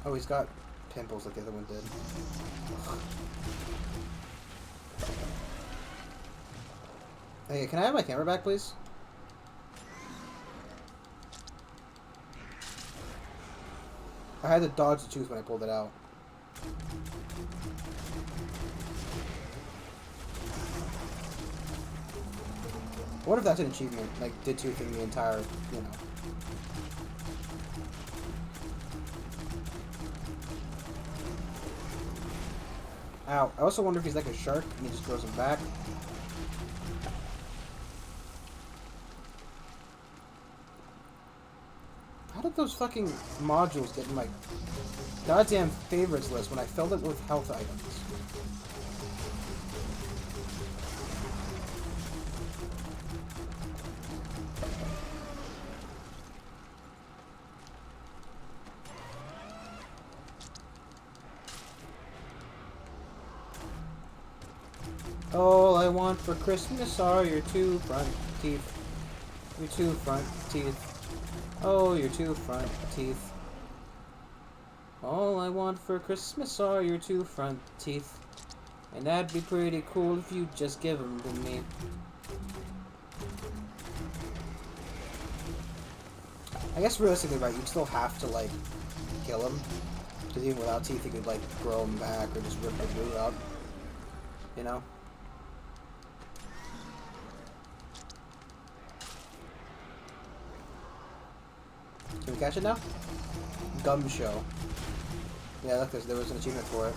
Oh, he's got pimples like the other one did. Hey, can I have my camera back, please? I had to dodge the tooth when I pulled it out. What if that's an achievement? Like, did toothing the entire, you know... Ow. I also wonder if he's like a shark and he just throws him back. How did those fucking modules get in my goddamn favorites list when I filled it with health items? All I want for Christmas are your 2 front teeth. Your 2 front teeth. Oh, your 2 front teeth. All I want for Christmas are your 2 front teeth. And that'd be pretty cool if you just give them to me. I guess realistically, right, you'd still have to, like, kill him. Because even without teeth, you could, like, grow them back or just rip the root up. You know? Can we catch it now? Gum show. Yeah, look, there was an achievement for it.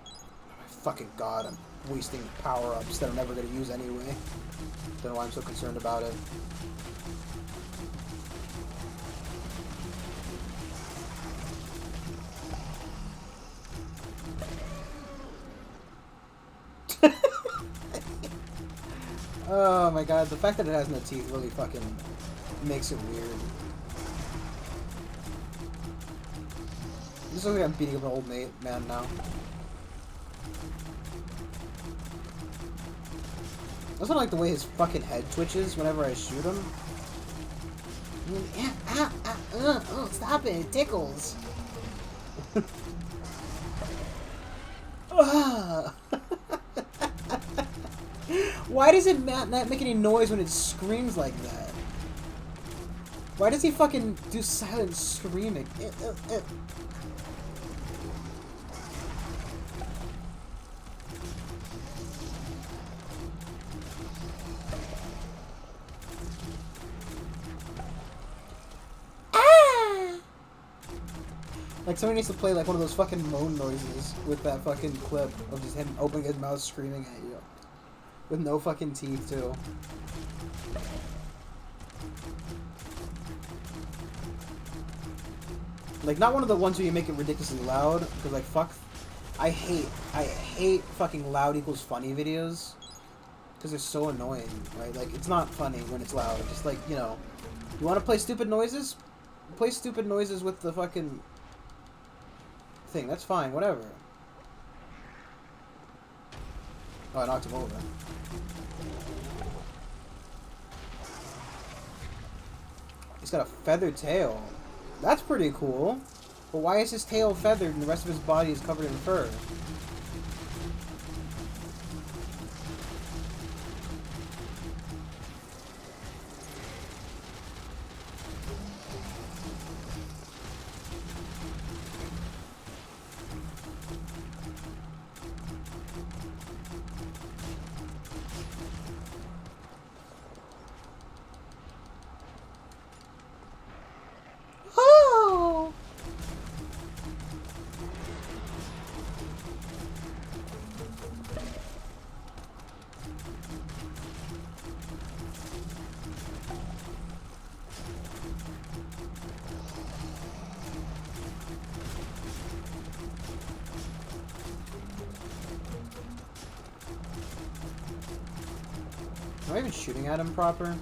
Oh my fucking god, I'm wasting power-ups that I'm never going to use anyway. Don't know why I'm so concerned about it. Oh my god, the fact that it has no teeth really fucking makes it weird. This looks like I'm beating up an old man now. I also like the way his fucking head twitches whenever I shoot him. Oh, stop it, it tickles. Why does it not make any noise when it screams like that? Why does he fucking do silent screaming? Like, someone needs to play, like, one of those fucking moan noises with that fucking clip of just him opening his mouth screaming at you. With no fucking teeth, too. Like, not one of the ones where you make it ridiculously loud, because, like, fuck... I hate fucking loud equals funny videos. Because they're so annoying, right? Like, it's not funny when it's loud. Just, like, you know... You want to play stupid noises? Play stupid noises with the fucking... thing. That's fine, whatever. Oh, I knocked him over. He's got a feathered tail. That's pretty cool. But why is his tail feathered and the rest of his body is covered in fur? Am I even shooting at him proper?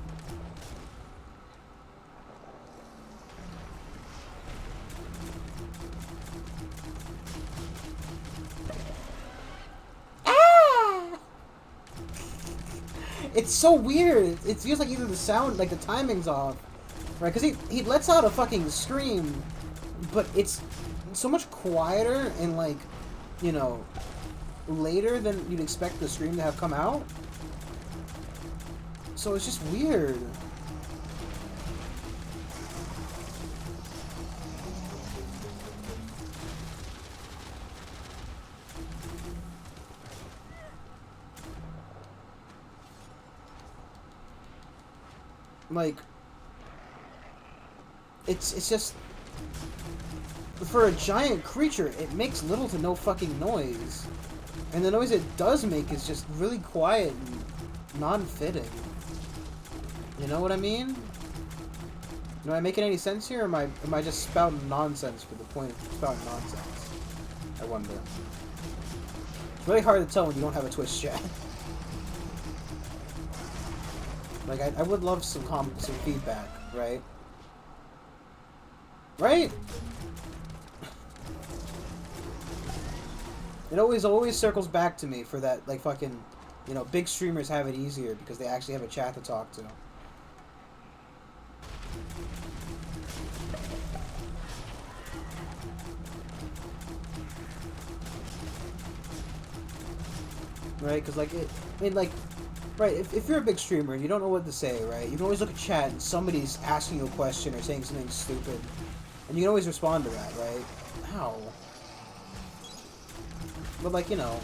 It's so weird. It feels like either the sound, like the timing's off, right? Because he lets out a fucking scream, but it's so much quieter and, like, you know, later than you'd expect the scream to have come out. So it's just weird. Like, it's just, for a giant creature, it makes little to no fucking noise. And the noise it does make is just really quiet and non-fitting. You know what I mean? Am I making any sense here, or am I just spouting nonsense for the point of spouting nonsense? I wonder. It's really hard to tell when you don't have a Twitch chat. Like, I would love some feedback, right? Right? It always circles back to me for that, like, fucking, you know, big streamers have it easier because they actually have a chat to talk to. Right? Because, like, right, if you're a big streamer and you don't know what to say, right, you can always look at chat and somebody's asking you a question or saying something stupid, and you can always respond to that, right? How? But, like, you know,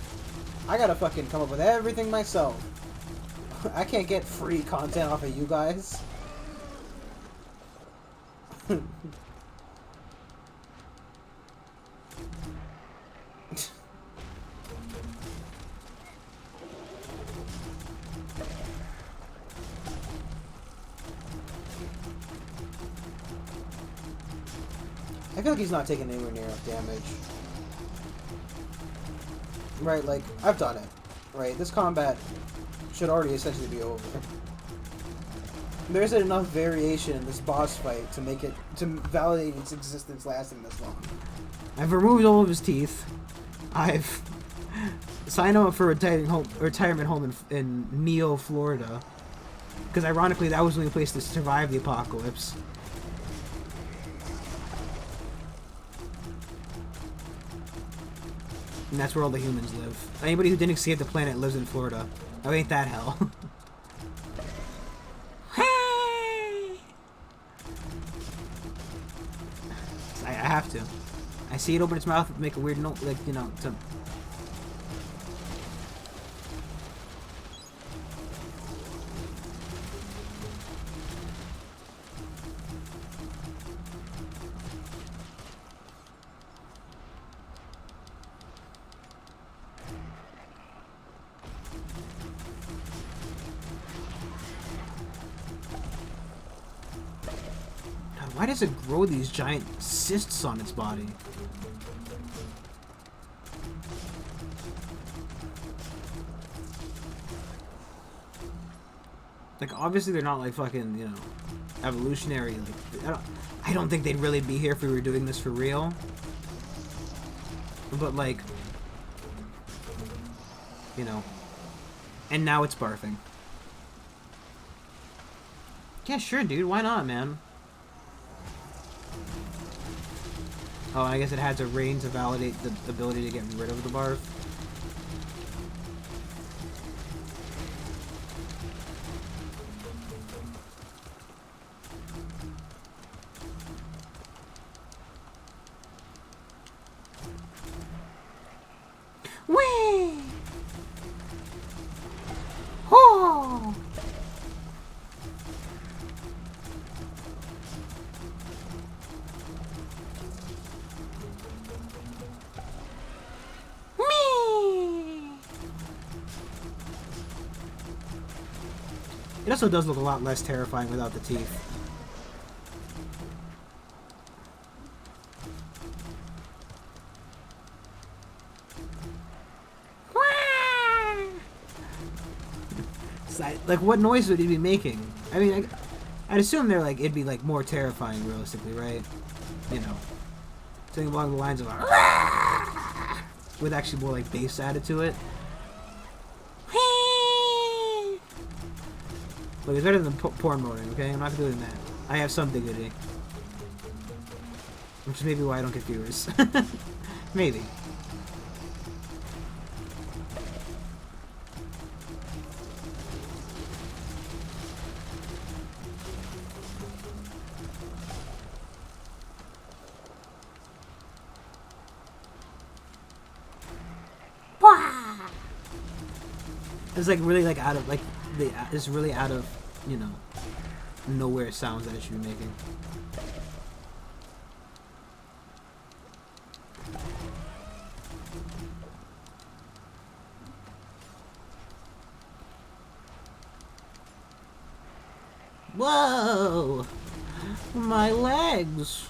I gotta fucking come up with everything myself. I can't get free content off of you guys. I feel like he's not taking anywhere near enough damage. Right, like, I've done it. Right, this combat should already essentially be over. There isn't enough variation in this boss fight to make it to validate its existence lasting this long. I've removed all of his teeth. I've signed him up for retirement home in Neo, Florida, because ironically that was the only place to survive the apocalypse. And that's where all the humans live. Anybody who didn't escape the planet lives in Florida. Oh, ain't that hell? I have to. I see it open its mouth and make a weird note, like, you know, to... Why does it grow these giant cysts on its body? Like, obviously they're not, like, fucking, you know, evolutionary. Like, I don't think they'd really be here if we were doing this for real. But, like, you know. And now it's barfing. Yeah, sure, dude. Why not, man? Oh, I guess it had to rain to validate the ability to get rid of the barf. Whee! Oh! It also does look a lot less terrifying without the teeth. Like, what noise would he be making? I mean, I'd assume they're like, it'd be like more terrifying realistically, right? You know, something along the lines of with actually more like bass added to it. Look, it's better than porn moding, okay? I'm not doing that. I have some dignity. Which is maybe why I don't get viewers. Maybe. It's like really like out of like it's really out of, you know, nowhere sounds that it should be making. Whoa! My legs!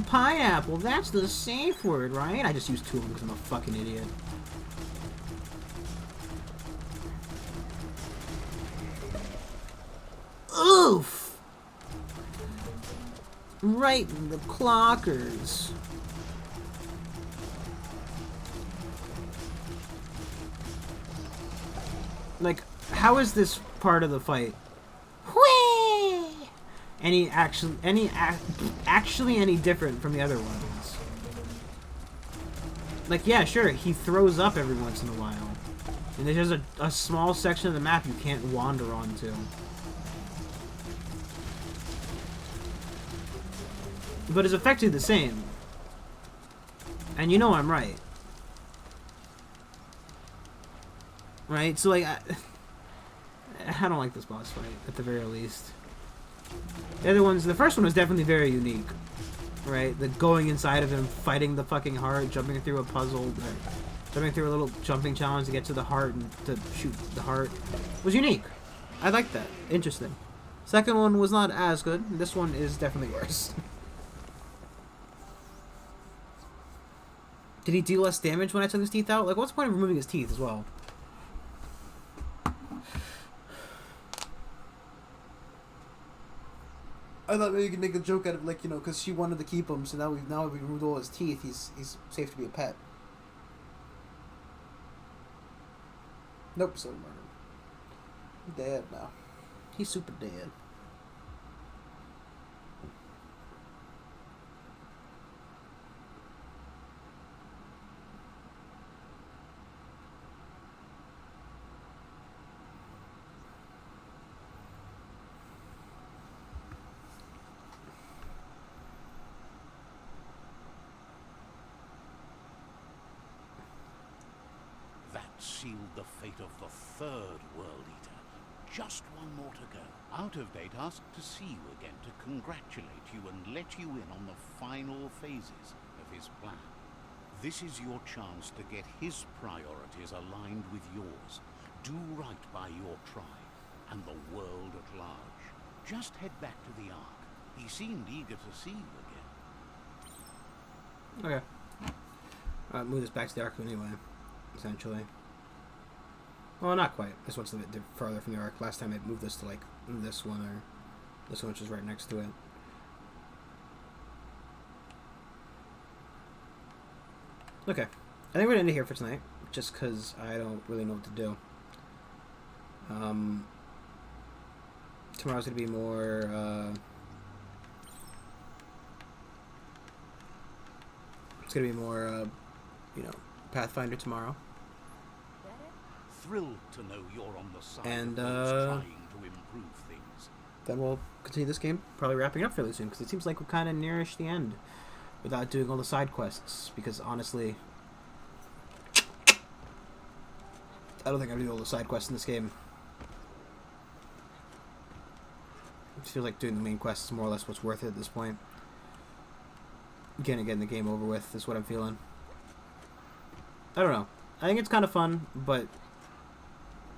Pineapple, that's the safe word, right? I just used two of them because I'm a fucking idiot. Oof! Right in the clockers. Like, how is this part of the fight whee! Actually any different from the other ones? Like, yeah, sure, he throws up every once in a while. And there's just a small section of the map you can't wander onto. But it's effectively the same. And you know I'm right. Right? So, like, I don't like this boss fight, at the very least. The first one was definitely very unique. Right? The going inside of him, fighting the fucking heart, jumping through a puzzle, jumping through a little jumping challenge to get to the heart and to shoot the heart was unique. I liked that. Interesting. Second one was not as good. This one is definitely worse. Did he do less damage when I took his teeth out? Like, what's the point of removing his teeth as well? I thought maybe you could make a joke out of, like, you know, because she wanted to keep him, so now we removed all his teeth. He's safe to be a pet. Nope, still murdered. Dead now. He's super dead. Sealed the fate of the third World Eater. Just one more to go. Out of Date asked to see you again to congratulate you and let you in on the final phases of his plan. This is your chance to get his priorities aligned with yours. Do right by your tribe and the world at large. Just head back to the Ark. He seemed eager to see you again. Okay. Move this back to the Ark anyway, essentially. Well, not quite. This one's a bit farther from the Ark. Last time I moved this to, like, this one, or this one, which is right next to it. Okay. I think we're going to end it here for tonight, just because I don't really know what to do. Tomorrow's going to be more, it's going to be more, you know, Pathfinder tomorrow. Thrilled to know you're on the side and of those trying to improve things. Then we'll continue this game, probably wrapping up fairly soon, because it seems like we're kind of nearish the end without doing all the side quests, because honestly, I don't think I'm doing all the side quests in this game. It just feels like doing the main quests is more or less what's worth it at this point. Getting the game over with is what I'm feeling. I don't know. I think it's kind of fun, but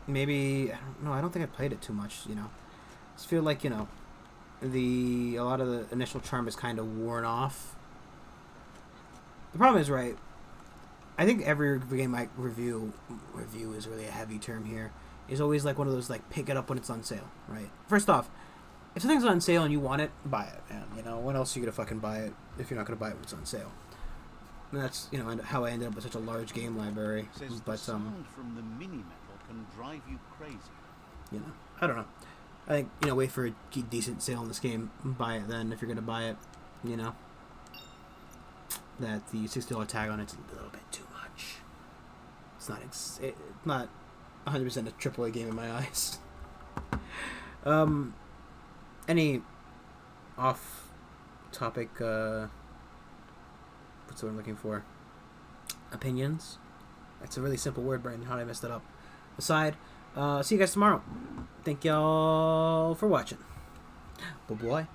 maybe, I don't think I played it too much, you know. I just feel like, you know, a lot of the initial charm is kind of worn off. The problem is, right, I think every game I review is really a heavy term here, is always like one of those, like, pick it up when it's on sale, right? First off, if something's on sale and you want it, buy it, man. You know, when else are you going to fucking buy it if you're not going to buy it when it's on sale? And that's, you know, how I ended up with such a large game library. Says but the sound from the mini metal can drive you crazy. You know, I don't know. I think, you know, wait for a decent sale in this game, buy it then if you're gonna buy it. You know, that the $60 tag on it's a little bit too much. It's not 100% a AAA game in my eyes. Any off-topic? What's what I'm looking for? Opinions? That's a really simple word, Brandon. How did I mess that up? Aside, see you guys tomorrow. Thank y'all for watching. Bye-bye.